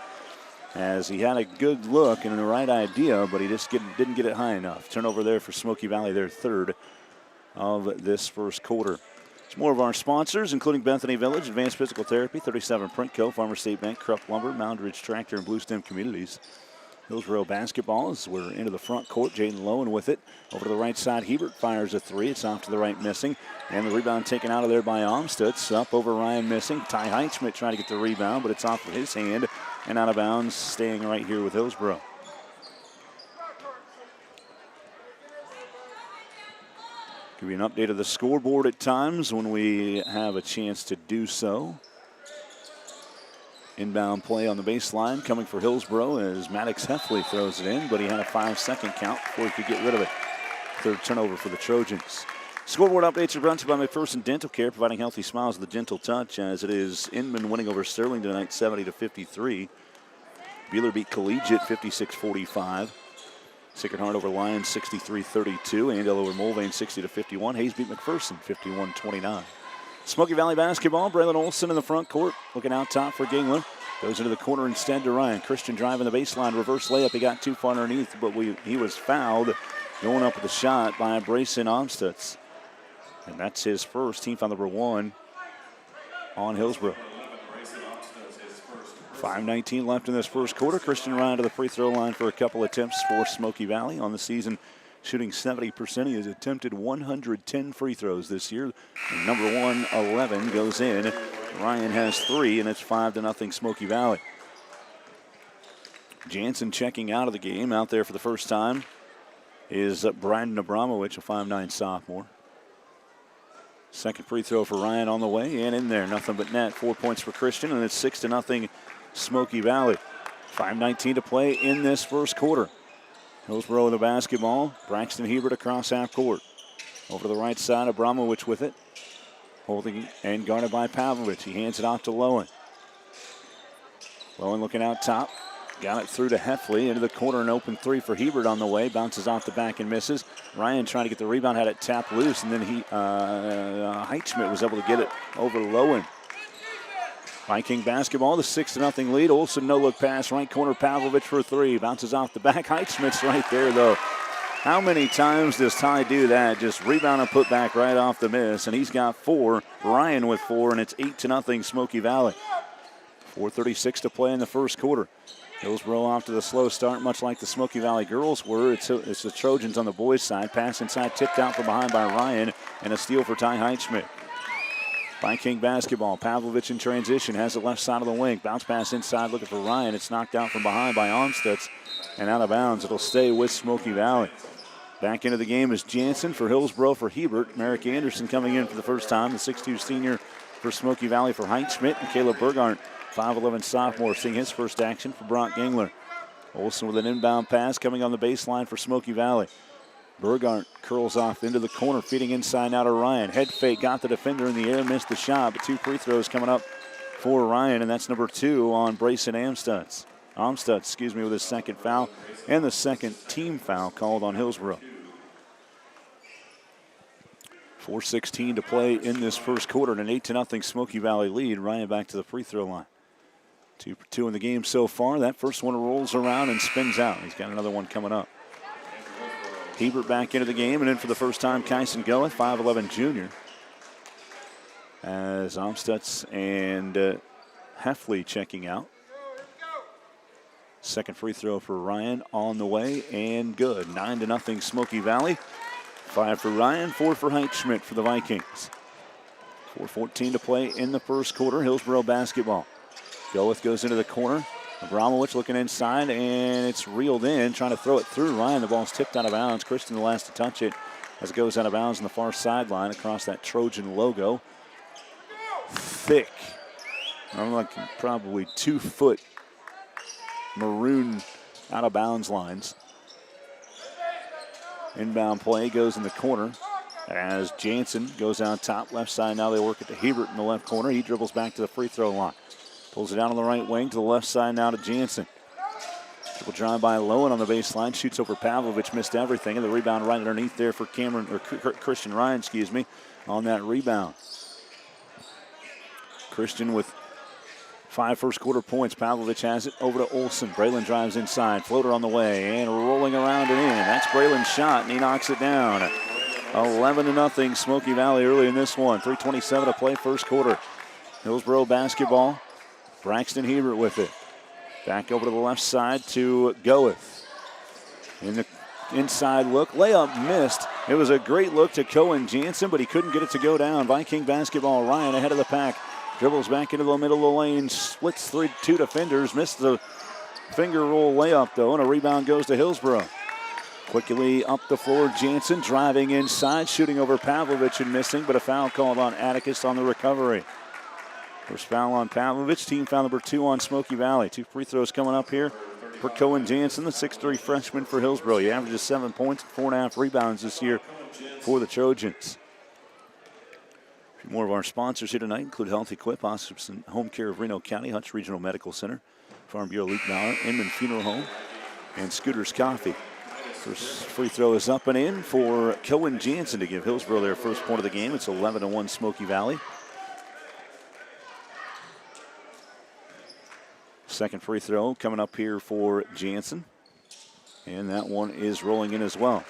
As he had a good look and the right idea, but he just didn't get it high enough. Turnover there for Smoky Valley, their third of this first quarter. Some more of our sponsors, including Bethany Village, Advanced Physical Therapy, 37 Printco, Farmer State Bank, Krupp Lumber, Mound Ridge Tractor, and Blue Stem Communities. Hillsboro basketball as we're into the front court. Jaden Lowen with it. Over to the right side, Hebert fires a three. It's off to the right, missing. And the rebound taken out of there by Amstutz. Up over Ryan, missing. Ty Heitschmidt trying to get the rebound, but it's off of his hand and out of bounds, staying right here with Hillsboro. Give you an update of the scoreboard at times when we have a chance to do so. Inbound play on the baseline coming for Hillsboro as Maddox Heffley throws it in, but he had a 5-second count before he could get rid of it. Third turnover for the Trojans. Scoreboard updates are brought to you by McPherson Dental Care, providing healthy smiles with a gentle touch, as it is Inman winning over Sterling tonight 70-53. Beeler beat Collegiate 56-45. Sacred Heart over Lions 63-32. Andale over Mulvane 60-51. Hayes beat McPherson 51-29. Smoky Valley basketball. Braylon Olsen in the front court. Looking out top for Gingler. Goes into the corner instead to Ryan. Christian driving the baseline. Reverse layup. He got too far underneath, but he was fouled going up with the shot by Brayson Amstutz. And that's his first, team foul number 1 on Hillsboro. 5:19 left in this first quarter. Christian Ryan to the free throw line for a couple attempts for Smoky Valley. On the season, shooting 70%. He has attempted 110 free throws this year. And number 1, 11, goes in. Ryan has 3, and it's 5-0 Smoky Valley. Jansen checking out of the game. Out there for the first time is Brandon Abramowicz, a 5'9 sophomore. Second free throw for Ryan on the way, and in there. Nothing but net. 4 points for Christian, and it's 6-0 Smoky Valley. 5:19 to play in this first quarter. Hillsboro with the basketball. Braxton Hebert across half court. Over to the right side, Abramowicz with it. Holding and guarded by Pavlovich. He hands it off to Lowen. Lowen looking out top. Got it through to Heffley into the corner, an open three for Hebert on the way. Bounces off the back and misses. Ryan trying to get the rebound, had it tapped loose, and then Heitschmidt was able to get it over Lowen. Viking basketball, the 6-0 lead. Olsen no-look pass, right corner, Pavlovich for three. Bounces off the back. Heitschmidt's right there, though. How many times does Ty do that? Just rebound and put back right off the miss, and he's got 4. Ryan with 4, and it's 8-0 Smoky Valley. 4:36 to play in the first quarter. Hillsboro off to the slow start, much like the Smoky Valley girls were. It's the Trojans on the boys' side. Pass inside, tipped out from behind by Ryan, and a steal for Ty Heitschmidt. Viking basketball. Pavlovich in transition, has the left side of the wing. Bounce pass inside, looking for Ryan. It's knocked out from behind by Onstutz and out of bounds. It'll stay with Smoky Valley. Back into the game is Jansen for Hillsboro for Hebert. Merrick Anderson coming in for the first time, the 6'2 senior for Smoky Valley for Heitschmidt, and Caleb Burgart, 5'11 sophomore, seeing his first action for Brock Gingler. Olsen with an inbound pass coming on the baseline for Smoky Valley. Burgart curls off into the corner, feeding inside now to Ryan. Head fake, got the defender in the air, missed the shot, but 2 free throws coming up for Ryan, and that's number 2 on Brayson Amstutz. Amstutz, with his second foul, and the second team foul called on Hillsboro. 4:16 to play in this first quarter, and an 8-0 Smoky Valley lead. Ryan back to the free throw line. 2 for 2 in the game so far. That first one rolls around and spins out. He's got another one coming up. Hebert back into the game, and in for the first time, Kyson Goeth, 5'11 junior. As Amstutz and Heffley checking out. Second free throw for Ryan on the way, and good. 9-0 Smoky Valley. 5 for Ryan, 4 for Heitschmidt for the Vikings. 4:14 to play in the first quarter. Hillsboro basketball. Goeth goes into the corner. Abramowicz looking inside, and it's reeled in, trying to throw it through Ryan. The ball's tipped out of bounds. Christian the last to touch it as it goes out of bounds on the far sideline across that Trojan logo. Thick. I'm like probably 2-foot maroon out of bounds lines. Inbound play goes in the corner as Jansen goes out top. Left side now they work it to Hebert in the left corner. He dribbles back to the free throw line. Pulls it down on the right wing to the left side now to Jansen. Dribble drive by Lowen on the baseline. Shoots over Pavlovich, missed everything. And the rebound right underneath there for Christian Ryan, on that rebound. Christian with 5 first quarter points. Pavlovich has it over to Olsen. Braylon drives inside. Floater on the way and rolling around and in. That's Braylon's shot, and he knocks it down. 11-0 Smoky Valley early in this one. 3:27 to play first quarter. Hillsboro basketball. Braxton Hebert with it. Back over to the left side to Goeth. In the inside look. Layup missed. It was a great look to Cohen Jansen, but he couldn't get it to go down. Viking basketball. Ryan ahead of the pack. Dribbles back into the middle of the lane. Splits 2 defenders. Missed the finger roll layup, though, and a rebound goes to Hillsboro. Quickly up the floor. Jansen driving inside. Shooting over Pavlovich and missing, but a foul called on Atticus on the recovery. First foul on Pavlovich. Team foul number 2 on Smoky Valley. 2 free throws coming up here for Cohen Jansen, the 6'3 freshman for Hillsboro. He averages 7 points, 4.5 rebounds this year for the Trojans. A few more of our sponsors here tonight include Health Equip, Hospice and Home Care of Reno County, Hutch Regional Medical Center, Farm Bureau Luke Bauer, Inman Funeral Home, and Scooters Coffee. First free throw is up and in for Cohen Jansen to give Hillsboro their first point of the game. It's 11-1 Smoky Valley. Second free throw coming up here for Jansen. And that one is rolling in as well.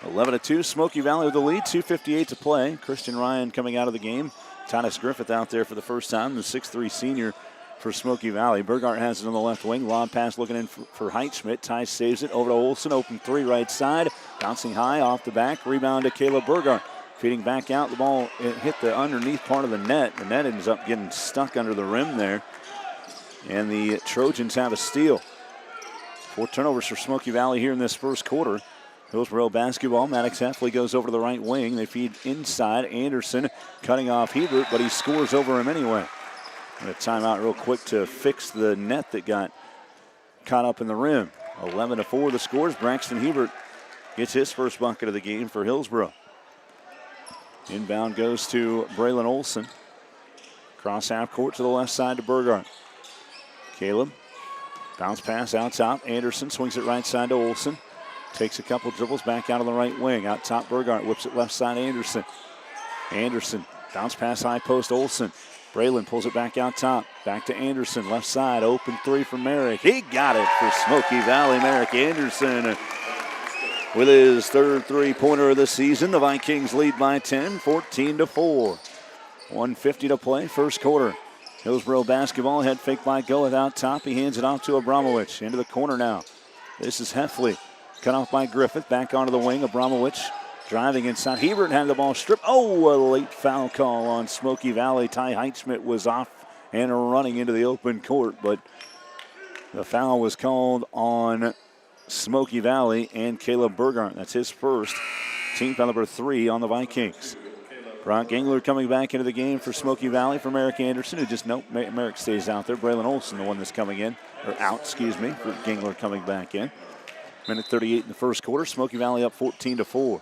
11-2, Smoky Valley with the lead, 2:58 to play. Christian Ryan coming out of the game. Titus Griffith out there for the first time, the 6'3 senior for Smoky Valley. Burgart has it on the left wing. Lob pass looking in for Heitschmidt. Ty saves it over to Olsen. Open 3 right side. Bouncing high off the back. Rebound to Caleb Burgart. Feeding back out. The ball hit the underneath part of the net. The net ends up getting stuck under the rim there. And the Trojans have a steal. 4 turnovers for Smoky Valley here in this first quarter. Hillsboro basketball. Maddox Heffley goes over to the right wing. They feed inside. Anderson cutting off Hebert, but he scores over him anyway. And a timeout real quick to fix the net that got caught up in the rim. 11-4 the scores. Braxton Hebert gets his first bucket of the game for Hillsboro. Inbound goes to Braylon Olsen. Cross half court to the left side to Burgart. Caleb. Bounce pass out top. Anderson swings it right side to Olsen. Takes a couple dribbles back out on the right wing. Out top, Burgart whips it left side, Anderson. Anderson, bounce pass high post, Olsen. Braylon pulls it back out top. Back to Anderson, left side, open three from Merrick. He got it for Smoky Valley. Merrick Anderson with his third three-pointer of the season. The Vikings lead by 10, 14-4. 1:50 to play, first quarter. Hillsboro basketball, head fake by Goeth out top. He hands it off to Abramowicz. Into the corner now. This is Heffley. Cut off by Griffith. Back onto the wing. Abramowicz driving inside. Hebert had the ball stripped. Oh, a late foul call on Smoky Valley. Ty Heitschmidt was off and running into the open court, but the foul was called on Smoky Valley and Caleb Burgart. That's his first. Team foul number 3 on the Vikings. Brock Gangler coming back into the game for Smoky Valley for Merrick Anderson, who just, nope, Merrick stays out there. Braylon Olsen, the one that's coming in, or out, excuse me, for Gangler coming back in. Minute 38 in the first quarter. Smoky Valley up 14-4.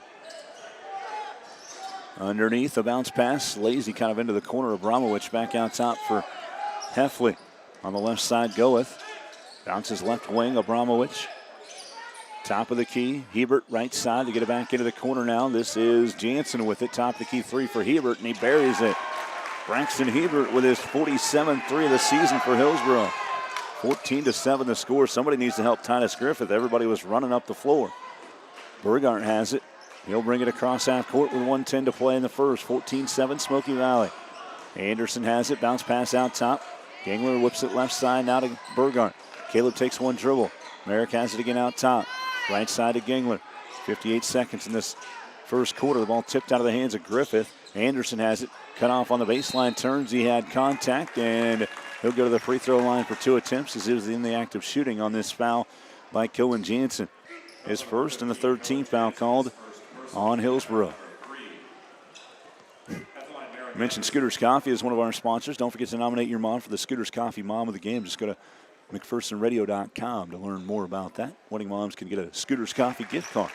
Underneath, a bounce pass. Lazy kind of into the corner. Abramowicz back out top for Heffley. On the left side, Goeth. Bounces left wing, Abramowicz. Top of the key, Hebert right side to get it back into the corner now. This is Jansen with it. Top of the key three for Hebert, and he buries it. Braxton Hebert with his 47th three of the season for Hillsboro. 14-7 the score. Somebody needs to help Titus Griffith. Everybody was running up the floor. Burgart has it. He'll bring it across half court with 1:10 to play in the first. 14-7 Smoky Valley. Anderson has it. Bounce pass out top. Gangler whips it left side now to Burgart. Caleb takes one dribble. Merrick has it again out top. Right side to Gangler. 58 seconds in this first quarter. The ball tipped out of the hands of Griffith. Anderson has it. Cut off on the baseline. Turns. He had contact, and he'll go to the free throw line for 2 attempts as he was in the act of shooting on this foul by Cohen Jansen. His first and the third team foul called on Hillsboro. I mentioned Scooters Coffee is one of our sponsors. Don't forget to nominate your mom for the Scooters Coffee Mom of the Game. Just go to McPhersonRadio.com to learn more about that. Winning moms can get a Scooters Coffee gift card.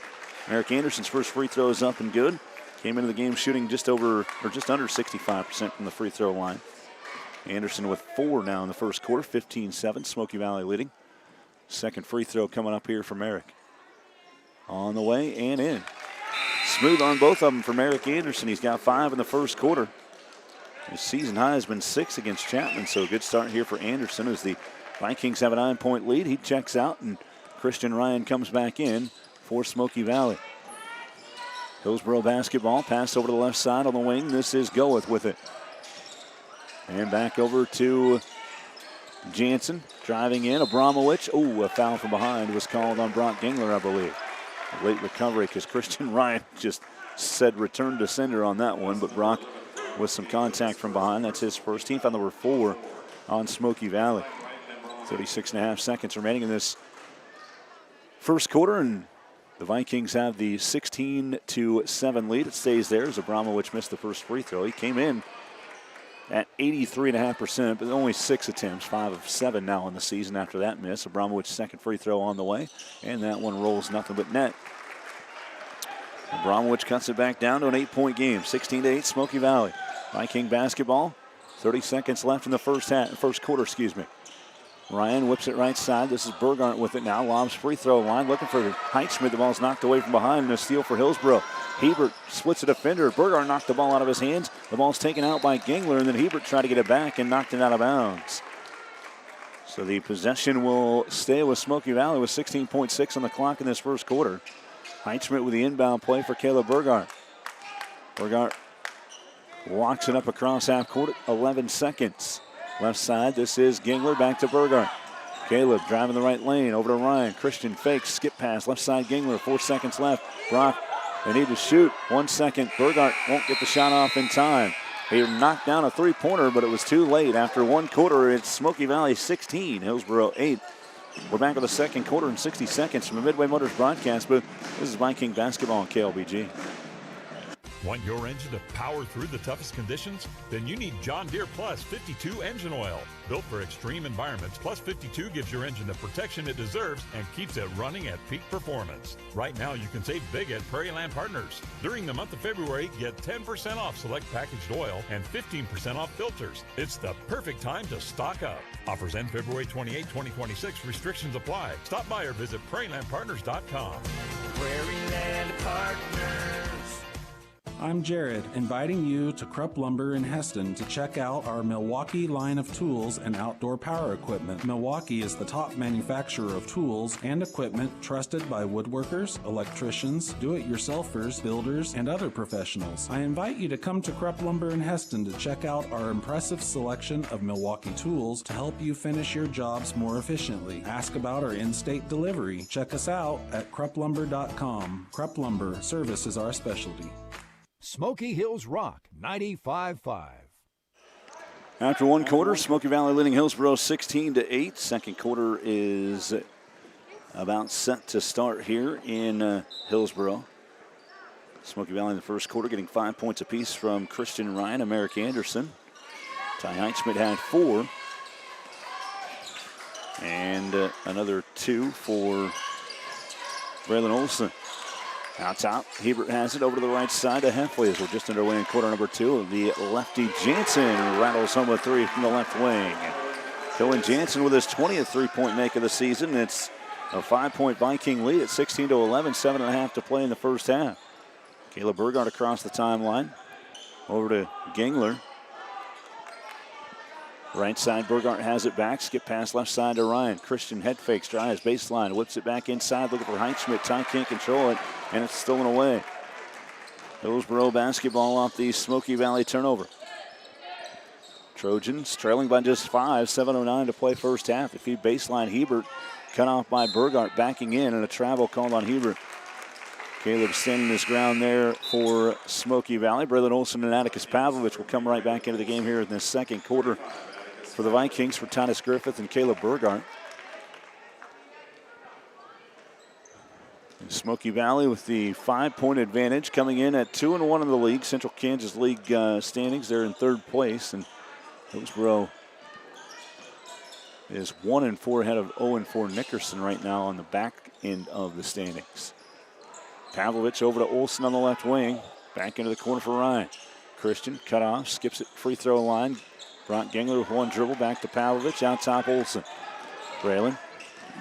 Eric Anderson's first free throw is up and good. Came into the game shooting just under 65% from the free throw line. Anderson with 4 now in the first quarter, 15-7, Smoky Valley leading. Second free throw coming up here from Eric. On the way and in. Smooth on both of them from Eric Anderson. He's got 5 in the first quarter. His season high has been 6 against Chapman, so a good start here for Anderson as the Vikings have a 9-point lead. He checks out, and Christian Ryan comes back in for Smoky Valley. Hillsboro basketball. Pass over to the left side on the wing. This is Goeth with it. And back over to Jansen. Driving in. Abramowicz. Oh, a foul from behind was called on Brock Gangler, I believe. A late recovery because Christian Ryan just said return to sender on that one, but Brock with some contact from behind. That's his first. Team foul number 4 on Smoky Valley. 36.5 seconds remaining in this first quarter, and the Vikings have the 16-7 lead. It stays there as Abramowicz missed the first free throw. He came in at 83.5%, but only 6 attempts, 5 of 7 now in the season after that miss. Abramowicz's second free throw on the way, and that one rolls nothing but net. Abramowicz cuts it back down to an 8-point game, 16-8 Smoky Valley. Viking basketball, 30 seconds left in the first quarter. Ryan whips it right side. This is Burgart with it now. Lobs free throw line. Looking for Heitschmidt. The ball's knocked away from behind, and a steal for Hillsboro. Hebert splits a defender. Burgart knocked the ball out of his hands. The ball's taken out by Gangler, and then Hebert tried to get it back and knocked it out of bounds. So the possession will stay with Smoky Valley with 16.6 on the clock in this first quarter. Heitschmidt with the inbound play for Caleb Burgart. Burgart walks it up across half court. 11 seconds. Left side, this is Gangler back to Burgart. Caleb driving the right lane, over to Ryan. Christian fakes, skip pass, left side Gangler, 4 seconds left. Brock, they need to shoot, 1 second. Burgart won't get the shot off in time. He knocked down a three-pointer, but it was too late. After one quarter, it's Smoky Valley 16, Hillsboro 8. We're back with the second quarter in 60 seconds from the Midway Motors broadcast booth. This is Viking basketball on KLBG. Want your engine to power through the toughest conditions? Then you need John Deere Plus 52 engine oil. Built for extreme environments, Plus 52 gives your engine the protection it deserves and keeps it running at peak performance. Right now, you can save big at Prairie Land Partners. During the month of February, get 10% off select packaged oil and 15% off filters. It's the perfect time to stock up. Offers end February 28, 2026. Restrictions apply. Stop by or visit prairielandpartners.com. Prairie Land Partners. I'm Jared, inviting you to Krupp Lumber in Heston to check out our Milwaukee line of tools and outdoor power equipment. Milwaukee is the top manufacturer of tools and equipment trusted by woodworkers, electricians, do-it-yourselfers, builders, and other professionals. I invite you to come to Krupp Lumber in Heston to check out our impressive selection of Milwaukee tools to help you finish your jobs more efficiently. Ask about our in-state delivery. Check us out at krupplumber.com. Krupp Lumber, service is our specialty. Smoky Hills Rock 95.5. After one quarter, Smoky Valley leading Hillsboro 16-8. Second quarter is about set to start here in Hillsboro. Smoky Valley in the first quarter getting 5 points apiece from Christian Ryan and Merrick Anderson. Ty Heinschmidt had 4. And another 2 for Braylon Olson. Out top, Hebert has it over to the right side to Heffley as we're just underway in quarter number 2. The lefty Jansen rattles home a 3 from the left wing. Cohen Jansen with his 20th three-point make of the season. It's a 5-point Viking lead at 16-11, 7.5 to play in the first half. Caleb Burgart across the timeline. Over to Gingler. Right side, Burgart has it back. Skip pass left side to Ryan. Christian head fakes, drives baseline, whips it back inside, looking for Heinschmidt. Ty can't control it, and it's stolen away. Hillsboro basketball off the Smoky Valley turnover. Trojans trailing by just 5, 7:09 to play first half. The feed baseline, Hebert cut off by Burgart, backing in, and a travel called on Hebert. Caleb standing his ground there for Smoky Valley. Braylon Olson and Atticus Pavlovich will come right back into the game here in the second quarter for the Vikings, for Titus Griffith and Caleb Burgart. And Smoky Valley with the 5-point advantage, coming in at 2-1 in the league. Central Kansas League standings, they're in third place, and Hillsboro is 1-4 ahead of 0-4 Nickerson right now on the back end of the standings. Pavlovich over to Olson on the left wing. Back into the corner for Ryan. Christian cut off, skips it free throw line. Brock Gengler with one dribble, back to Pavlovich, out top Olson. Braylon,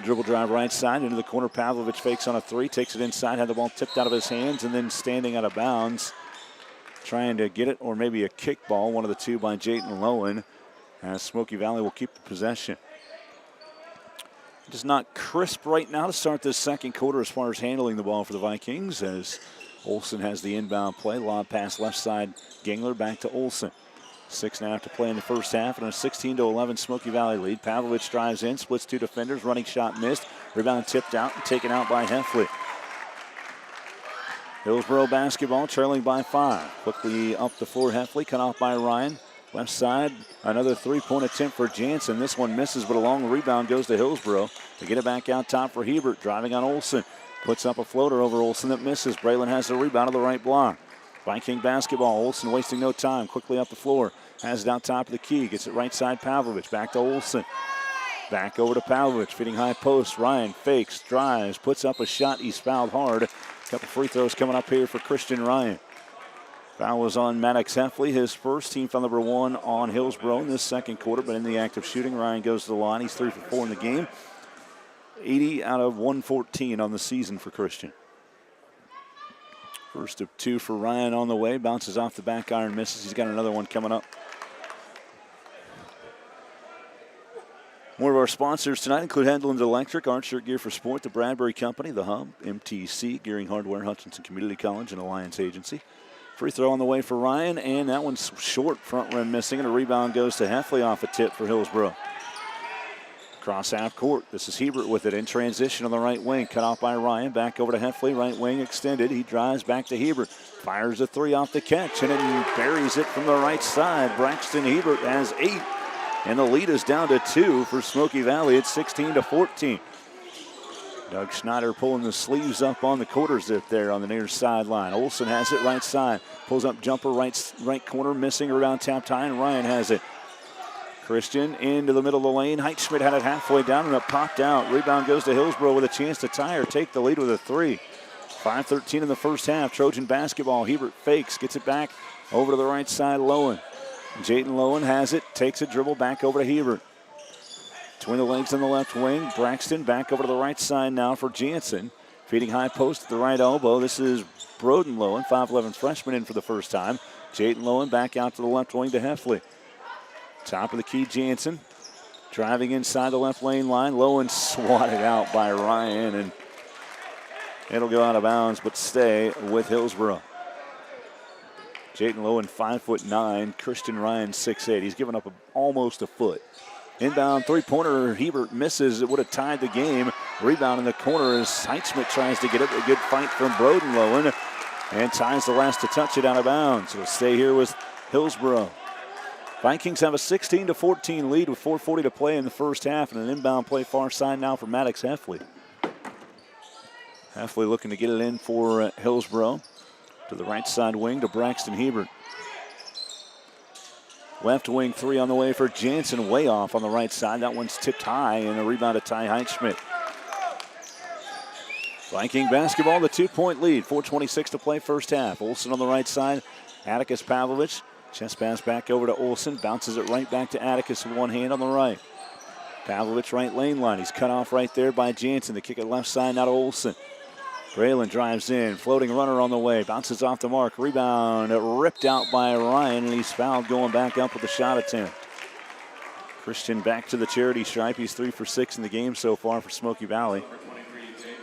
dribble drive right side, into the corner. Pavlovich fakes on a 3, takes it inside, had the ball tipped out of his hands, and then standing out of bounds, trying to get it, or maybe a kick ball, one of the two by Jayton Lowen, as Smoky Valley will keep the possession. Just not crisp right now to start this second quarter as far as handling the ball for the Vikings, as Olson has the inbound play. Lob pass left side, Gengler back to Olson. 6.5 to play in the first half, and a 16-11 Smoky Valley lead. Pavlovich drives in, splits 2 defenders, running shot missed. Rebound tipped out and taken out by Heffley. Hillsboro basketball trailing by 5. Quickly up the floor, Heffley cut off by Ryan. Left side, another 3-point attempt for Jansen. This one misses, but a long rebound goes to Hillsboro. They get it back out top for Hebert, driving on Olson. Puts up a floater over Olson that misses. Braylon has the rebound on the right block. Viking basketball, Olson wasting no time, quickly up the floor. Has it out top of the key, gets it right side Pavlovich, back to Olson. Back over to Pavlovich, feeding high post. Ryan fakes, drives, puts up a shot. He's fouled hard. A couple free throws coming up here for Christian Ryan. Foul was on Maddox Heffley, his first, team foul number 1 on Hillsboro in this second quarter, but in the act of shooting, Ryan goes to the line. He's 3 for 4 in the game. 80 out of 114 on the season for Christian. First of 2 for Ryan on the way. Bounces off the back iron, misses. He's got another one coming up. More of our sponsors tonight include Hedlund Electric, Archer Gear for Sport, the Bradbury Company, The Hub, MTC, Gearing Hardware, Hutchinson Community College, and Alliance Agency. Free throw on the way for Ryan, and that one's short, front rim missing, and a rebound goes to Heffley off a tip for Hillsboro. Cross half court. This is Hebert with it in transition on the right wing. Cut off by Ryan. Back over to Heffley. Right wing extended. He drives back to Hebert. Fires a 3 off the catch, and then buries it from the right side. Braxton Hebert has 8, and the lead is down to 2 for Smoky Valley. It's 16-14. Doug Schneider pulling the sleeves up on the quarter zip there on the near sideline. Olsen has it right side. Pulls up jumper right corner, missing around tapped high, and Ryan has it. Christian into the middle of the lane. Heitschmidt had it halfway down and it popped out. Rebound goes to Hillsboro with a chance to tie or take the lead with a three. 5:13 in the first half. Trojan basketball. Hebert fakes, gets it back over to the right side. Lowen. Jayden Lowen has it, takes a dribble back over to Hebert. Between the legs on the left wing. Braxton back over to the right side now for Jansen. Feeding high post at the right elbow. This is Broden Lowen, 5'11 freshman in for the first time. Jayden Lowen back out to the left wing to Heffley. Top of the key, Jansen. Driving inside the left lane line. Lowen swatted out by Ryan, and it'll go out of bounds, but stay with Hillsboro. Jayden Lowen, 5'9". Christian Ryan, 6'8". He's given up almost a foot. Inbound three-pointer, Hebert misses. It would have tied the game. Rebound in the corner as Heitschmidt tries to get it. A good fight from Broden Lowen, and ties the last to touch it out of bounds. It'll stay here with Hillsboro. Vikings have a 16-14 lead with 4:40 to play in the first half, and an inbound play far side now for Maddox Heffley. Heffley looking to get it in for Hillsboro. To the right side wing to Braxton Hebert. Left wing three on the way for Jansen, way off on the right side. That one's tipped high, and a rebound to Ty Heitschmidt. Viking basketball, the 2-point lead. 4:26 to play first half. Olsen on the right side. Atticus Pavlovich. Chest pass back over to Olsen. Bounces it right back to Atticus with one hand on the right. Pavlovich right lane line. He's cut off right there by Jansen. The kick at left side now to Olsen. Braylon drives in. Floating runner on the way. Bounces off the mark. Rebound ripped out by Ryan, and he's fouled going back up with a shot attempt. Christian back to the charity stripe. He's 3 for 6 in the game so far for Smoky Valley.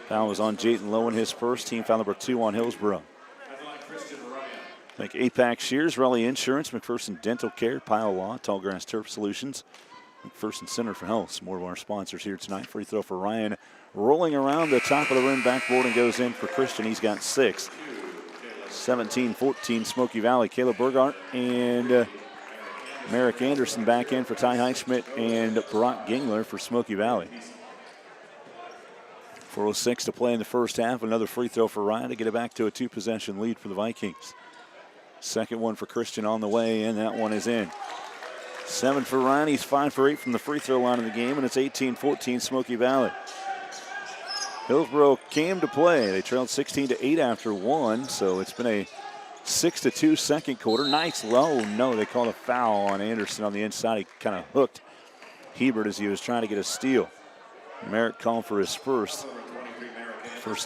Foul was on Jayden Lowen, his first. Team foul number 2 on Hillsboro. Thank APAC Shears, Raleigh Insurance, McPherson Dental Care, Pile Law, Tallgrass Turf Solutions, McPherson Center for Health. Some more of our sponsors here tonight. Free throw for Ryan. Rolling around the top of the rim backboard and goes in for Christian. He's got 6. 17-14 Smoky Valley. Caleb Burgart and Merrick Anderson back in for Ty Heitschmidt and Brock Gingler for Smoky Valley. 4:06 to play in the first half. Another free throw for Ryan to get it back to a 2-possession lead for the Vikings. Second one for Christian on the way, and that one is in. 7 for Ryan. He's 5 for 8 from the free throw line of the game, and it's 18-14 Smoky Valley. Hillsboro came to play. They trailed 16-8 after one, so it's been a 6-2 second quarter. Nice low. No, they called a foul on Anderson on the inside. He kind of hooked Hebert as he was trying to get a steal. Merrick called for his first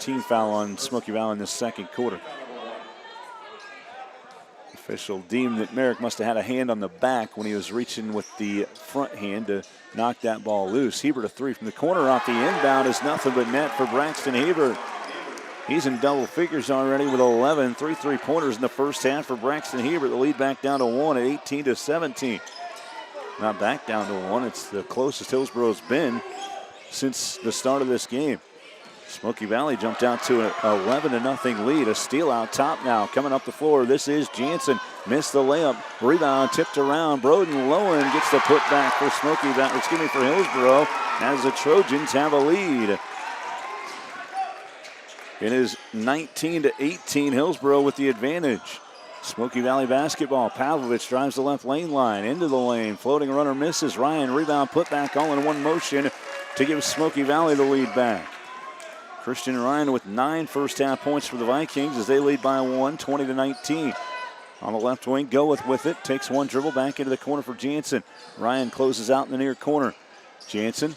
team foul on Smoky Valley in this second quarter. Official deemed that Merrick must have had a hand on the back when he was reaching with the front hand to knock that ball loose. Hebert a 3 from the corner off the inbound is nothing but net for Braxton Hebert. He's in double figures already with 11. 3 3-pointers in the first half for Braxton Hebert. The lead back down to 1 at 18-17. Not back down to 1. It's the closest Hillsboro's been since the start of this game. Smoky Valley jumped out to an 11-0 lead. A steal out top now. Coming up the floor, this is Jansen. Missed the layup. Rebound tipped around. Broden Lowen gets the putback for Smoky Valley. For Hillsboro, as the Trojans have a lead. It is 19-18. Hillsboro with the advantage. Smoky Valley basketball. Pavlovich drives the left lane line into the lane. Floating runner misses. Ryan rebound putback all in one motion to give Smoky Valley the lead back. Christian Ryan with 9 first half points for the Vikings as they lead by 1, 20-19. On the left wing, Goeth with it. Takes one dribble back into the corner for Jansen. Ryan closes out in the near corner. Jansen,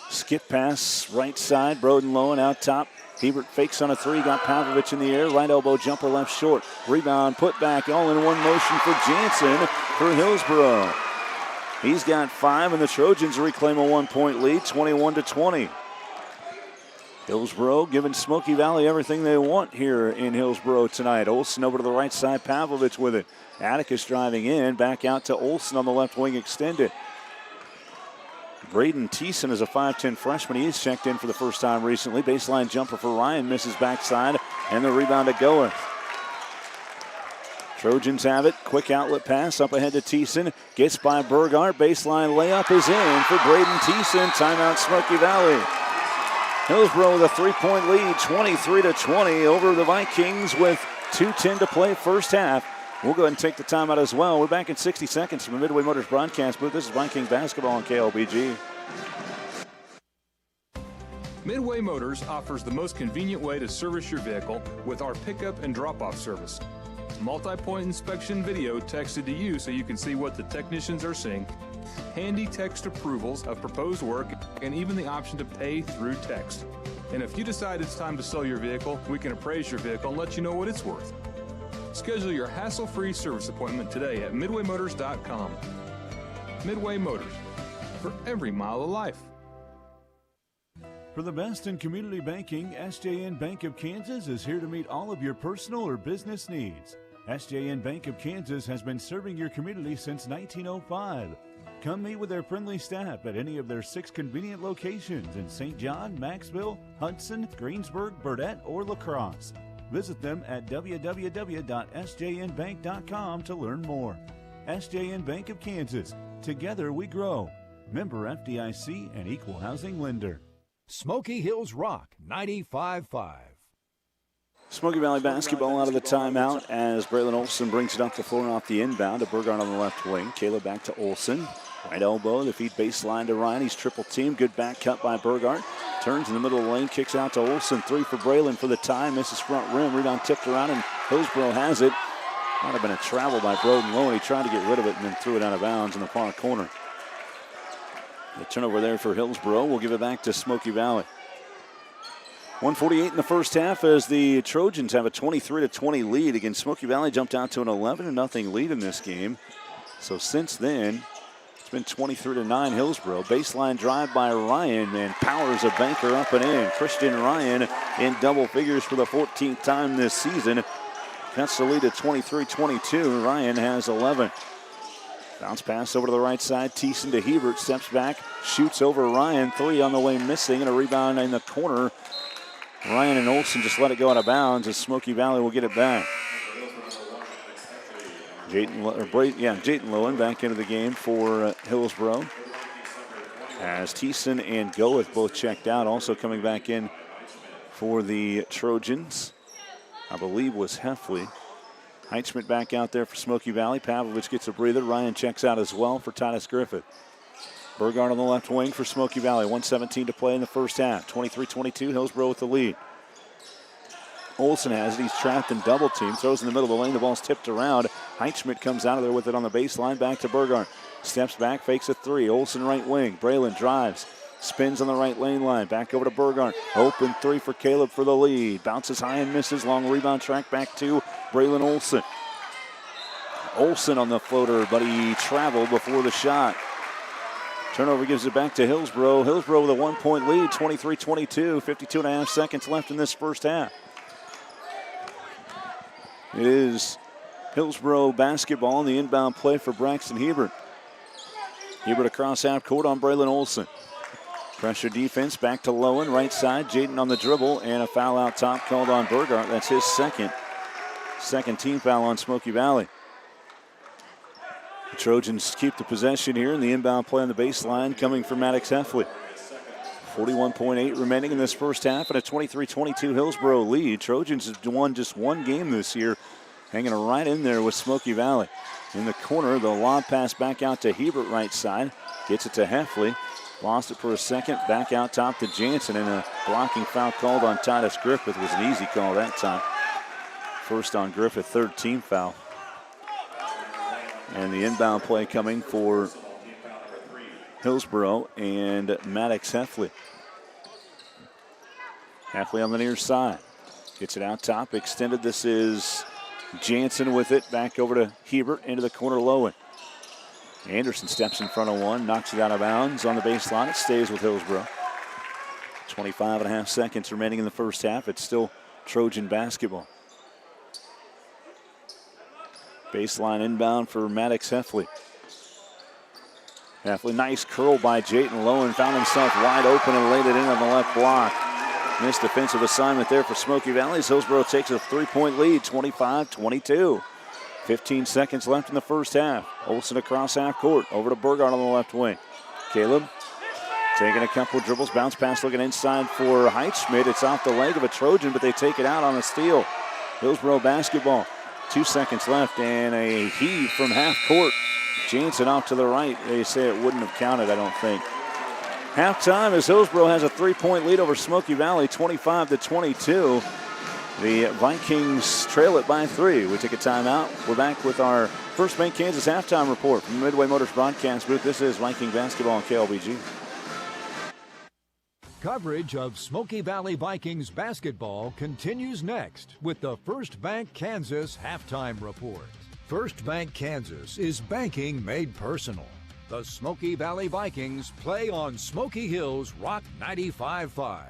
skip pass, right side. Broden Lowen out top. Hebert fakes on a 3. Got Pavlovich in the air. Right elbow jumper left short. Rebound, put back, all in one motion for Jansen for Hillsboro. He's got 5, and the Trojans reclaim a 1-point lead, 21-20. Hillsboro giving Smoky Valley everything they want here in Hillsboro tonight. Olsen over to the right side, Pavlovich with it. Atticus driving in, back out to Olsen on the left wing extended. Braden Thiessen is a 5'10 freshman. He is checked in for the first time recently. Baseline jumper for Ryan, misses backside, and the rebound to Goeth. Trojans have it. Quick outlet pass up ahead to Thiessen. Gets by Burgart. Baseline layup is in for Braden Thiessen. Timeout Smoky Valley. Hillsboro with a 3-point lead, 23-20 over the Vikings with 2:10 to play first half. We'll go ahead and take the timeout as well. We're back in 60 seconds from the Midway Motors broadcast booth. This is Viking basketball on KLBG. Midway Motors offers the most convenient way to service your vehicle with our pickup and drop-off service. Multi-point inspection video texted to you so you can see what the technicians are seeing, handy text approvals of proposed work, and even the option to pay through text. And if you decide it's time to sell your vehicle, we can appraise your vehicle and let you know what it's worth. Schedule your hassle-free service appointment today at midwaymotors.com. Midway Motors, for every mile of life. For the best in community banking, SJN Bank of Kansas is here to meet all of your personal or business needs. SJN Bank of Kansas has been serving your community since 1905. Come meet with their friendly staff at any of their 6 convenient locations in St. John, Maxville, Hudson, Greensburg, Burdett, or La Crosse. Visit them at www.sjnbank.com to learn more. SJN Bank of Kansas. Together we grow. Member FDIC and Equal Housing Lender. Smoky Hills Rock 95.5. Smoky Valley basketball out of the timeout as Braylon Olson brings it up the floor and off the inbound to Burgard on the left wing. Caleb back to Olson. Right elbow, the feed baseline to Ryan. He's triple team. Good back cut by Burgard. Turns in the middle of the lane, kicks out to Olson. 3 for Braylon for the tie. Misses front rim. Rebound tipped around and Hillsboro has it. Might have been a travel by Broden Lowen. He tried to get rid of it and then threw it out of bounds in the far corner. The turnover there for Hillsboro. We'll give it back to Smoky Valley. 1:48 in the first half as the Trojans have a 23-20 lead against Smoky Valley. Jumped out to an 11-0 lead in this game. So since then, it's been 23-9 Hillsboro. Baseline drive by Ryan and powers a banker up and in. Christian Ryan in double figures for the 14th time this season. Cuts the lead to 23-22. Ryan has 11. Bounce pass over to the right side. Thiessen to Hebert. Steps back. Shoots over Ryan. 3 on the way missing. And a rebound in the corner. Ryan and Olson just let it go out of bounds as Smoky Valley will get it back. Jayden Lowen back into the game for Hillsboro. As Thiessen and Goeth both checked out. Also coming back in for the Trojans, I believe, was Heffley. Heitschmidt back out there for Smoky Valley. Pavlovich gets a breather. Ryan checks out as well for Titus Griffith. Burgard on the left wing for Smoky Valley. 1:17 to play in the first half. 23-22, Hillsboro with the lead. Olson has it. He's trapped in double team. Throws in the middle of the lane. The ball's tipped around. Heitschmidt comes out of there with it on the baseline. Back to Burgard. Steps back, fakes a 3. Olson right wing. Braylon drives. Spins on the right lane line. Back over to Burgard. Open 3 for Caleb for the lead. Bounces high and misses. Long rebound track back to Braylon Olson. Olson on the floater, but he traveled before the shot. Turnover gives it back to Hillsboro. Hillsboro with a 1-point lead, 23-22. 52.5 seconds left in this first half. It is Hillsboro basketball in the inbound play for Braxton Hebert. Hebert across half court on Braylon Olson. Pressure defense back to Lowen, right side. Jaden on the dribble, and a foul out top called on Burgard. That's his second team foul on Smoky Valley. The Trojans keep the possession here in the inbound play on the baseline coming from Maddox Heffley. 41.8 remaining in this first half and a 23-22 Hillsboro lead. Trojans have won just one game this year, hanging right in there with Smoky Valley. In the corner, the lob pass back out to Hebert right side. Gets it to Heffley. Lost it for a second. Back out top to Jansen, and a blocking foul called on Titus Griffith. Was an easy call that time. First on Griffith, 3rd team foul. And the inbound play coming for Hillsboro and Maddox Heffley. Heffley on the near side. Gets it out top, extended. This is Jansen with it. Back over to Hebert, into the corner, Lowen. Anderson steps in front of one, knocks it out of bounds on the baseline. It stays with Hillsboro. 25.5 seconds remaining in the first half. It's still Trojan basketball. Baseline inbound for Maddox Heffley. Heffley, nice curl by Jayden Lowen. Found himself wide open and laid it in on the left block. Missed defensive assignment there for Smoky Valley. Hillsboro takes a 3-point lead, 25-22. 15 seconds left in the first half. Olsen across half court. Over to Burgard on the left wing. Caleb Taking a couple dribbles, bounce pass looking inside for Heitschmidt. It's off the leg of a Trojan, but they take it out on a steal. Hillsboro basketball. 2 seconds left and a heave from half court. Jansen off to the right. They say it wouldn't have counted, I don't think. Halftime as Hillsboro has a 3-point lead over Smoky Valley, 25-22. The Vikings trail it by 3. We take a timeout. We're back with our First Bank Kansas halftime report from the Midway Motors broadcast booth. This is Viking basketball on KLBG. Coverage of Smoky Valley Vikings basketball continues next with the First Bank Kansas halftime report. First Bank Kansas is banking made personal. The Smoky Valley Vikings play on Smoky Hills Rock 95.5.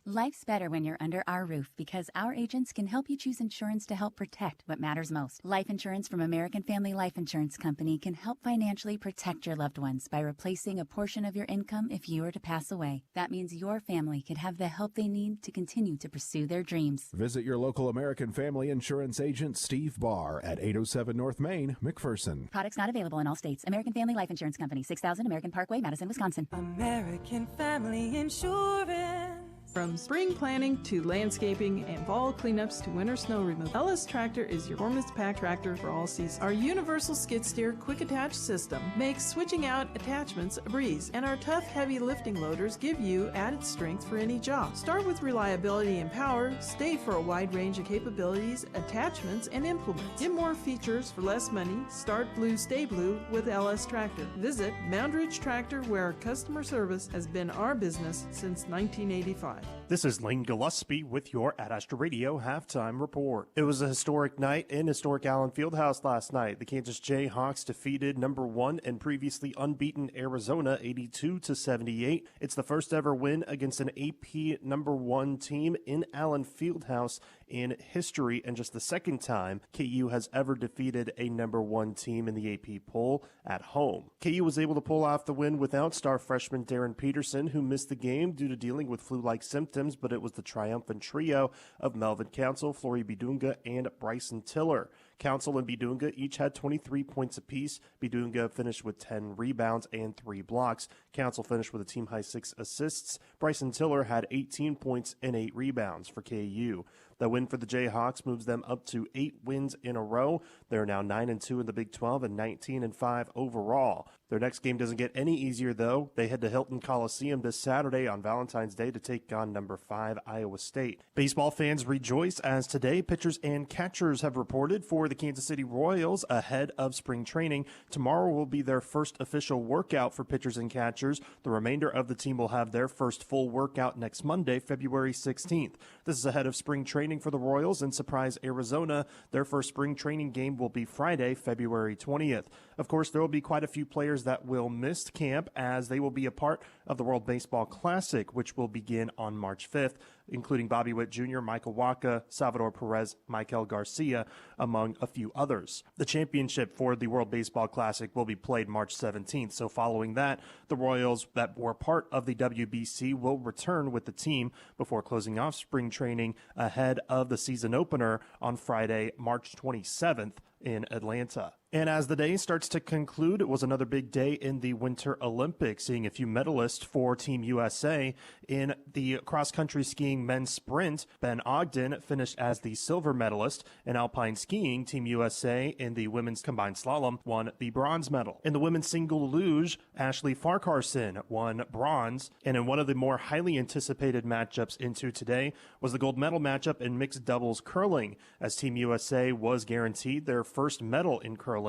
Life's better when you're under our roof because our agents can help you choose insurance to help protect what matters most. Life insurance from American Family Life Insurance Company can help financially protect your loved ones by replacing a portion of your income if you were to pass away. That means your family could have the help they need to continue to pursue their dreams. Visit your local American Family Insurance agent, Steve Barr, at 807 North Main, McPherson. Products not available in all states. American Family Life Insurance Company, 6000 American Parkway, Madison, Wisconsin. American Family Insurance. From spring planting to landscaping and fall cleanups to winter snow removal, LS Tractor is your performance pack tractor for all seasons. Our universal skid steer quick attach system makes switching out attachments a breeze, and our tough heavy lifting loaders give you added strength for any job. Start with reliability and power, stay for a wide range of capabilities, attachments, and implements. Get more features for less money. Start blue, stay blue with LS Tractor. Visit Moundridge Tractor, where customer service has been our business since 1985. This is Lane Gillespie with your Ad Astra Radio halftime report. It was a historic night in historic Allen Fieldhouse last night. The Kansas Jayhawks defeated number 1 and previously unbeaten Arizona 82-78. It's the first ever win against an AP number 1 team in Allen Fieldhouse in history, and just the second time KU has ever defeated a number 1 team in the AP poll at home. KU was able to pull off the win without star freshman Darren Peterson, who missed the game due to dealing with flu-like symptoms, but it was the triumphant trio of Melvin Council, Flory Bidunga, and Bryson Tiller. Council and Bidunga each had 23 points apiece. Bidunga finished with 10 rebounds and 3 blocks. Council finished with a team-high 6 assists. Bryson Tiller had 18 points and 8 rebounds for KU. The win for the Jayhawks moves them up to 8 wins in a row. They're now 9-2 in the Big 12 and 19-5 overall. Their next game doesn't get any easier, though. They head to Hilton Coliseum this Saturday on Valentine's Day to take on number 5 Iowa State. Baseball fans rejoice as today pitchers and catchers have reported for the Kansas City Royals ahead of spring training. Tomorrow will be their first official workout for pitchers and catchers. The remainder of the team will have their first full workout next Monday, February 16th. This is ahead of spring training for the Royals and surprise Arizona. Their first spring training game will be Friday, February 20th. Of course, there will be quite a few players that will miss camp as they will be a part of the World Baseball Classic, which will begin on March 5th, including Bobby Witt Jr., Michael Wacha, Salvador Perez, Michael Garcia, among a few others. The championship for the World Baseball Classic will be played March 17th, so following that, the Royals that were part of the WBC will return with the team before closing off spring training ahead of the season opener on Friday, March 27th in Atlanta. And as the day starts to conclude, it was another big day in the Winter Olympics, seeing a few medalists for Team USA. In the cross-country skiing men's sprint, Ben Ogden finished as the silver medalist. In alpine skiing, Team USA in the women's combined slalom won the bronze medal. In the women's single luge, Ashley Farquharson won bronze. And in one of the more highly anticipated matchups into today was the gold medal matchup in mixed doubles curling, as Team USA was guaranteed their first medal in curling.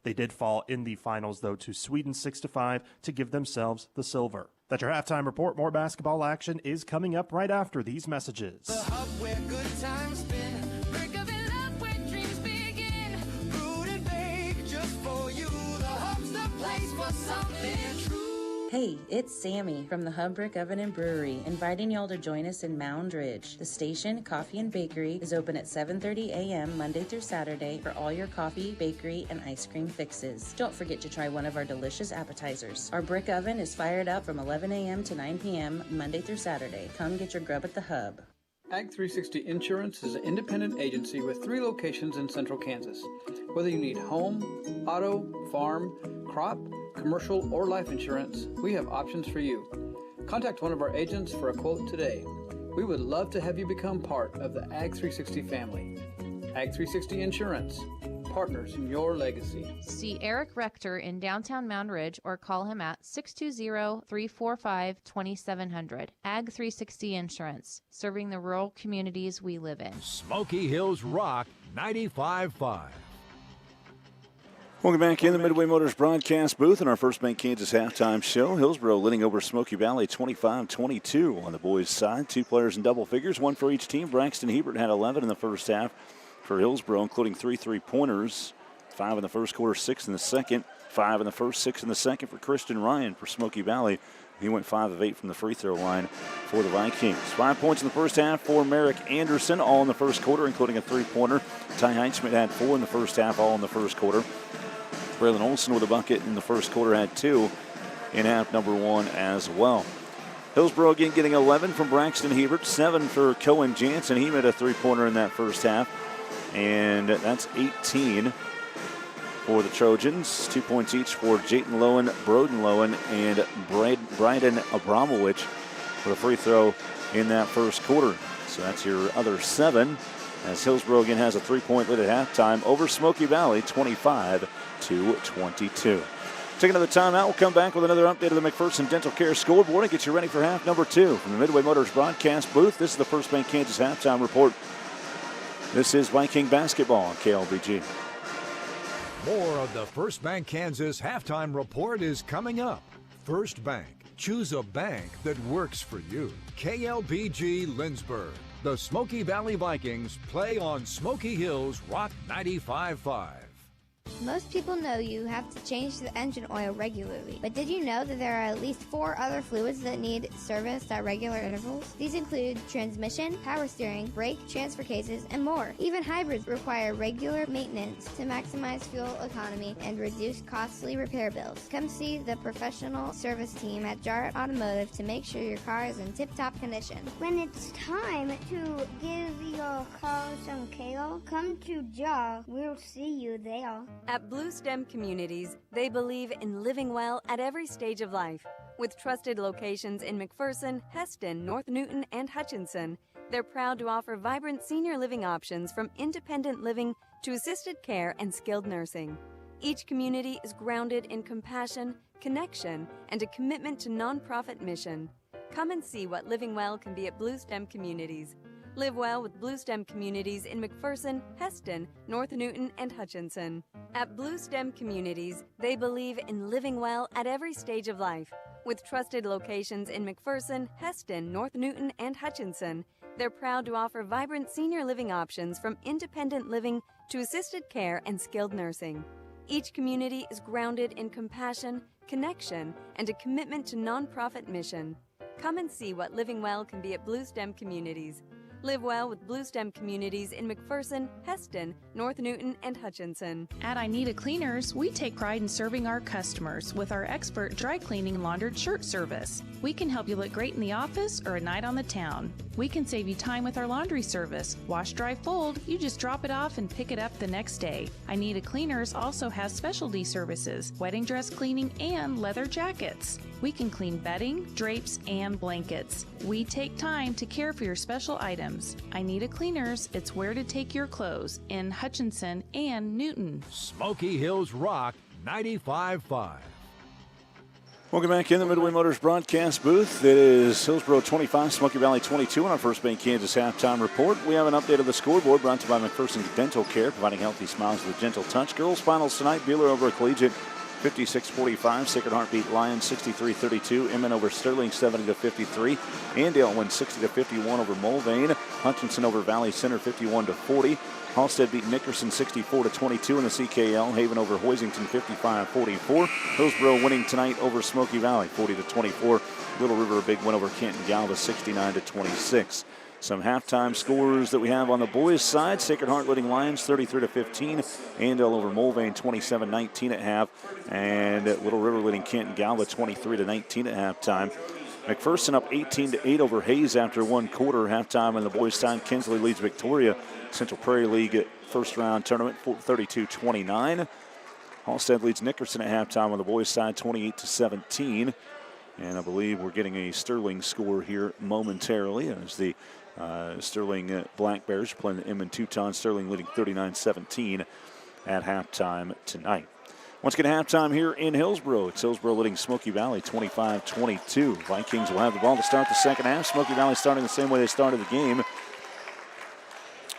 They did fall in the finals, though, to Sweden 6-5 to give themselves the silver. That's your halftime report. More basketball action is coming up right after these messages. The hub where good times been. Break of it up where dreams begin. Brewed and baked just for you. The hub's the place for something true. Hey, it's Sammy from the Hub Brick Oven and Brewery, inviting y'all to join us in Mound Ridge. The station, Coffee and Bakery, is open at 7:30 a.m. Monday through Saturday for all your coffee, bakery, and ice cream fixes. Don't forget to try one of our delicious appetizers. Our brick oven is fired up from 11 a.m. to 9 p.m. Monday through Saturday. Come get your grub at the Hub. Ag 360 Insurance is an independent agency with 3 locations in central Kansas. Whether you need home, auto, farm, crop, commercial, or life insurance, we have options for you. Contact one of our agents for a quote today. We would love to have you become part of the Ag 360 family. Ag 360 Insurance, partners in your legacy. See Eric Rector in downtown Mound Ridge or call him at 620-345-2700. Ag 360 Insurance, serving the rural communities we live in. Smoky Hills Rock 95.5. Welcome back in the Midway Motors broadcast booth in our First Bank Kansas halftime show. Hillsboro leading over Smoky Valley 25-22 on the boys' side. 2 players in double figures, 1 for each team. Braxton Hebert had 11 in the first half for Hillsboro, including 3 3-pointers. 5 in the first quarter, 6 in the second. 5 in the first, 6 in the second for Christian Ryan for Smoky Valley. He went 5 of 8 from the free throw line for the Vikings. 5 points in the first half for Merrick Anderson, all in the first quarter, including a 3-pointer. Ty Heinschmidt had 4 in the first half, all in the first quarter. Braylon Olson with a bucket in the first quarter, had 2 in half number 1 as well. Hillsboro again getting 11 from Braxton Hebert, 7 for Cohen Jansen. He made a 3-pointer in that first half, and that's 18 for the Trojans. 2 points each for Jayton Lowen, Broden Lowen, and Bryden Abramowicz for the free throw in that first quarter. So that's your other 7, as Hillsboro again has a 3-point lead at halftime over Smoky Valley, 25-22. Take another timeout. We'll come back with another update of the McPherson Dental Care scoreboard and get you ready for half number 2. From the Midway Motors broadcast booth, this is the First Bank Kansas halftime report. This is Viking basketball on KLBG. More of the First Bank Kansas halftime report is coming up. First Bank. Choose a bank that works for you. KLBG Lindsborg. The Smoky Valley Vikings play on Smoky Hills Rock 95.5. Most people know you have to change the engine oil regularly, but did you know that there are at least 4 other fluids that need serviced at regular intervals? These include transmission, power steering, brake, transfer cases, and more. Even hybrids require regular maintenance to maximize fuel economy and reduce costly repair bills. Come see the professional service team at Jarrett Automotive to make sure your car is in tip-top condition. When it's time to give your car some kale, come to Jar. We'll see you there. At Blue Stem Communities, they believe in living well at every stage of life. With trusted locations in McPherson, Heston, North Newton, and Hutchinson, they're proud to offer vibrant senior living options from independent living to assisted care and skilled nursing. Each community is grounded in compassion, connection, and a commitment to nonprofit mission. Come and see what living well can be at Blue Stem Communities. Live well with Blue Stem Communities in McPherson, Heston, North Newton, and Hutchinson. At Blue Stem Communities, they believe in living well at every stage of life. With trusted locations in McPherson, Heston, North Newton, and Hutchinson, they're proud to offer vibrant senior living options from independent living to assisted care and skilled nursing. Each community is grounded in compassion, connection, and a commitment to nonprofit mission. Come and see what living well can be at Blue Stem Communities. Live well with Blue Stem Communities in McPherson, Heston, North Newton, and Hutchinson. At I Need a Cleaners, we take pride in serving our customers with our expert dry cleaning laundered shirt service. We can help you look great in the office or a night on the town. We can save you time with our laundry service. Wash, dry, fold, you just drop it off and pick it up the next day. I Need a Cleaners also has specialty services, wedding dress cleaning, and leather jackets. We can clean bedding, drapes, and blankets. We take time to care for your special items. I Need a Cleaners, it's where to take your clothes in Hutchinson and Newton. Smoky Hills Rock 95.5. Welcome back in the Midway Motors broadcast booth. It is Hillsboro 25, Smoky Valley 22 on our First Bank Kansas halftime report. We have an update of the scoreboard brought to you by McPherson Dental Care, providing healthy smiles with a gentle touch. Girls finals tonight, Beeler over Collegiate 56-45. Sacred Heart beat Lions 63-32. Inman over Sterling 70-53. Andale wins 60-51 over Mulvane. Hutchinson over Valley Center 51-40. Halstead beat Nickerson 64-22 in the CKL. Haven over Hoisington 55-44. Hillsboro winning tonight over Smoky Valley 40-24. Little River a big win over Canton Galva 69-26. Some halftime scores that we have on the boys' side. Sacred Heart leading Lions 33-15. Andale over Mulvane 27-19 at half. And Little River leading Canton Galva 23-19 at halftime. McPherson up 18-8 over Hayes after one quarter. Halftime on the boys' side. Kinsley leads Victoria Central Prairie League first round tournament 32-29. Halstead leads Nickerson at halftime on the boys' side 28-17. And I believe we're getting a Sterling score here momentarily as the Sterling Black Bears playing the Inman Teuton. Sterling leading 39-17 at halftime tonight. Once again, halftime here in Hillsboro. It's Hillsboro leading Smoky Valley 25-22. Vikings will have the ball to start the second half. Smoky Valley starting the same way they started the game,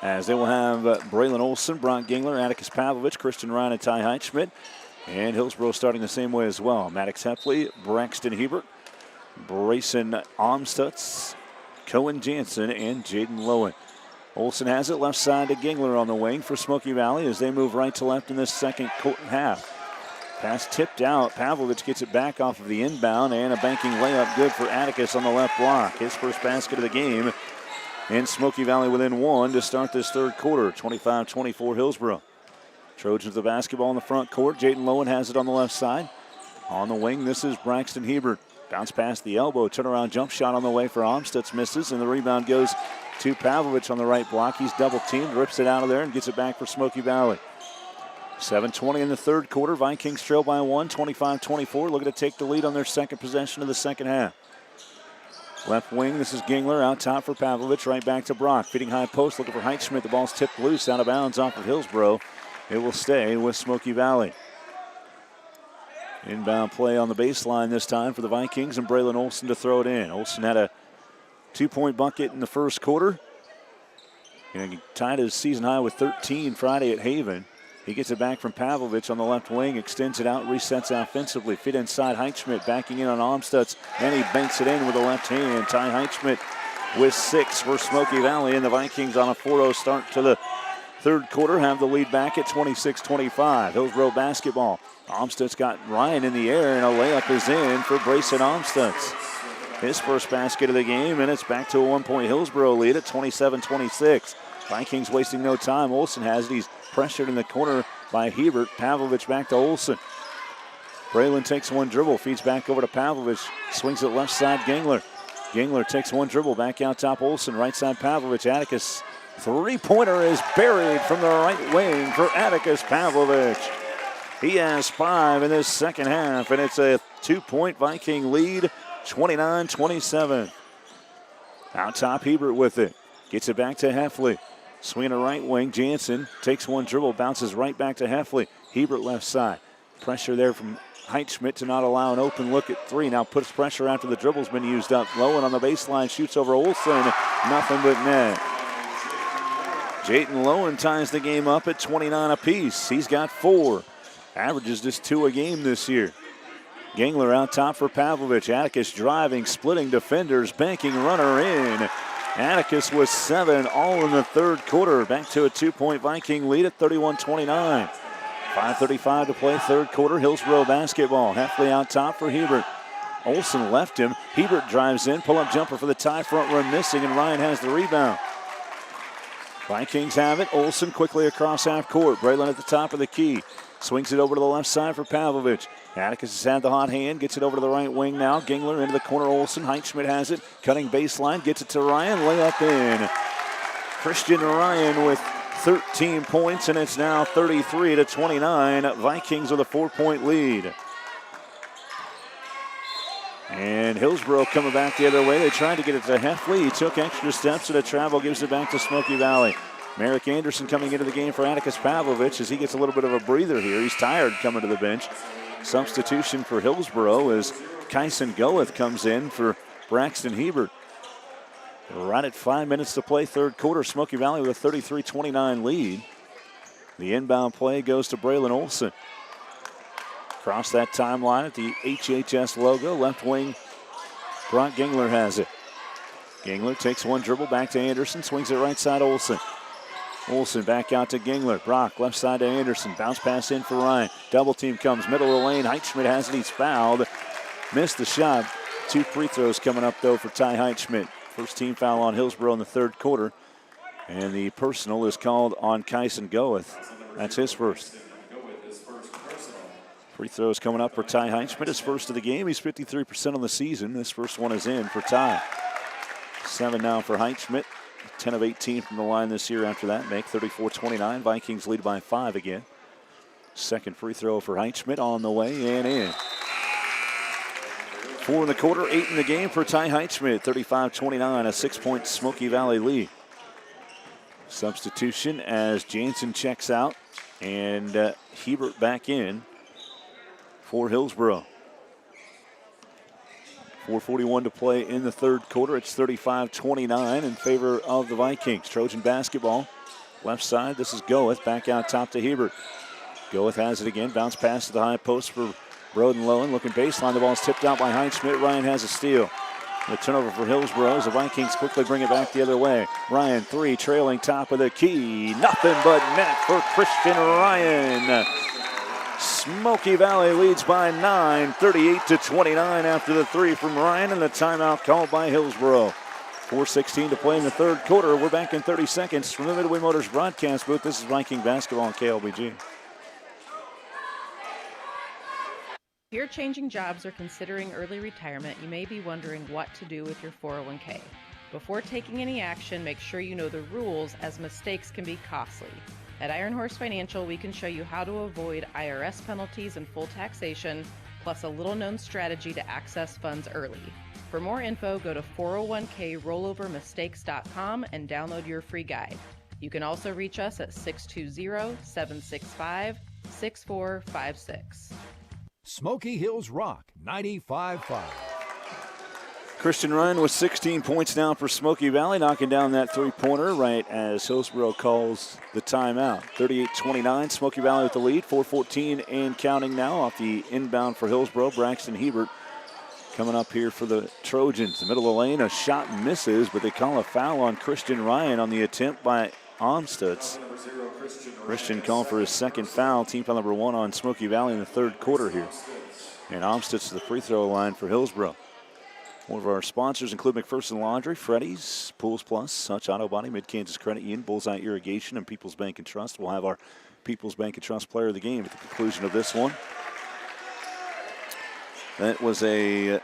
as they will have Braylon Olson, Brock Gingler, Atticus Pavlovich, Christian Ryan, and Ty Heitschmidt. And Hillsboro starting the same way as well. Maddox Heffley, Braxton Hebert, Brayson Amstutz, Cohen Jansen, and Jaden Lowen. Olson has it left side to Gingler on the wing for Smoky Valley as they move right to left in this second half. Pass tipped out. Pavlovich gets it back off of the inbound, and a banking layup good for Atticus on the left block. His first basket of the game. And Smoky Valley within one to start this third quarter. 25-24 Hillsboro. Trojans the basketball in the front court. Jaden Lowen has it on the left side. On the wing, this is Braxton Hebert. Bounce past the elbow. Turnaround jump shot on the way for Amstutz. Misses, and the rebound goes to Pavlovich on the right block. He's double teamed, rips it out of there, and gets it back for Smoky Valley. 7:20 in the third quarter. Vikings trail by one, 25-24. Looking to take the lead on their second possession of the second half. Left wing, this is Gingler out top for Pavlovich. Right back to Brock. Feeding high post, looking for Heitschmidt. The ball's tipped loose out of bounds off of Hillsboro. It will stay with Smoky Valley. Inbound play on the baseline this time for the Vikings, and Braylon Olson to throw it in. Olson had a 2-point bucket in the first quarter. And he tied his season high with 13 Friday at Haven. He gets it back from Pavlovich on the left wing, extends it out, resets offensively. Fit inside, Heitschmidt backing in on Amstutz, and he banks it in with the left hand. Ty Heitschmidt with 6 for Smoky Valley, and the Vikings on a 4-0 start to the third quarter have the lead back at 26-25. Hillsboro basketball. Amstutz got Ryan in the air, and a layup is in for Brayson Amstutz. His first basket of the game, and it's back to a 1-point Hillsboro lead at 27-26. Vikings wasting no time. Olson has it. He's pressured in the corner by Hebert. Pavlovich back to Olson. Braylon takes one dribble, feeds back over to Pavlovich. Swings it left side, Gingler. Gingler takes one dribble, back out top Olson. Right side, Pavlovich. Atticus. Three-pointer is buried from the right wing for Atticus Pavlovich. He has 5 in this second half, and it's a 2-point Viking lead, 29-27. Out top, Hebert with it. Gets it back to Heffley. Swing to right wing. Jansen takes one dribble, bounces right back to Heffley. Hebert left side. Pressure there from Heitschmidt to not allow an open look at 3. Now puts pressure after the dribble's been used up. Lowen on the baseline, shoots over Olson. Nothing but net. Jayden Lowen ties the game up at 29 apiece. He's got 4. Averages just 2 a game this year. Gingler out top for Pavlovich. Atticus driving, splitting defenders, banking runner in. Atticus with 7 all in the third quarter. Back to a 2-point Viking lead at 31-29. 5:35 to play third quarter. Hillsboro basketball. Heffley out top for Hebert. Olson left him. Hebert drives in. Pull-up jumper for the tie. Front rim missing, and Ryan has the rebound. Vikings have it. Olson quickly across half court. Braylon at the top of the key. Swings it over to the left side for Pavlovich. Atticus has had the hot hand. Gets it over to the right wing now. Gingler into the corner. Olson. Heitschmidt has it. Cutting baseline. Gets it to Ryan. Layup in. Christian Ryan with 13 points, and it's now 33-29. Vikings with a 4-point lead. And Hillsboro coming back the other way. They tried to get it to Heffley. He took extra steps, and a travel gives it back to Smoky Valley. Merrick Anderson coming into the game for Atticus Pavlovich as he gets a little bit of a breather here. He's tired coming to the bench. Substitution for Hillsboro as Kyson Goeth comes in for Braxton Hebert. Right at 5 minutes to play third quarter. Smoky Valley with a 33-29 lead. The inbound play goes to Braylon Olson. Across that timeline at the HHS logo. Left wing, Brock Gingler has it. Gingler takes one dribble back to Anderson. Swings it right side, Olson. Olson back out to Gingler. Brock left side to Anderson. Bounce pass in for Ryan. Double team comes middle of the lane. Heitschmidt has it. He's fouled. Missed the shot. 2 free throws coming up though for Ty Heitschmidt. First team foul on Hillsboro in the third quarter. And the personal is called on Kyson Goeth. That's his first. Free throws coming up for Ty Heitschmidt. His first of the game. He's 53% on the season. This first one is in for Ty. 7 now for Heitschmidt. 10 of 18 from the line this year after that make. 34-29. Vikings lead by 5 again. Second free throw for Heitschmidt on the way and in. 4 in the quarter, 8 in the game for Ty Heitschmidt. 35-29, a 6-point Smoky Valley lead. Substitution as Jansen checks out and Hebert back in for Hillsboro. 4:41 to play in the third quarter. It's 35-29 in favor of the Vikings. Trojan basketball. Left side, this is Goeth. Back out top to Hebert. Goeth has it again. Bounce pass to the high post for Broden Lowen. Looking baseline. The ball is tipped out by Heitschmidt. Ryan has a steal. The turnover for Hillsboro as the Vikings quickly bring it back the other way. Ryan, 3, trailing top of the key. Nothing but net for Christian Ryan. Smoky Valley leads by 9, 38-29 after the 3 from Ryan, and the timeout called by Hillsboro. 4:16 to play in the third quarter. We're back in 30 seconds from the Midway Motors broadcast booth. This is Viking basketball on KLBG. If you're changing jobs or considering early retirement, you may be wondering what to do with your 401k. Before taking any action, make sure you know the rules, as mistakes can be costly. At Iron Horse Financial, we can show you how to avoid IRS penalties and full taxation, plus a little-known strategy to access funds early. For more info, go to 401krollovermistakes.com and download your free guide. You can also reach us at 620-765-6456. Smoky Hills Rock 95.5. Christian Ryan with 16 points now for Smoky Valley, knocking down that three-pointer right as Hillsboro calls the timeout. 38-29, Smoky Valley with the lead. 4:14 and counting now off the inbound for Hillsboro. Braxton Hebert coming up here for the Trojans. The middle of the lane, a shot misses, but they call a foul on Christian Ryan on the attempt by Amstutz. Christian called for his second foul, team foul number 1 on Smoky Valley in the third quarter here. And Amstutz to the free throw line for Hillsboro. One of our sponsors include McPherson Laundry, Freddy's, Pools Plus, Hutch Auto Body, Mid-Kansas Credit Union, Bullseye Irrigation, and People's Bank and Trust. We'll have our People's Bank and Trust player of the game at the conclusion of this one. That was a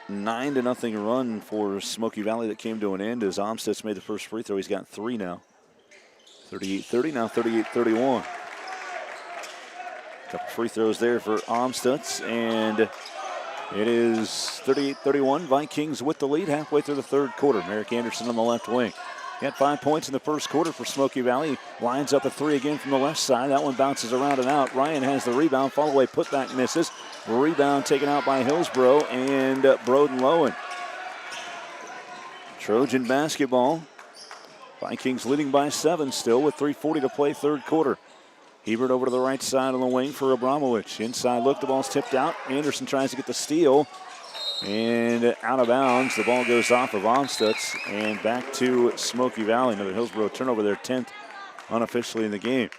9-0 run for Smoky Valley that came to an end as Amstutz made the first free throw. He's got 3 now. 38-30, now 38-31. Couple free throws there for Amstutz, and it is 38-31. Vikings with the lead halfway through the third quarter. Merrick Anderson on the left wing. Got 5 points in the first quarter for Smoky Valley. Lines up a 3 again from the left side. That one bounces around and out. Ryan has the rebound. Fall away putback misses. Rebound taken out by Hillsboro and Broden Lowen. Trojan basketball. Vikings leading by 7 still with 3:40 to play third quarter. Hebert over to the right side on the wing for Abramowicz. Inside look, the ball's tipped out. Anderson tries to get the steal. And out of bounds, the ball goes off of Amstutz and back to Smoky Valley. Another Hillsboro turnover, their 10th unofficially in the game.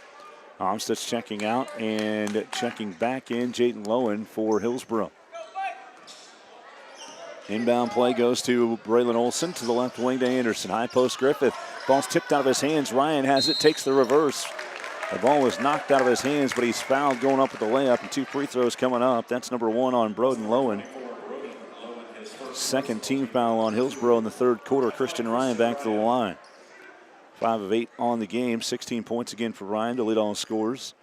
Amstutz checking out and checking back in. Jaden Lowen for Hillsboro. Inbound play goes to Braylon Olson to the left wing to Anderson. High post Griffith. Ball's tipped out of his hands. Ryan has it, takes the reverse. The ball was knocked out of his hands, but he's fouled going up with the layup, and 2 free throws coming up. That's number 1 on Broden Lowen. Second team foul on Hillsboro in the third quarter. Christian Ryan back to the line. 5 of 8 on the game. 16 points again for Ryan to lead all scores.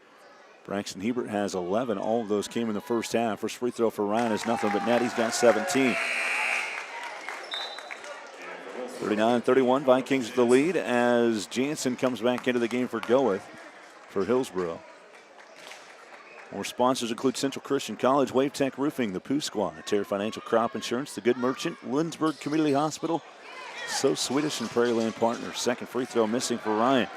Braxton Hebert has 11. All of those came in the first half. First free throw for Ryan is nothing but net. He's got 17. 39-31, Vikings with the lead as Jansen comes back into the game for Goeth for Hillsboro. More sponsors include Central Christian College, Wave Tech Roofing, the Pooh Squad, Terra Financial Crop Insurance, The Good Merchant, Lindsburg Community Hospital, So Swedish, and Prairie Land Partners. Second free throw missing for Ryan.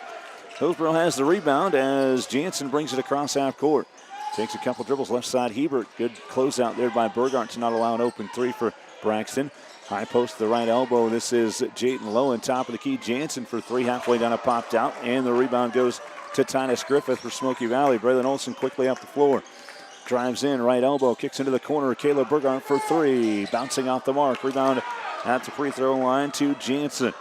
Hillsboro has the rebound as Jansen brings it across half court. Takes a couple dribbles left side. Hebert, good closeout there by Burgart to not allow an open 3 for Braxton. High post to the right elbow. This is Jaden Lowen, top of the key. Jansen for 3, halfway down, it popped out, and the rebound goes to Titus Griffith for Smoky Valley. Braylon Olson quickly up the floor. Drives in, right elbow, kicks into the corner. Caleb Burgart for 3, bouncing off the mark. Rebound at the free throw line to Jansen.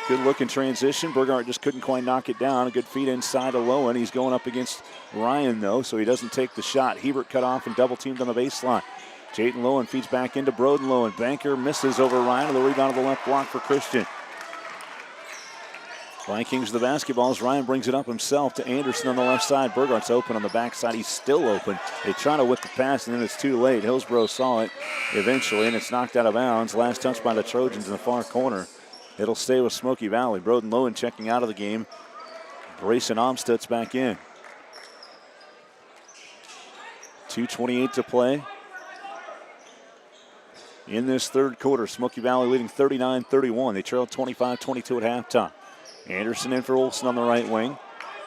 Good look in transition. Burgart just couldn't quite knock it down. A good feed inside to Lowen. He's going up against Ryan, though, so he doesn't take the shot. Hebert cut off and double teamed on the baseline. Jaden Lowen feeds back into Broden Lowen. Banker misses over Ryan, and the rebound of the left block for Christian. Vikings the basketballs. Ryan brings it up himself to Anderson on the left side. Burgart's open on the backside. He's still open. They try to whip the pass, and then it's too late. Hillsboro saw it eventually, and it's knocked out of bounds. Last touch by the Trojans in the far corner. It'll stay with Smoky Valley. Broden Lowen checking out of the game. Brayson Omstedt's back in. 2:28 to play in this third quarter. Smoky Valley leading 39-31. They trailed 25-22 at halftime. Anderson in for Olsen on the right wing.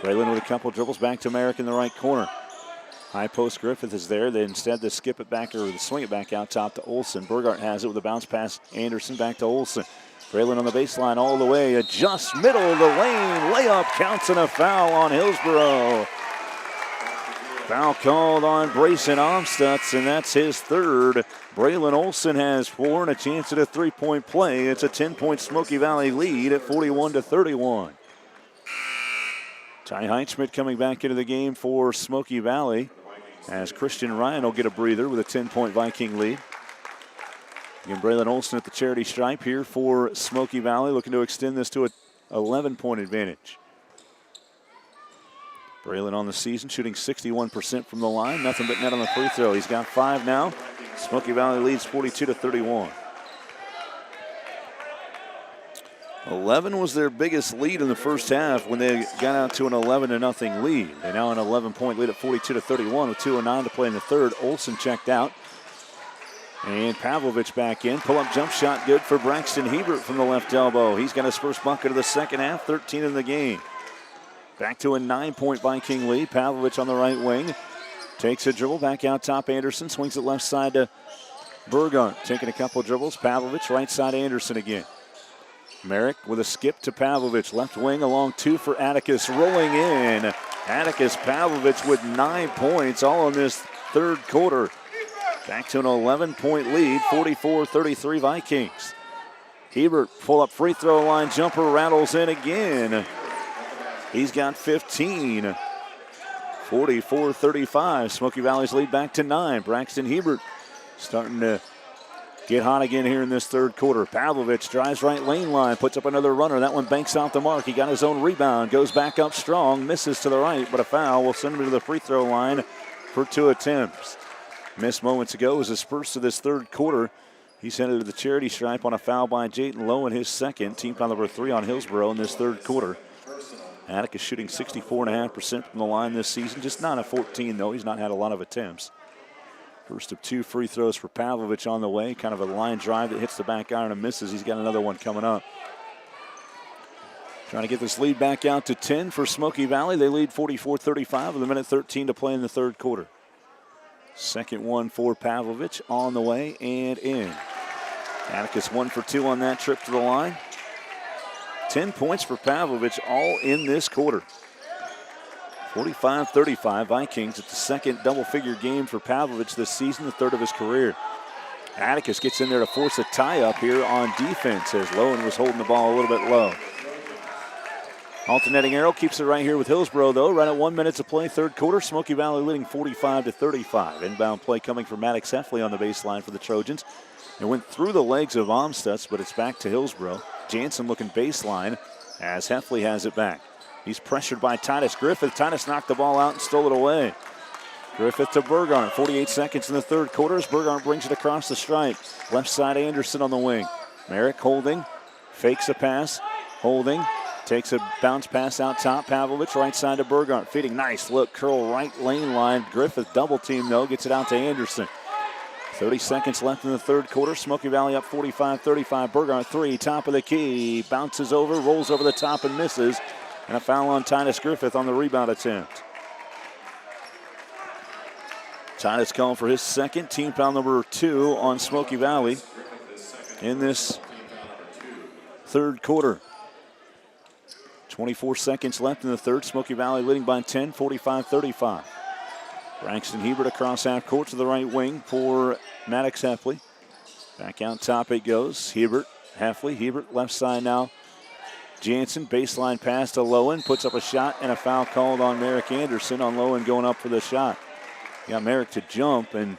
Braylon with a couple dribbles back to Merrick in the right corner. High post Griffith is there. They instead they skip it back or they swing it back out top to Olsen. Burgart has it with a bounce pass. Anderson back to Olsen. Braylon on the baseline all the way. Adjusts middle of the lane. Layup counts and a foul on Hillsboro. Foul called on Brayson Omstutz, and that's his third. Braylon Olsen has 4 and a chance at a three-point play. It's a 10-point Smoky Valley lead at 41-31. Ty Heinschmidt coming back into the game for Smoky Valley as Christian Ryan will get a breather with a 10-point Viking lead. Again, Braylon Olsen at the charity stripe here for Smoky Valley, looking to extend this to an 11-point advantage. Braylon on the season, shooting 61% from the line. Nothing but net on the free throw. He's got 5 now. Smoky Valley leads 42-31. 11 was their biggest lead in the first half when they got out to an 11-0 lead. They're now an 11-point lead at 42-31 with 2:09 to play in the third. Olsen checked out. And Pavlovich back in. Pull-up jump shot good for Braxton Hebert from the left elbow. He's got his first bucket of the second half, 13 in the game. Back to a 9-point Viking lead. Pavlovich on the right wing. Takes a dribble back out top. Anderson swings it left side to Burgart. Taking a couple dribbles. Pavlovich right side Anderson again. Merrick with a skip to Pavlovich. Left wing along 2 for Atticus. Rolling in. Atticus Pavlovich with 9 points all in this third quarter. Back to an 11-point lead. 44-33 Vikings. Hebert pull-up free throw line. Jumper rattles in again. He's got 15. 44-35. Smoky Valley's lead back to 9. Braxton Hebert starting to get hot again here in this third quarter. Pavlovich drives right lane line, puts up another runner. That one banks off the mark. He got his own rebound, goes back up strong, misses to the right, but a foul will send him to the free throw line for 2 attempts. Missed moments ago was his first of this third quarter. He's headed to the charity stripe on a foul by Jayden Lowen, his second. Team foul number 3 on Hillsboro in this third quarter. Atticus shooting 64.5% from the line this season. Just not a 14, though. He's not had a lot of attempts. First of 2 free throws for Pavlovich on the way. Kind of a line drive that hits the back iron and misses. He's got another one coming up. Trying to get this lead back out to 10 for Smoky Valley. They lead 44-35 with a minute 13 to play in the third quarter. Second one for Pavlovich on the way and in. Atticus 1 for 2 on that trip to the line. 10 points for Pavlovich all in this quarter. 45-35 Vikings. It's the second double-figure game for Pavlovich this season, the third of his career. Atticus gets in there to force a tie-up here on defense as Lowen was holding the ball a little bit low. Alternating arrow keeps it right here with Hillsboro, though. Right at 1 minute to play, third quarter. Smoky Valley leading 45-35. Inbound play coming from Maddox Heffley on the baseline for the Trojans. It went through the legs of Omstutz, but it's back to Hillsboro. Jansen looking baseline as Heffley has it back. He's pressured by Titus Griffith. Titus knocked the ball out and stole it away. Griffith to Burgart. 48 seconds in the third quarter as Burgart brings it across the stripe. Left side Anderson on the wing. Merrick holding. Fakes a pass. Holding. Takes a bounce pass out top. Pavlovich right side to Burgart. Feeding nice look. Curl right lane line. Griffith double team though. Gets it out to Anderson. 30 seconds left in the third quarter. Smoky Valley up 45-35. Burgart 3, top of the key. Bounces over, rolls over the top and misses. And a foul on Titus Griffith on the rebound attempt. Titus called for his second. Team foul number 2 on Smoky Valley in this third quarter. 24 seconds left in the third. Smoky Valley leading by 10, 45-35. Braxton Hebert across half court to the right wing for Maddox Heffley. Back out top it goes. Hebert, Heffley, Hebert left side now. Jansen, baseline pass to Lowen, puts up a shot and a foul called on Merrick Anderson on Lowen going up for the shot. Got Merrick to jump and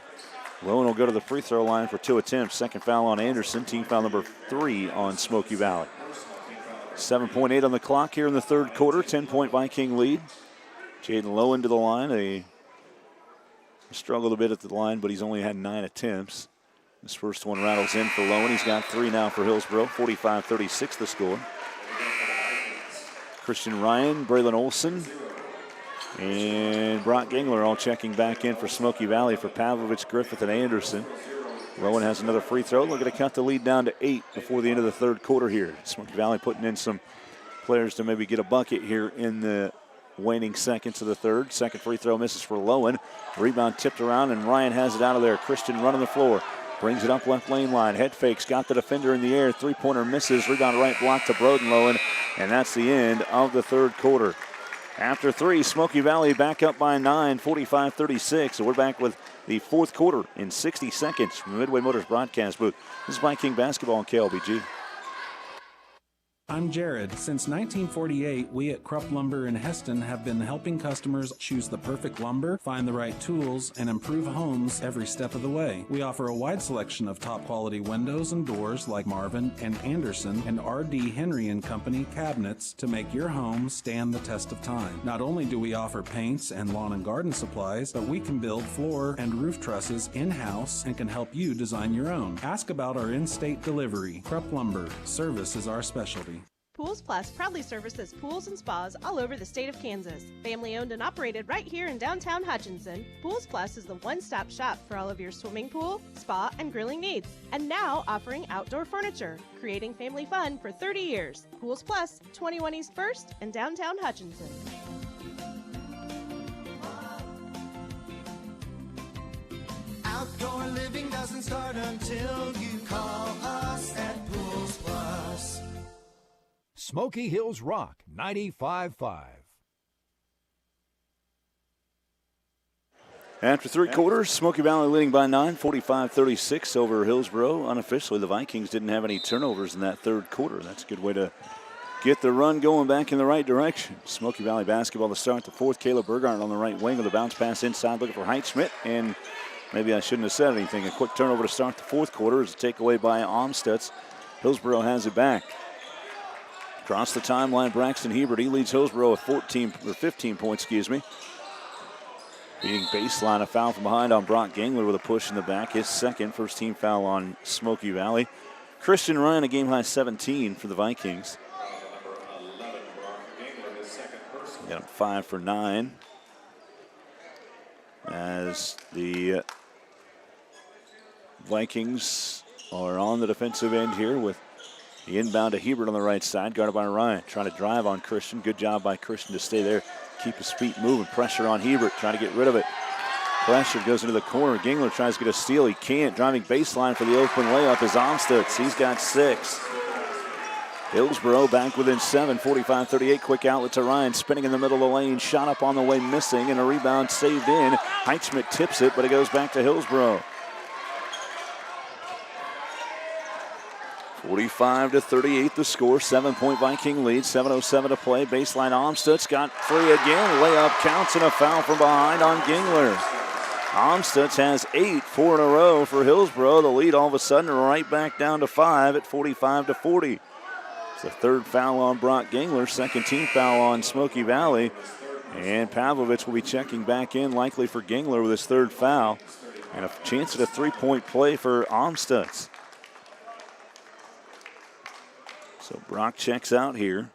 Lowen will go to the free throw line for 2 attempts. Second foul on Anderson, team foul number 3 on Smoky Valley. 7.8 on the clock here in the third quarter. 10-point Viking lead. Jaden Lowen to the line. He struggled a bit at the line, but he's only had 9 attempts. This first one rattles in for Lowen. He's got 3 now for Hillsboro. 45-36 the score. Christian Ryan, Braylon Olson, and Brock Gingler all checking back in for Smoky Valley for Pavlovich, Griffith, and Anderson. Lowen has another free throw. Looking to cut the lead down to 8 before the end of the third quarter here. Smoky Valley putting in some players to maybe get a bucket here in the waning seconds of the third. Second free throw misses for Lowen. Rebound tipped around, and Ryan has it out of there. Christian running the floor. Brings it up left lane line. Head fakes. Got the defender in the air. Three-pointer misses. Rebound right block to Broden Lowen. And that's the end of the third quarter. After 3, Smoky Valley back up by 9, 45-36. So we're back with the fourth quarter in 60 seconds from the Midway Motors broadcast booth. This is Viking basketball on KLBG. I'm Jared. Since 1948, we at Krupp Lumber in Heston have been helping customers choose the perfect lumber, find the right tools, and improve homes every step of the way. We offer a wide selection of top quality windows and doors like Marvin and Anderson and R.D. Henry & Company cabinets to make your home stand the test of time. Not only do we offer paints and lawn and garden supplies, but we can build floor and roof trusses in-house and can help you design your own. Ask about our in-state delivery. Krupp Lumber. Service is our specialty. Pools Plus proudly services pools and spas all over the state of Kansas. Family owned and operated right here in downtown Hutchinson, Pools Plus is the one-stop shop for all of your swimming pool, spa, and grilling needs. And now offering outdoor furniture, creating family fun for 30 years. Pools Plus, 21 East 1st in downtown Hutchinson. Outdoor living doesn't start until you call us at Pools Plus. Smoky Hills Rock 95.5. After 3 quarters, Smoky Valley leading by 9, 45-36 over Hillsboro. Unofficially, the Vikings didn't have any turnovers in that third quarter. That's a good way to get the run going back in the right direction. Smoky Valley basketball to start the fourth. Caleb Burgart on the right wing with a bounce pass inside looking for Heitschmidt. And maybe I shouldn't have said anything. A quick turnover to start the fourth quarter is a takeaway by Amstutz. Hillsboro has it back. Across the timeline, Braxton Hebert. He leads Hillsboro with 15 points, Beating baseline, a foul from behind on Brock Gangler with a push in the back. His second, first team foul on Smoky Valley. Christian Ryan, a game-high 17 for the Vikings. Got him 5 for 9. As the Vikings are on the defensive end here with the inbound to Hebert on the right side, guarded by Ryan. Trying to drive on Christian. Good job by Christian to stay there. Keep his feet moving. Pressure on Hebert. Trying to get rid of it. Pressure goes into the corner. Gingler tries to get a steal. He can't. Driving baseline for the open layup is Amstutz. He's got 6. Hillsboro back within 7. 45-38. Quick outlet to Ryan. Spinning in the middle of the lane. Shot up on the way. Missing. And a rebound saved in. Heitschmidt tips it, but it goes back to Hillsboro. 45-38 the score. 7-point Viking lead. 7:07 to play. Baseline Amstutz got 3 again. Layup counts and a foul from behind on Gingler. Amstutz has 8, 4 in a row for Hillsboro. The lead all of a sudden right back down to 5 at 45-40. It's the third foul on Brock Gingler. Second team foul on Smoky Valley. And Pavlovich will be checking back in likely for Gingler with his third foul. And a chance at a 3-point play for Amstutz. So Brock checks out here.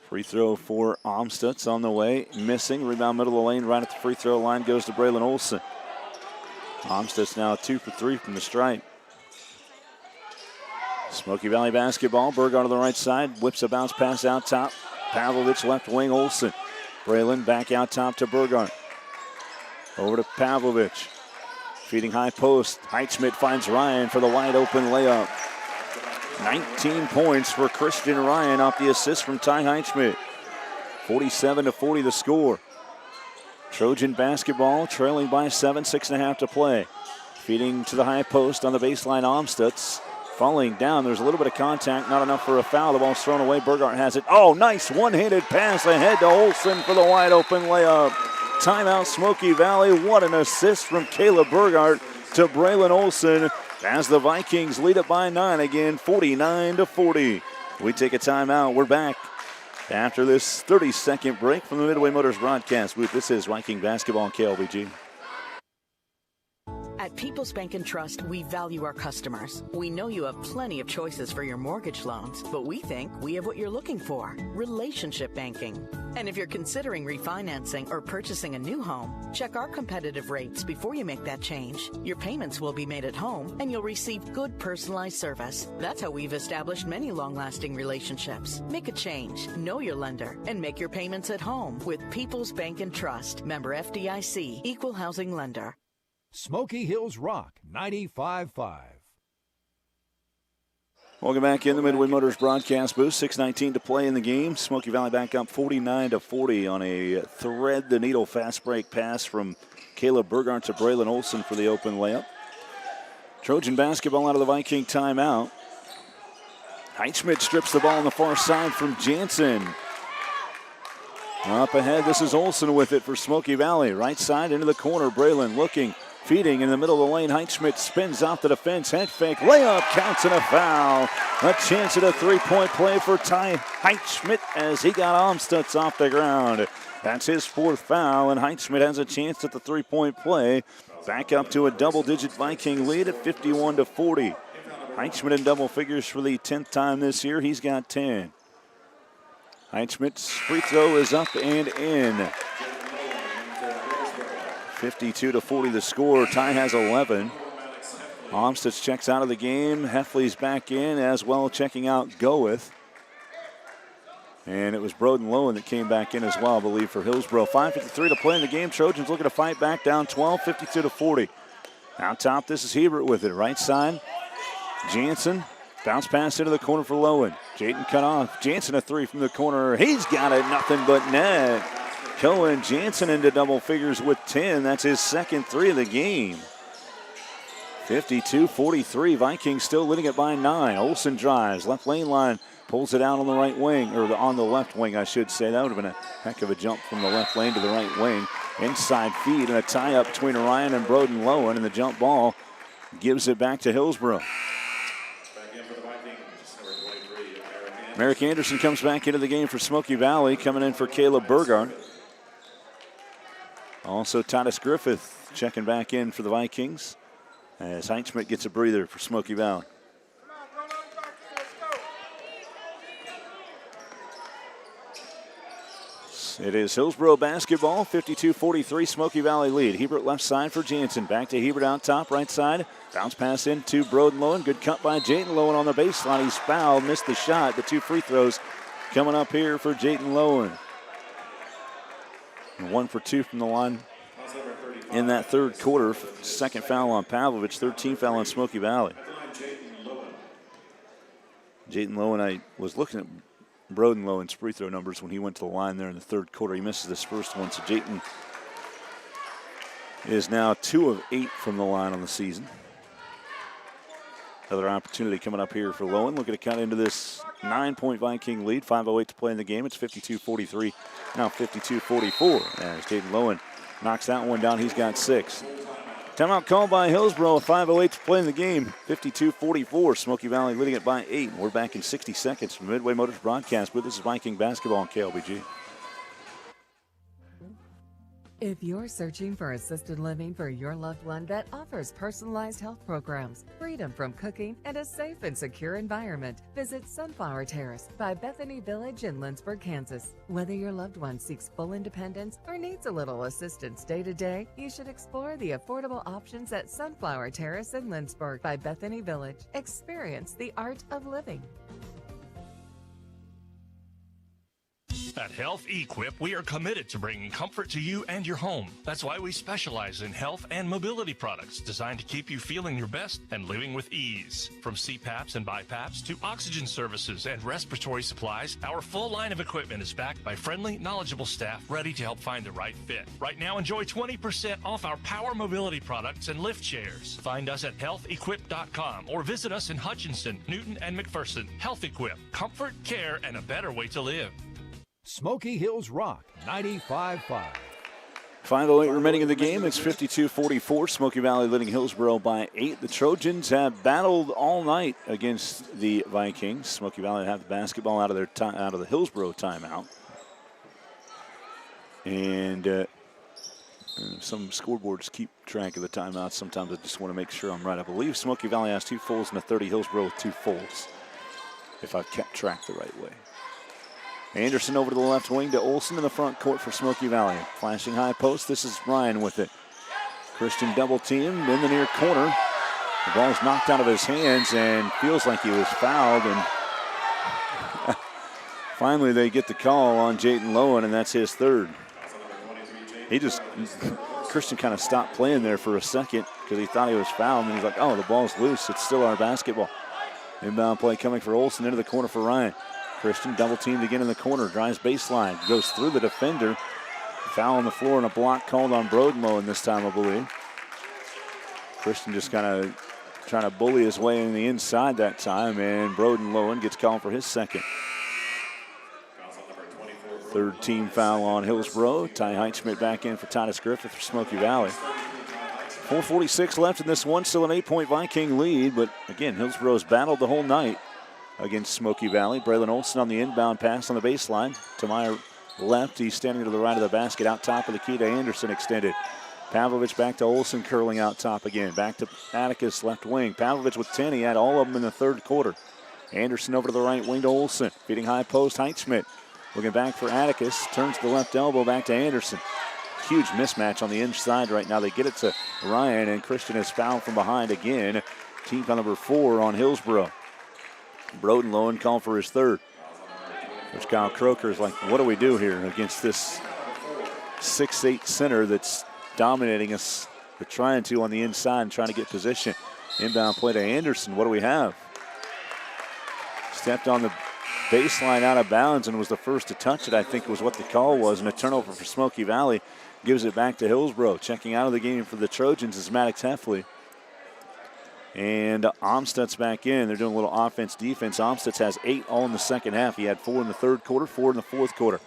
Free throw for Amstutz on the way. Missing. Rebound middle of the lane right at the free throw line goes to Braylon Olson. Amstutz now 2 for 3 from the stripe. Smoky Valley basketball. Burgard on the right side. Whips a bounce pass out top. Pavlovich left wing. Olson. Braylon back out top to Burgard. Over to Pavlovich. Feeding high post. Heitschmidt finds Ryan for the wide open layup. 19 points for Christian Ryan off the assist from Ty Heitschmidt. 47-40 the score. Trojan basketball trailing by 7, 6.5 to play. Feeding to the high post on the baseline Amstutz. Falling down, there's a little bit of contact, not enough for a foul. The ball's thrown away, Burgart has it. Oh, nice one-handed pass ahead to Olson for the wide open layup. Timeout Smoky Valley. What an assist from Caleb Burgart to Braylon Olson as the Vikings lead it by 9 again, 49-40. We take a timeout. We're back after this 30-second break from the Midway Motors broadcast booth. This is Viking basketball on KLBG. At People's Bank and Trust, we value our customers. We know you have plenty of choices for your mortgage loans, but we think we have what you're looking for, relationship banking. And if you're considering refinancing or purchasing a new home, check our competitive rates before you make that change. Your payments will be made at home, and you'll receive good personalized service. That's how we've established many long-lasting relationships. Make a change, know your lender, and make your payments at home with People's Bank and Trust. Member FDIC, Equal Housing Lender. Smoky Hills Rock 95.5. Welcome back in the Midway Motors broadcast booth. 6:19 to play in the game. Smoky Valley back up 49-40 on a thread-the-needle fast break pass from Caleb Burgart to Braylon Olson for the open layup. Trojan basketball out of the Viking timeout. Heitschmidt strips the ball on the far side from Jansen. Up ahead, this is Olson with it for Smoky Valley. Right side into the corner. Braylon looking, feeding in the middle of the lane. Heitschmidt spins out the defense. Head fake. Layup counts and a foul. A chance at a three-point play for Ty Heitschmidt as he got Amstutz off the ground. That's his fourth foul, and Heitschmidt has a chance at the three-point play. Back up to a double-digit Viking lead at 51-40. Heitschmidt in double figures for the 10th time this year. He's got 10. Heitschmidt's free throw is up and in. 52-40 the score. Ty has 11. Amstutz checks out of the game. Heffley's back in as well, checking out Goeth. And it was Broden Lowen that came back in as well, I believe, for Hillsboro. 5:53 to play in the game. Trojans looking to fight back, down 12, 52-40. Out top, this is Hebert with it. Right side, Jansen. Bounce pass into the corner for Lowen. Jayden cut off. Jansen a three from the corner. He's got it, nothing but net. Cohen Jansen into double figures with 10. That's his second three of the game. 52-43. Vikings still leading it by 9. Olson drives. Left lane line. Pulls it out on the right wing. Or on the left wing, I should say. That would have been a heck of a jump from the left lane to the right wing. Inside feed and a tie-up between Ryan and Broden Lowen. And the jump ball gives it back to Hillsboro. Merrick Anderson comes back into the game for Smoky Valley, coming in for Caleb Burgard. Also, Titus Griffith checking back in for the Vikings as Heitschmidt gets a breather for Smoky Valley. It is Hillsboro basketball, 52-43, Smoky Valley lead. Hebert left side for Jansen. Back to Hebert out top, right side. Bounce pass into Broden Lowen. Good cut by Jayden Lowen on the baseline. He's fouled, missed the shot. The two free throws coming up here for Jayden Lowen. And 1 for 2 from the line in that third quarter. Second foul on Pavlovich, 13th foul on Smoky Valley. Jayden Lowen, I was looking at Broden Lowen's free throw numbers when he went to the line there in the third quarter. He misses this first one, so Jayden is now 2 of 8 from the line on the season. Another opportunity coming up here for Lowen. Looking to cut into this 9-point Viking lead. 5:08 to play in the game. It's 52-43, now 52-44 as Jayden Lowen knocks that one down. He's got 6. Timeout called by Hillsboro. 5:08 to play in the game. 52-44. Smoky Valley leading it by 8. We're back in 60 seconds from Midway Motors broadcast. But this is Viking basketball on KLBG. If you're searching for assisted living for your loved one that offers personalized health programs, freedom from cooking, and a safe and secure environment, visit Sunflower Terrace by Bethany Village in Lindsborg, Kansas. Whether your loved one seeks full independence or needs a little assistance day to day, you should explore the affordable options at Sunflower Terrace in Lindsborg by Bethany Village. Experience the art of living. At Health Equip, we are committed to bringing comfort to you and your home. That's why we specialize in health and mobility products designed to keep you feeling your best and living with ease. From CPAPs and BiPAPs to oxygen services and respiratory supplies, our full line of equipment is backed by friendly, knowledgeable staff ready to help find the right fit. Right now, enjoy 20% off our power mobility products and lift chairs. Find us at healthequip.com or visit us in Hutchinson, Newton, and McPherson. Health Equip, comfort, care, and a better way to live. Smoky Hills Rock 95.5. 5:08 remaining in the game. It's 52-44. Smoky Valley leading Hillsboro by 8. The Trojans have battled all night against the Vikings. Smoky Valley have the basketball out of the Hillsboro timeout. And some scoreboards keep track of the timeouts. Sometimes I just want to make sure I'm right. I believe Smoky Valley has 2 fulls and a 30. Hillsboro with 2 fulls, if I've kept track the right way. Anderson over to the left wing to Olsen in the front court for Smoky Valley. Flashing high post. This is Ryan with it. Christian double teamed in the near corner. The ball is knocked out of his hands and feels like he was fouled. And finally they get the call on Jayden Lowen, and that's his 3rd. Christian kind of stopped playing there for a second because he thought he was fouled. And he's like, oh, the ball's loose. It's still our basketball. Inbound play coming for Olsen into the corner for Ryan. Christian double teamed again in the corner, drives baseline, goes through the defender. Foul on the floor and a block called on Brodenlow this time, I believe. Christian just kind of trying to bully his way in the inside that time, and Brodenlow gets called for his 2nd. 3rd team foul on Hillsboro. Ty Heitschmidt back in for Titus Griffith for Smoky Valley. 4:46 left in this one, still an 8-point Viking lead, but again, Hillsboro's battled the whole night against Smoky Valley. Braylon Olsen on the inbound pass on the baseline. To my left, he's standing to the right of the basket, out top of the key to Anderson extended. Pavlovich back to Olsen, curling out top again. Back to Atticus, left wing. Pavlovich with 10. He had all of them in the 3rd quarter. Anderson over to the right wing to Olsen. Feeding high post, Heitschmidt. Looking back for Atticus. Turns the left elbow back to Anderson. Huge mismatch on the inside right now. They get it to Ryan, and Christian is fouled from behind again. Team foul number 4 on Hillsboro. Brodenlow called for his 3rd. Which Kyle Croker is like, what do we do here against this 6'8 center that's dominating us? We're trying to on the inside and trying to get position. Inbound play to Anderson. What do we have? Stepped on the baseline out of bounds and was the first to touch it, I think was what the call was. And a turnover for Smoky Valley. Gives it back to Hillsboro. Checking out of the game for the Trojans is Maddox Heffley. And Amstutz back in. They're doing a little offense-defense. Amstutz has 8 all in the second half. He had 4 in the 3rd quarter, 4 in the 4th quarter.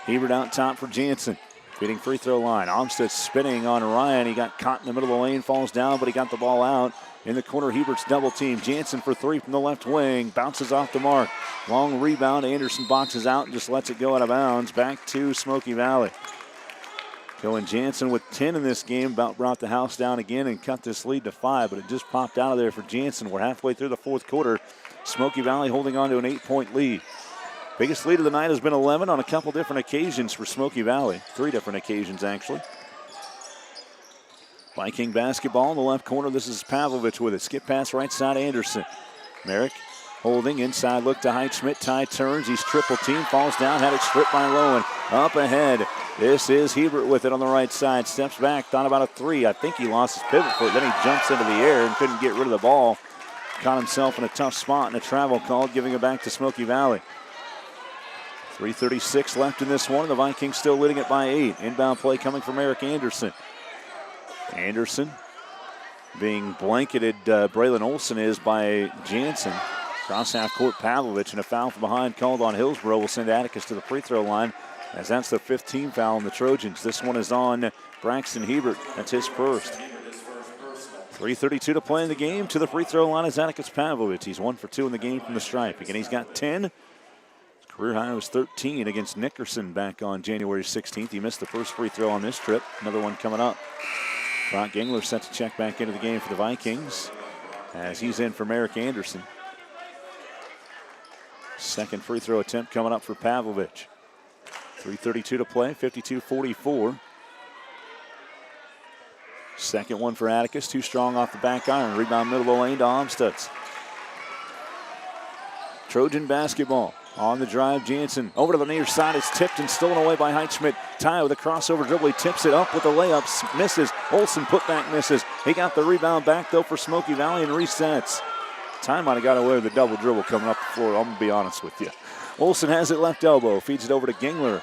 Hebert out top for Jansen. Feeding free throw line. Amstutz spinning on Ryan. He got caught in the middle of the lane, falls down, but he got the ball out. In the corner, Hebert's double team. Jansen for 3 from the left wing. Bounces off the mark. Long rebound. Anderson boxes out and just lets it go out of bounds. Back to Smoky Valley. Going Jansen with 10 in this game, about brought the house down again and cut this lead to 5, but it just popped out of there for Jansen. We're halfway through the 4th quarter. Smoky Valley holding on to an 8-point lead. Biggest lead of the night has been 11 on a couple different occasions for Smoky Valley. 3 different occasions, actually. Viking basketball in the left corner. This is Pavlovich with it. Skip pass right side, Anderson. Merrick holding inside, look to Heitschmidt. Ty turns, he's triple team, falls down, had it stripped by Lowen. Up ahead, this is Hebert with it on the right side. Steps back, thought about a 3. I think he lost his pivot foot. Then he jumps into the air and couldn't get rid of the ball. Caught himself in a tough spot and a travel call, giving it back to Smoky Valley. 3:36 left in this one. The Vikings still leading it by 8. Inbound play coming from Eric Anderson. Anderson being blanketed, Braylon Olsen is by Jansen. Cross half court, Pavlovich, and a foul from behind called on Hillsboro will send Atticus to the free throw line, as that's the 15th foul on the Trojans. This one is on Braxton Hebert. That's his 1st. 3:32 to play in the game. To the free throw line is Atticus Pavlovich. He's 1 for 2 in the game from the stripe. Again, he's got 10. His career high was 13 against Nickerson back on January 16th. He missed the first free throw on this trip. Another one coming up. Brock Gingler set to check back into the game for the Vikings as he's in for Merrick Anderson. Second free throw attempt coming up for Pavlovich. 3:32 to play, 52-44. Second one for Atticus, too strong off the back iron. Rebound middle of the lane to Amstutz. Trojan basketball. On the drive, Jansen over to the near side. It's tipped and stolen away by Heitschmidt. Ty with a crossover dribble. He tips it up with the layups. Misses. Olsen putback misses. He got the rebound back, though, for Smoky Valley and resets. Ty might have got away with the double dribble coming up the floor. I'm going to be honest with you. Olsen has it left elbow. Feeds it over to Gingler.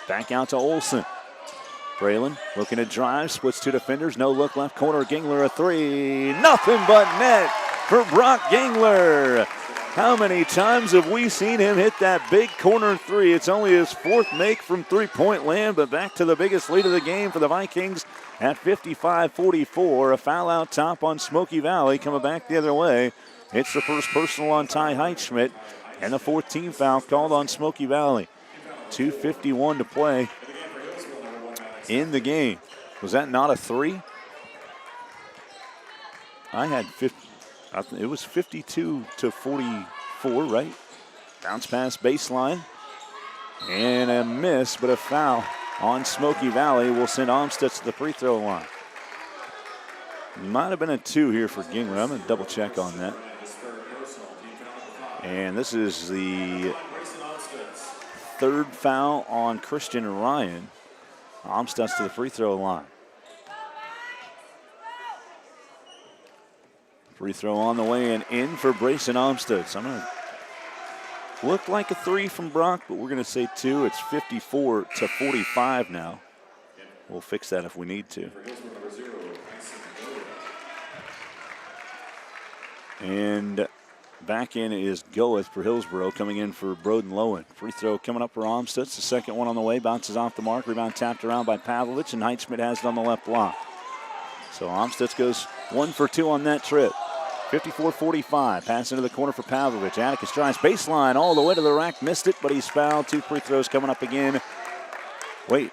Back out to Olsen. Braylon looking to drive. Splits 2 defenders. No look left corner. Gingler a 3. Nothing but net for Brock Gingler. How many times have we seen him hit that big corner three? It's only his fourth make from three-point land, but back to the biggest lead of the game for the Vikings at 55-44. A foul out top on Smoky Valley coming back the other way. It's the first personal on Ty Heitschmidt, and the fourth team foul called on Smoky Valley. 2:51 to play in the game. Was that not a three? I had 50. It was 52-44, right? Bounce pass baseline. And a miss, but a foul on Smoky Valley will send Olmsted to the free throw line. Might have been a two here for Gingler. I'm going to double check on that. And this is the third foul on Christian Ryan. Olmsted to the free throw line. Free throw on the way and in for Brayson Olmsted. So I'm going to look like a three from Brock, but we're going to say two. It's 54-45 now. We'll fix that if we need to. And back in is Goeth for Hillsboro, coming in for Broden Lowen. Free throw coming up for Olmsted. It's the second one on the way. Bounces off the mark. Rebound tapped around by Pavlovich, and Heitschmidt has it on the left block. So Olmsted goes 1 for 2 on that trip. 54-45. Pass into the corner for Pavlovich. Atticus tries baseline all the way to the rack. Missed it, but he's fouled. 2 free throws coming up again. Wait.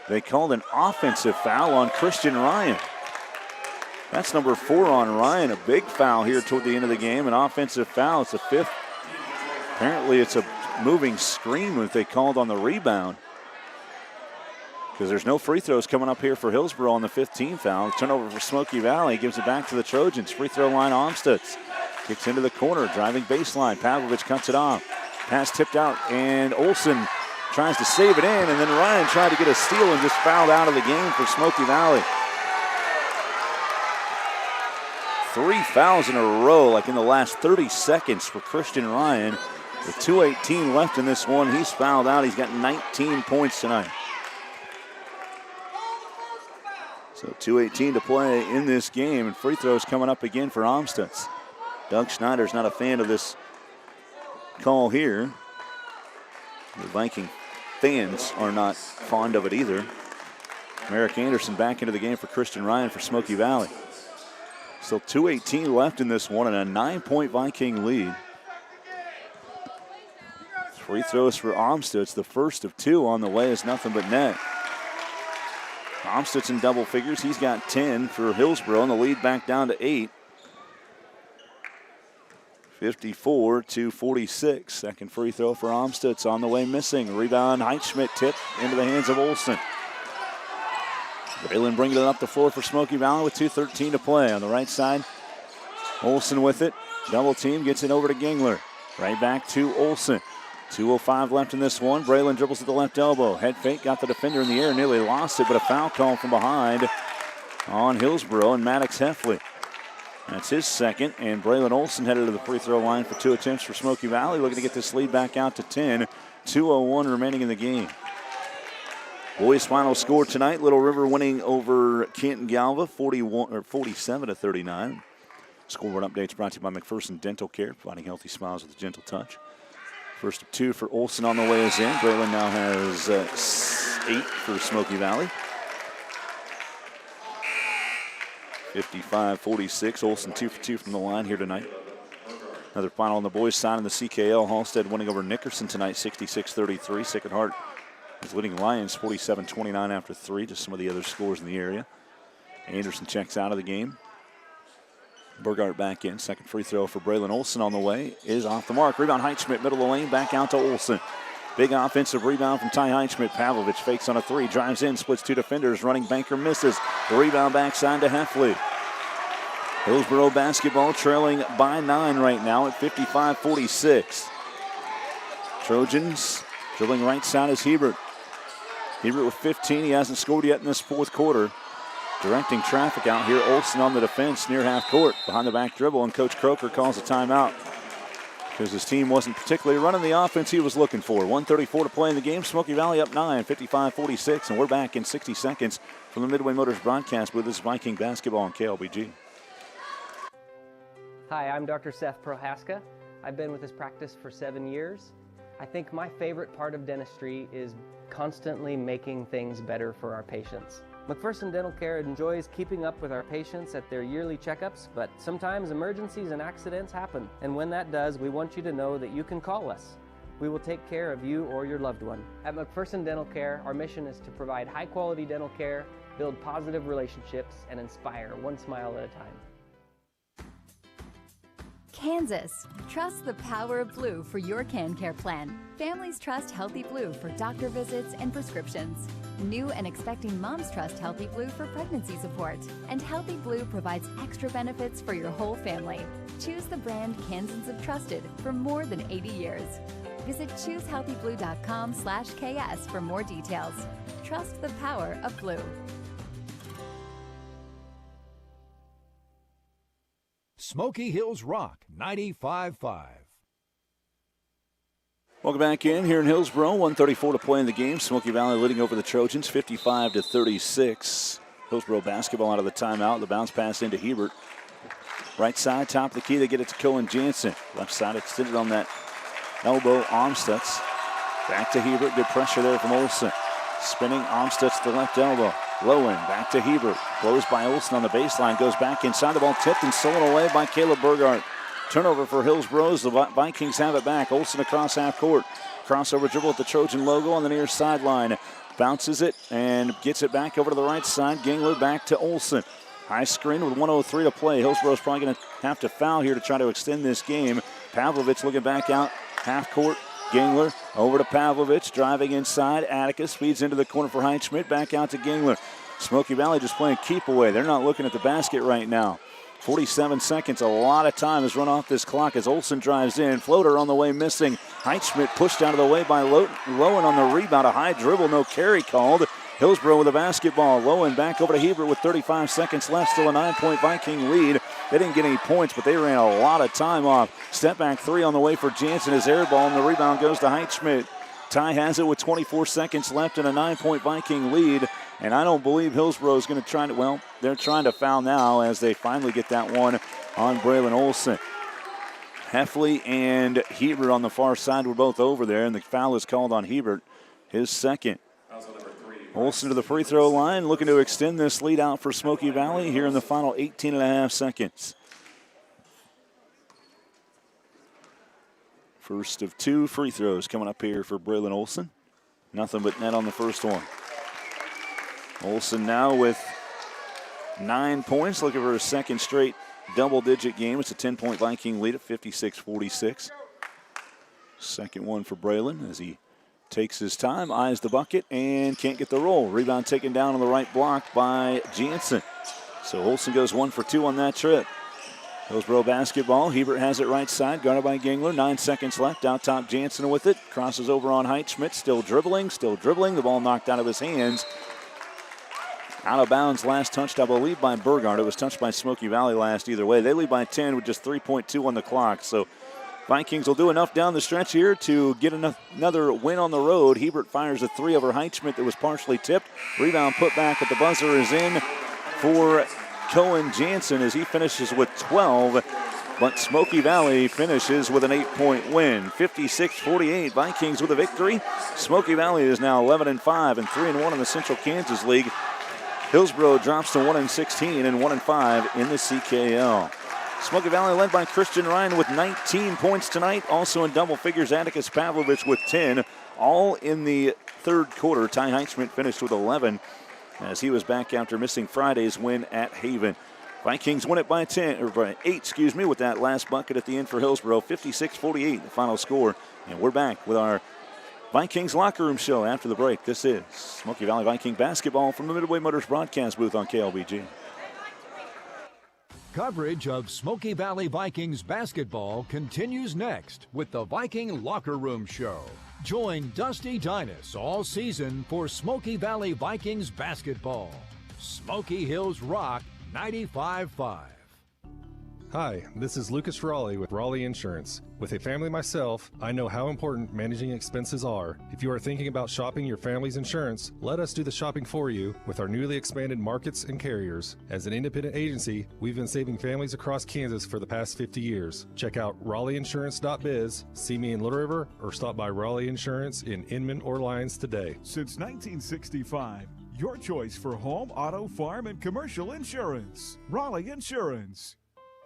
They called an offensive foul on Christian Ryan. That's number 4 on Ryan. A big foul here toward the end of the game. An offensive foul. It's the 5th. Apparently it's a moving screen that they called on the rebound. Because there's no free throws coming up here for Hillsboro on the 15 foul. Turnover for Smoky Valley. Gives it back to the Trojans. Free throw line Olmsted. Kicks into the corner. Driving baseline. Pavlovich cuts it off. Pass tipped out. And Olsen tries to save it in. And then Ryan tried to get a steal and just fouled out of the game for Smoky Valley. 3 fouls in a row, like in the last 30 seconds for Christian Ryan. With 2:18 left in this one, he's fouled out. He's got 19 points tonight. So 2:18 to play in this game, and free throws coming up again for Olmsted. Doug Schneider's not a fan of this call here. The Viking fans are not fond of it either. Merrick Anderson back into the game for Christian Ryan for Smoky Valley. Still 2:18 left in this one and a 9-point Viking lead. Free throws for Olmsted. It's the first of 2 on the way. Is nothing but net. Olmsted's in double figures. He's got 10 for Hillsboro, and the lead back down to 8. 54-46. Second free throw for Olmsted's on the way missing. Rebound, Heitschmidt tip into the hands of Olsen. Braylon bringing it up the floor for Smoky Valley with 2:13 to play. On the right side, Olsen with it. Double team, gets it over to Gingler. Right back to Olsen. 2:05 left in this one. Braylon dribbles at the left elbow. Head fake, got the defender in the air, nearly lost it, but a foul call from behind on Hillsboro and Maddox Heffley. That's his second, and Braylon Olsen headed to the free throw line for 2 attempts for Smoky Valley, looking to get this lead back out to 10. 2:01 remaining in the game. Boys' final score tonight, Little River winning over Canton Galva 47-39. Scoreboard updates brought to you by McPherson Dental Care, providing healthy smiles with a gentle touch. First of 2 for Olsen on the way is in. Braylon now has 8 for Smoky Valley. 55-46. Olsen 2 for 2 from the line here tonight. Another final on the boys' side in the CKL. Halstead winning over Nickerson tonight, 66-33. Sacred Heart is leading Lions 47-29 after 3. Just some of the other scores in the area. Anderson checks out of the game. Burgart back in. Second free throw for Braylon Olsen on the way is off the mark. Rebound Heitschmidt, middle of the lane, back out to Olsen. Big offensive rebound from Ty Heitschmidt. Pavlovich fakes on a 3, drives in, splits 2 defenders. Running banker misses. The rebound backside to Heffley. Hillsboro basketball trailing by 9 right now at 55-46. Trojans dribbling right side is Hebert. Hebert with 15. He hasn't scored yet in this fourth quarter. Directing traffic out here. Olsen on the defense near half court. Behind the back dribble, and Coach Croker calls a timeout because his team wasn't particularly running the offense he was looking for. 1:34 to play in the game. Smoky Valley up 9, 55-46, and we're back in 60 seconds from the Midway Motors broadcast with this Viking basketball on KLBG. Hi, I'm Dr. Seth Prohaska. I've been with this practice for 7 years. I think my favorite part of dentistry is constantly making things better for our patients. McPherson Dental Care enjoys keeping up with our patients at their yearly checkups, but sometimes emergencies and accidents happen. And when that does, we want you to know that you can call us. We will take care of you or your loved one. At McPherson Dental Care, our mission is to provide high-quality dental care, build positive relationships, and inspire one smile at a time. Kansas, trust the power of blue for your CanCare plan. Families trust Healthy Blue for doctor visits and prescriptions. New and expecting moms trust Healthy Blue for pregnancy support. And Healthy Blue provides extra benefits for your whole family. Choose the brand Kansans have trusted for more than 80 years. Visit choosehealthyblue.com/KS for more details. Trust the power of blue. Smoky Hills Rock 95.5. Welcome back in here in Hillsboro. 1:34 to play in the game. Smoky Valley leading over the Trojans 55-36. Hillsboro basketball out of the timeout. The bounce pass into Hebert. Right side, top of the key. They get it to Cohen Jansen. Left side extended on that elbow. Armstutz. Back to Hebert. Good pressure there from Olsen. Spinning Armstutz to the left elbow. Lowen back to Hebert. Blows by Olsen on the baseline. Goes back inside. The ball tipped and stolen away by Caleb Burgart. Turnover for Hillsboro. The Vikings have it back. Olsen across half court. Crossover dribble at the Trojan logo on the near sideline. Bounces it and gets it back over to the right side. Gangler back to Olsen. High screen with 1:03 to play. Hillsboro's probably going to have to foul here to try to extend this game. Pavlovich looking back out. Half court. Gangler over to Pavlovich. Driving inside. Atticus feeds into the corner for Heinschmidt. Back out to Gangler. Smoky Valley just playing keep away. They're not looking at the basket right now. 47 seconds, a lot of time has run off this clock as Olsen drives in. Floater on the way missing. Heinschmidt pushed out of the way by Lowen on the rebound. A high dribble, no carry called. Hillsboro with the basketball. Lowen back over to Hebert with 35 seconds left. Still a 9-point Viking lead. They didn't get any points, but they ran a lot of time off. Step back three on the way for Jansen. His air ball, and the rebound goes to Heinschmidt. Ty has it with 24 seconds left and a 9-point Viking lead. And I don't believe Hillsboro is going to try to, well, they're trying to foul now as they finally get that one on Braylon Olsen. Heffley and Hebert on the far side were both over there, and the foul is called on Hebert, his second. Olsen to the free throw line, looking to extend this lead out for Smoky Valley here in the final 18.5 seconds. First of two free throws coming up here for Braylon Olsen. Nothing but net on the first one. Olsen now with 9 points, looking for a second straight double-digit game. It's a 10-point Viking lead at 56-46. Second one for Braylon as he takes his time, eyes the bucket, and can't get the roll. Rebound taken down on the right block by Jansen. So Olsen goes 1 for 2 on that trip. Hillsboro basketball. Hebert has it right side, guarded by Gangler. 9 seconds left. Out top, Jansen with it. Crosses over on Heinschmidt. Still dribbling. The ball knocked out of his hands. Out of bounds, last touched, I believe, by Burgard. It was touched by Smoky Valley last either way. They lead by 10 with just 3.2 on the clock. So Vikings will do enough down the stretch here to get another win on the road. Hebert fires a three over Heinschmidt that was partially tipped. Rebound put back at the buzzer is in for Cohen Jansen as he finishes with 12. But Smoky Valley finishes with an 8-point win. 56-48, Vikings with a victory. Smoky Valley is now 11-5 and 3-1 in the Central Kansas League. Hillsboro drops to 1-16 and 1-5 in the CKL. Smoky Valley led by Christian Ryan with 19 points tonight. Also in double figures, Atticus Pavlovich with 10. All in the third quarter. Ty Heinschmidt finished with 11 as he was back after missing Friday's win at Haven. Vikings win it by 10, or by 8, with that last bucket at the end for Hillsboro. 56-48, the final score. And we're back with our Vikings locker room show after the break. This is Smoky Valley Viking basketball from the Midway Motors broadcast booth on KLBG. Coverage of Smoky Valley Vikings basketball continues next with the Viking Locker Room Show. Join Dusty Dinas all season for Smoky Valley Vikings basketball. Smoky Hills Rock 95.5. Hi, this is Lucas Raleigh with Raleigh Insurance. With a family myself, I know how important managing expenses are. If you are thinking about shopping your family's insurance, let us do the shopping for you with our newly expanded markets and carriers. As an independent agency, we've been saving families across Kansas for the past 50 years. Check out RaleighInsurance.biz, see me in Little River, or stop by Raleigh Insurance in Inman or Lyons today. Since 1965, your choice for home, auto, farm, and commercial insurance. Raleigh Insurance.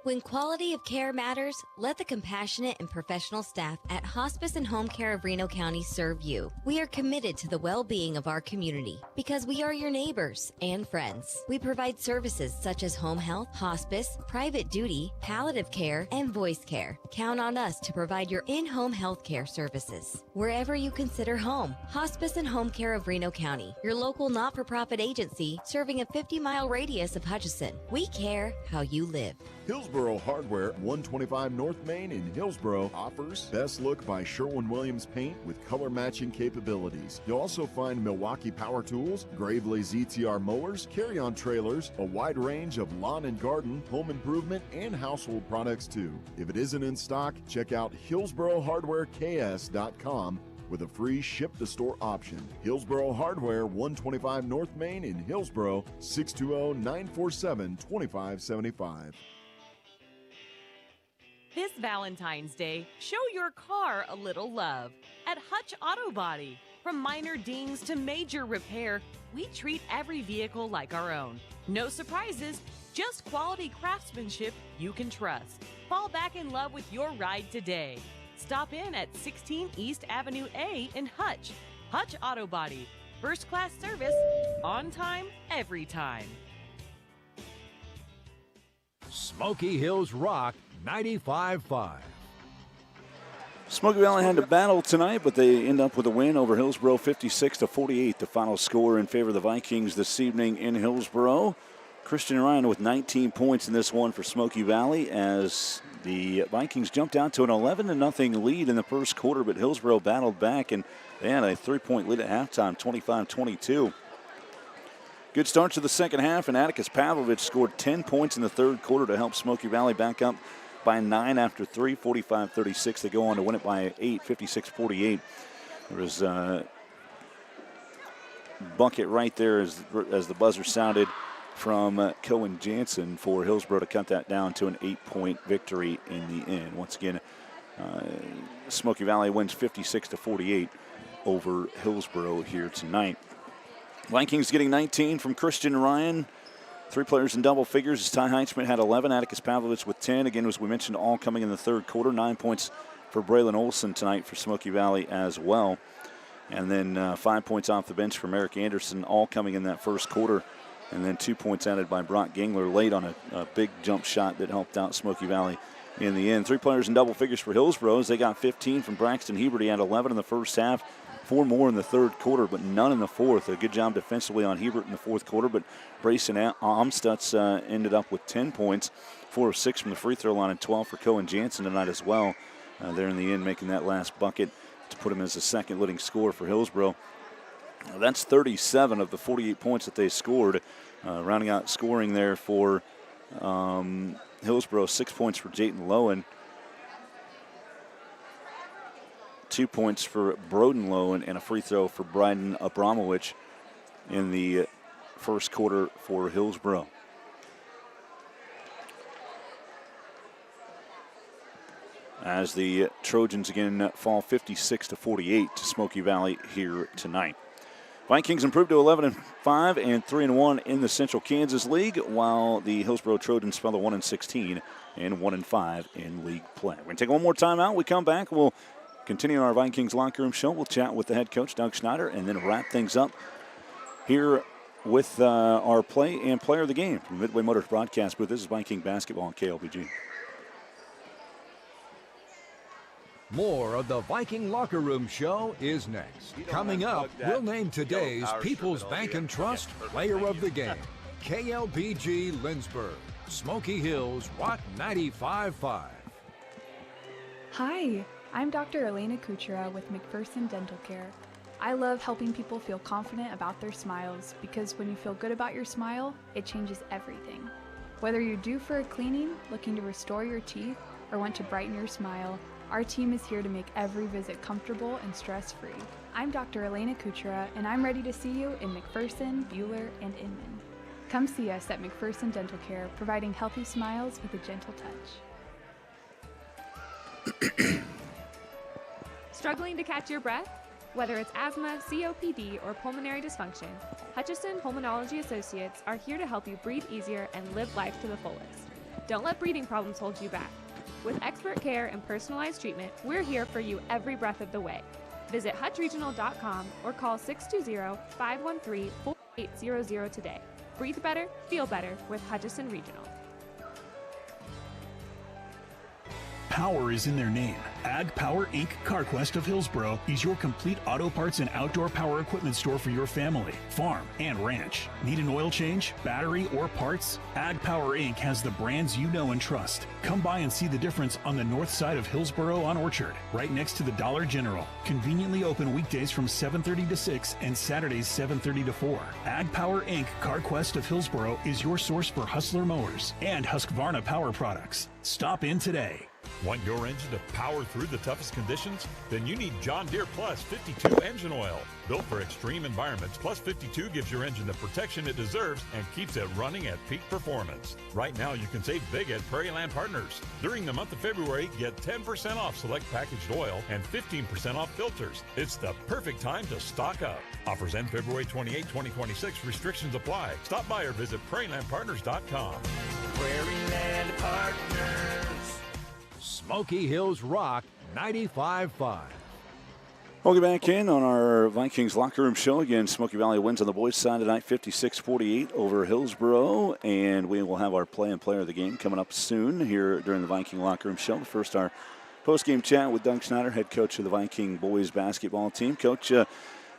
When quality of care matters, let the compassionate and professional staff at Hospice and Home Care of Reno County serve you. We are committed to the well-being of our community because we are your neighbors and friends. We provide services such as home health, hospice, private duty, palliative care, and voice care. Count on us to provide your in-home health care services. Wherever you consider home, Hospice and Home Care of Reno County, your local not-for-profit agency serving a 50-mile radius of Hutchinson. We care how you live. Hillsboro Hardware, 125 North Main in Hillsboro, offers Best Look by Sherwin-Williams paint with color matching capabilities. You'll also find Milwaukee power tools, Gravely ZTR mowers, carry-on trailers, a wide range of lawn and garden, home improvement, and household products too. If it isn't in stock, check out HillsboroHardwareKS.com with a free ship-to-store option. Hillsboro Hardware, 125 North Main in Hillsboro, 620-947-2575. This Valentine's Day, show your car a little love at Hutch Auto Body. From minor dings to major repair, we treat every vehicle like our own. No surprises, just quality craftsmanship you can trust. Fall back in love with your ride today. Stop in at 16 East Avenue A in Hutch. Hutch Auto Body. First class service, on time, every time. Smoky Hills Rock 95.5. Smoky Valley had to battle tonight, but they end up with a win over Hillsboro, 56-48. The final score in favor of the Vikings this evening in Hillsboro. Christian Ryan with 19 points in this one for Smoky Valley as the Vikings jumped out to an 11-0 lead in the first quarter, but Hillsboro battled back, and they had a 3-point lead at halftime, 25-22. Good start to the second half, and Atticus Pavlovich scored 10 points in the third quarter to help Smoky Valley back up by 9 after 3, 45-36. They go on to win it by 8, 56-48. There was a bucket right there as the buzzer sounded from Cohen Jansen for Hillsboro to cut that down to an 8-point victory in the end. Once again, Smoky Valley wins 56-48 over Hillsboro here tonight. Vikings getting 19 from Christian Ryan. 3 players in double figures as Ty Heitzman had 11. Atticus Pavlovich with 10. Again, as we mentioned, all coming in the third quarter. 9 points for Braylon Olson tonight for Smoky Valley as well. And then 5 points off the bench from Eric Anderson, all coming in that first quarter. And then 2 points added by Brock Gangler late on a big jump shot that helped out Smoky Valley in the end. 3 players in double figures for Hillsboro. They got 15 from Braxton Hebert. He had 11 in the first half. 4 more in the third quarter, but none in the fourth. A good job defensively on Hebert in the fourth quarter, but Brayson Amstutz ended up with 10 points, 4 of 6 from the free throw line, and 12 for Cohen Jansen tonight as well. There in the end, making that last bucket to put him as the second leading scorer for Hillsboro. That's 37 of the 48 points that they scored. Rounding out scoring there for Hillsboro, 6 points for Jayton Lowen. 2 points for Broden Lowen and a free throw for Bryden Abramowicz in the first quarter for Hillsboro. As the Trojans again fall 56-48 to Smoky Valley here tonight. Vikings improved to 11-5 and 3-1 in the Central Kansas League, while the Hillsboro Trojans fell to 1-16 and 1-5 in league play. We're going to take one more time out. We come back. We'll continue our Vikings locker room show. We'll chat with the head coach, Doug Schneider, and then wrap things up here with our play and player of the game from Midway Motors broadcast booth. This is Viking basketball on KLBG. More of the Viking Locker Room Show is next. Coming up, we'll name today's People's Bank and Trust Player of the Game. KLBG Lindsborg, Smoky Hills, Rock 95.5. Hi, I'm Dr. Elena Kuchera with McPherson Dental Care. I love helping people feel confident about their smiles because when you feel good about your smile, it changes everything. Whether you're due for a cleaning, looking to restore your teeth, or want to brighten your smile, our team is here to make every visit comfortable and stress-free. I'm Dr. Elena Kuchera, and I'm ready to see you in McPherson, Bueller, and Inman. Come see us at McPherson Dental Care, providing healthy smiles with a gentle touch. Struggling to catch your breath? Whether it's asthma, COPD, or pulmonary dysfunction, Hutchison Pulmonology Associates are here to help you breathe easier and live life to the fullest. Don't let breathing problems hold you back. With expert care and personalized treatment, we're here for you every breath of the way. Visit hutchregional.com or call 620-513-4800 today. Breathe better, feel better with Hutchison Regional. Power is in their name. Ag Power Inc. CarQuest of Hillsboro is your complete auto parts and outdoor power equipment store for your family, farm, and ranch. Need an oil change, battery, or parts? Ag Power Inc. has the brands you know and trust. Come by and see the difference on the north side of Hillsboro on Orchard, right next to the Dollar General. Conveniently open weekdays from 7:30 to 6 and Saturdays 7:30 to 4. Ag Power Inc. CarQuest of Hillsboro is your source for Hustler mowers and Husqvarna power products. Stop in today. Want your engine to power through the toughest conditions? Then you need John Deere Plus 52 engine oil. Built for extreme environments, Plus 52 gives your engine the protection it deserves and keeps it running at peak performance. Right now, you can save big at Prairie Land Partners. During the month of February, get 10% off select packaged oil and 15% off filters. It's the perfect time to stock up. Offers end February 28, 2026. Restrictions apply. Stop by or visit prairielandpartners.com. Prairie Land Partners. Smoky Hills Rock 95.5. We'll get back in on our Vikings locker room show. Again, Smoky Valley wins on the boys' side tonight, 56-48 over Hillsboro. And we will have our play and player of the game coming up soon here during the Viking locker room show. First, our post-game chat with Doug Schneider, head coach of the Viking boys basketball team. Coach,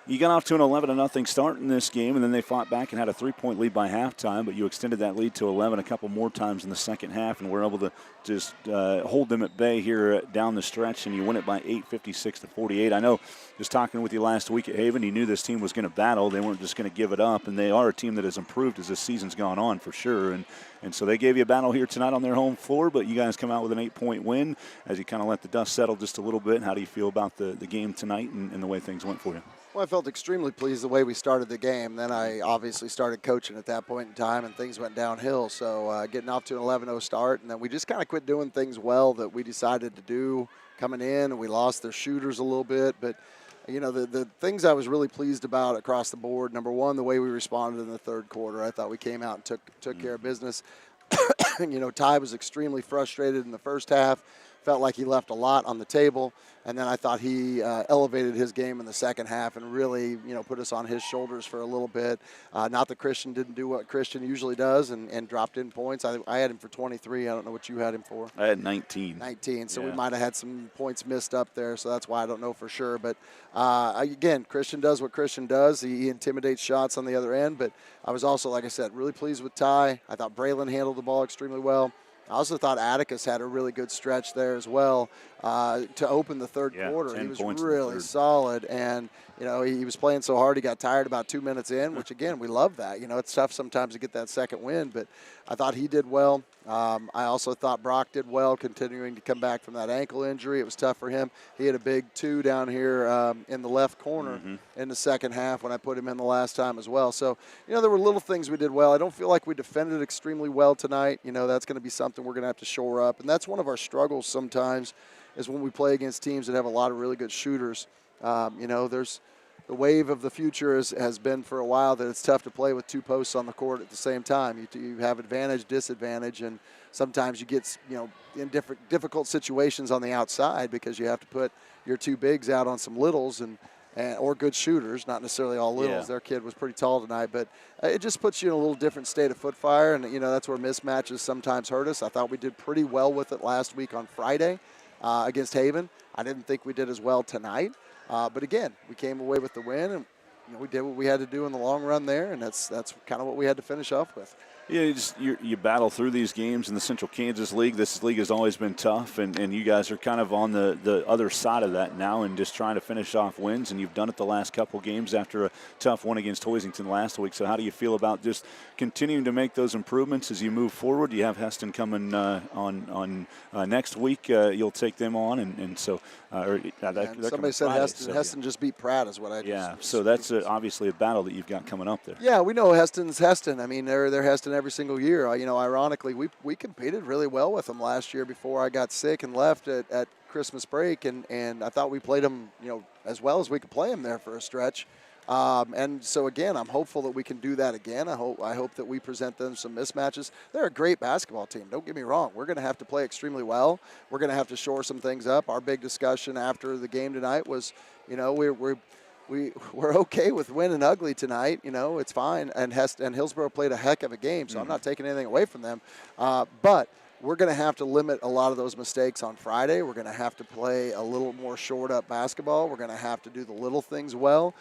you got off to an 11-0 start in this game, and then they fought back and had a 3-point lead by halftime, but you extended that lead to 11 a couple more times in the second half, and were able to just hold them at bay here down the stretch, and you win it by 8, 56-48. I know, just talking with you last week at Haven, you knew this team was going to battle. They weren't just going to give it up, and they are a team that has improved as this season's gone on for sure, and so they gave you a battle here tonight on their home floor, but you guys come out with an 8-point win as you kind of let the dust settle just a little bit. How do you feel about the game tonight and the way things went for you? Well, I felt extremely pleased the way we started the game. Then I obviously started coaching at that point in time, and things went downhill. So getting off to an 11-0 start, and then we just kind of quit doing things well that we decided to do coming in, and we lost their shooters a little bit. But, you know, the things I was really pleased about across the board, number one, the way we responded in the third quarter. I thought we came out and took care of business. You know, Ty was extremely frustrated in the first half. Felt like he left a lot on the table, and then I thought he elevated his game in the second half and really, you know, put us on his shoulders for a little bit. Not that Christian didn't do what Christian usually does and dropped in points. I had him for 23. I don't know what you had him for. I had 19. 19, so yeah. we might have had some points missed up there, so that's why I don't know for sure. But, again, Christian does what Christian does. He intimidates shots on the other end, but I was also, like I said, really pleased with Ty. I thought Braylon handled the ball extremely well. I also thought Atticus had a really good stretch there as well to open the third quarter. He was really solid, and, you know, he was playing so hard he got tired about 2 minutes in, which, again, we love that. You know, it's tough sometimes to get that second win, but I thought he did well. I also thought Brock did well, continuing to come back from that ankle injury. It was tough for him. He had a big 2 down here in the left corner in the second half when I put him in the last time as well. So, you know, there were little things we did well. I don't feel like we defended extremely well tonight. You know, that's going to be something we're going to have to shore up. And that's one of our struggles sometimes is when we play against teams that have a lot of really good shooters. You know, there's the wave of the future has been for a while that it's tough to play with 2 posts on the court at the same time. You have advantage, disadvantage, and sometimes you get, you know, in difficult situations on the outside because you have to put your 2 bigs out on some littles or good shooters, not necessarily all littles. Yeah. Their kid was pretty tall tonight, but it just puts you in a little different state of foot fire, and, you know, that's where mismatches sometimes hurt us. I thought we did pretty well with it last week on Friday against Haven. I didn't think we did as well tonight. But again, we came away with the win, and, you know, we did what we had to do in the long run there, and that's kind of what we had to finish off with. Yeah, you battle through these games in the Central Kansas League. This league has always been tough, and you guys are kind of on the other side of that now and just trying to finish off wins, and you've done it the last couple games after a tough one against Hoisington last week. So how do you feel about just continuing to make those improvements as you move forward? You have Heston coming on next week. You'll take them on, and so somebody said Heston just beat Pratt is what I just. Yeah, so that's obviously a battle that you've got coming up there. Yeah, we know Heston's Heston. I mean, they're Heston every single year. Ironically, we competed really well with them last year before I got sick and left at Christmas break, and I thought we played them, as well as we could play them there for a stretch. And so again, I'm hopeful that we can do that again. I hope that we present them some mismatches. They're a great basketball team. Don't get me wrong. We're going to have to play extremely well. We're going to have to shore some things up. Our big discussion after the game tonight was, we're okay with winning ugly tonight. It's fine. And Hillsboro played a heck of a game, so I'm not taking anything away from them. But we're going to have to limit a lot of those mistakes on Friday. We're going to have to play a little more shored-up basketball. We're going to have to do the little things well,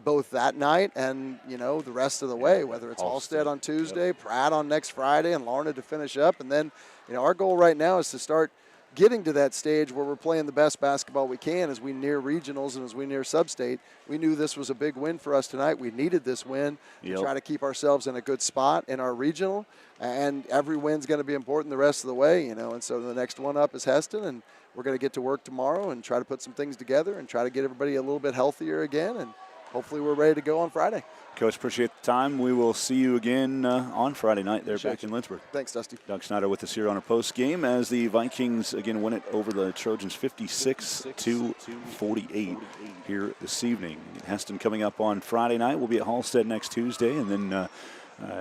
both that night and, the rest of the way, whether it's Halstead on Tuesday, Pratt on next Friday, and Larned to finish up. And then, our goal right now is to start getting to that stage where we're playing the best basketball we can as we near regionals and as we near sub-state. We knew this was a big win for us tonight. We needed this win to try to keep ourselves in a good spot in our regional, and every win's going to be important the rest of the way, and so the next one up is Heston, and we're going to get to work tomorrow and try to put some things together and try to get everybody a little bit healthier again, and hopefully we're ready to go on Friday. Coach, appreciate the time. We will see you again on Friday night there back in Lynchburg. Thanks, Dusty. Doug Schneider with us here on our post game as the Vikings again win it over the Trojans 56-48 here this evening. Heston coming up on Friday night. We'll be at Halstead next Tuesday, and then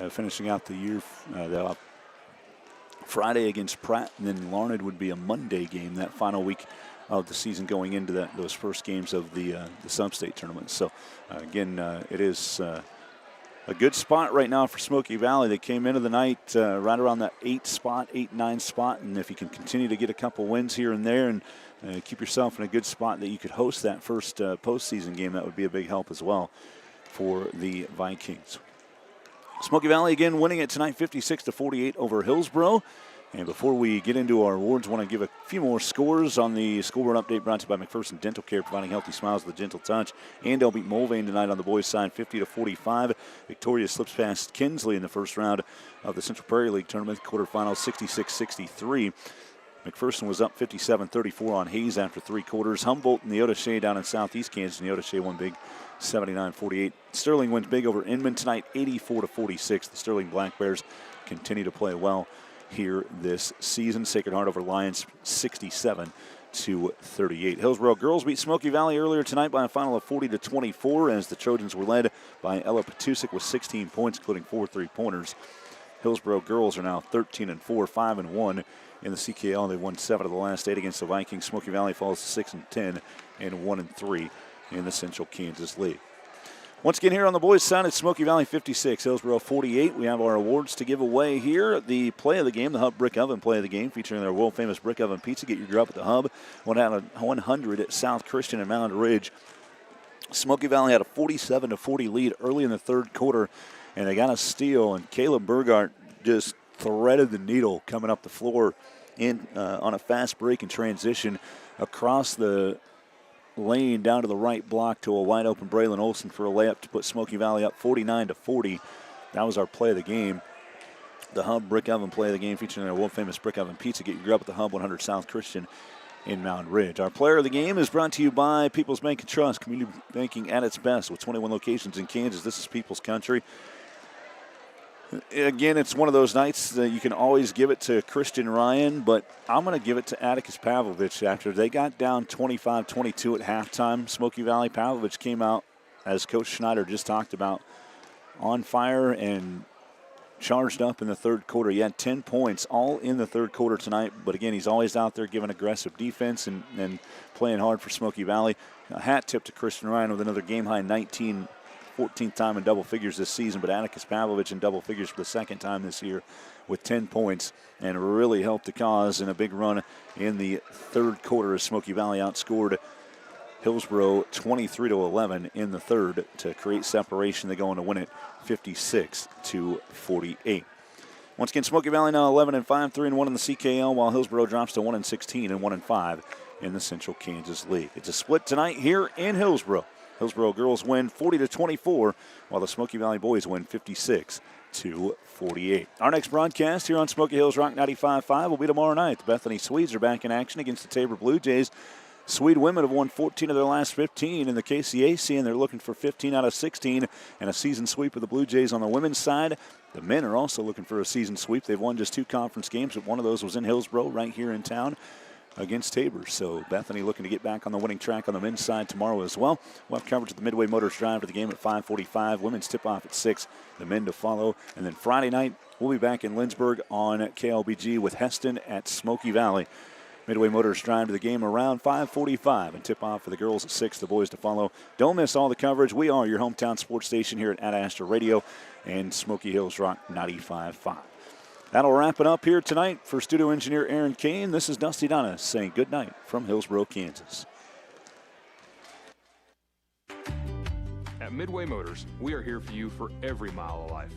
finishing out the year Friday against Pratt, and then Larned would be a Monday game that final week of the season going into those first games of the sub-state tournament. So, again, it is a good spot right now for Smoky Valley. They came into the night right around that 8-9 spot, and if you can continue to get a couple wins here and there and keep yourself in a good spot that you could host that first postseason game, that would be a big help as well for the Vikings. Smoky Valley again winning it tonight 56-48 over Hillsboro. And before we get into our awards, I want to give a few more scores on the scoreboard update brought to you by McPherson Dental Care, providing healthy smiles with a gentle touch. Andale beat Mulvane tonight on the boys' side, 50-45. Victoria slips past Kinsley in the first round of the Central Prairie League tournament, quarterfinals 66-63. McPherson was up 57-34 on Hayes after three quarters. Humboldt and the Neodesha down in southeast Kansas, and Neodesha won big 79-48. Sterling wins big over Inman tonight, 84-46. The Sterling Black Bears continue to play well here this season. Sacred Heart over Lions 67-38. Hillsboro girls beat Smoky Valley earlier tonight by a final of 40-24 as the Trojans were led by Ella Patusik with 16 points, including 4 3-pointers. Hillsboro girls are now 13-4, 5-1 in the CKL. They won 7 of the last 8 against the Vikings. Smoky Valley falls to 6-10 and 1-3 in the Central Kansas League. Once again, here on the boys' side, it's Smoky Valley 56, Hillsboro 48. We have our awards to give away here. The play of the game, the Hub Brick Oven play of the game, featuring their world-famous Brick Oven Pizza. Get your grub at the Hub. 100 at South Christian and Mound Ridge. Smoky Valley had a 47-40 lead early in the third quarter, and they got a steal, and Caleb Burgart just threaded the needle coming up the floor on a fast break and transition across the lane down to the right block to a wide-open Braylon Olsen for a layup to put Smoky Valley up 49-40. That was our play of the game. The Hub Brick Oven play of the game featuring their world-famous Brick Oven Pizza. Get your grub at the Hub 100 South Christian in Mound Ridge. Our player of the game is brought to you by People's Bank and Trust, community banking at its best with 21 locations in Kansas. This is People's Country. Again, it's one of those nights that you can always give it to Christian Ryan, but I'm going to give it to Atticus Pavlovich after they got down 25-22 at halftime. Smoky Valley Pavlovich came out, as Coach Schneider just talked about, on fire and charged up in the third quarter. He had 10 points all in the third quarter tonight, but again, he's always out there giving aggressive defense and playing hard for Smoky Valley. A hat tip to Christian Ryan with another game-high 14th time in double figures this season, but Atticus Pavlovich in double figures for the second time this year with 10 points and really helped the cause in a big run in the third quarter as Smoky Valley outscored Hillsboro 23-11 in the third to create separation. They go on to win it 56-48. Once again, Smoky Valley now 11-5, 3-1 in the CKL, while Hillsboro drops to 1-16 and 1-5 in the Central Kansas League. It's a split tonight here in Hillsboro. Hillsboro girls win 40-24, while the Smoky Valley boys win 56-48. Our next broadcast here on Smoky Hills Rock 95.5 will be tomorrow night. The Bethany Swedes are back in action against the Tabor Blue Jays. Swede women have won 14 of their last 15 in the KCAC, and they're looking for 15 out of 16 and a season sweep of the Blue Jays on the women's side. The men are also looking for a season sweep. They've won just 2 conference games, but one of those was in Hillsboro right here in town against Tabor. So Bethany looking to get back on the winning track on the men's side tomorrow as well. We'll have coverage of the Midway Motors Drive to the game at 5:45. Women's tip-off at 6. The men to follow. And then Friday night, we'll be back in Lynchburg on KLBG with Heston at Smoky Valley. Midway Motors Drive to the game around 5:45 and tip-off for the girls at 6, the boys to follow. Don't miss all the coverage. We are your hometown sports station here at Ad Astra Radio and Smoky Hills Rock 95.5. That'll wrap it up here tonight for studio engineer Aaron Kane. This is Dusty Donna saying good night from Hillsboro, Kansas. At Midway Motors, we are here for you for every mile of life.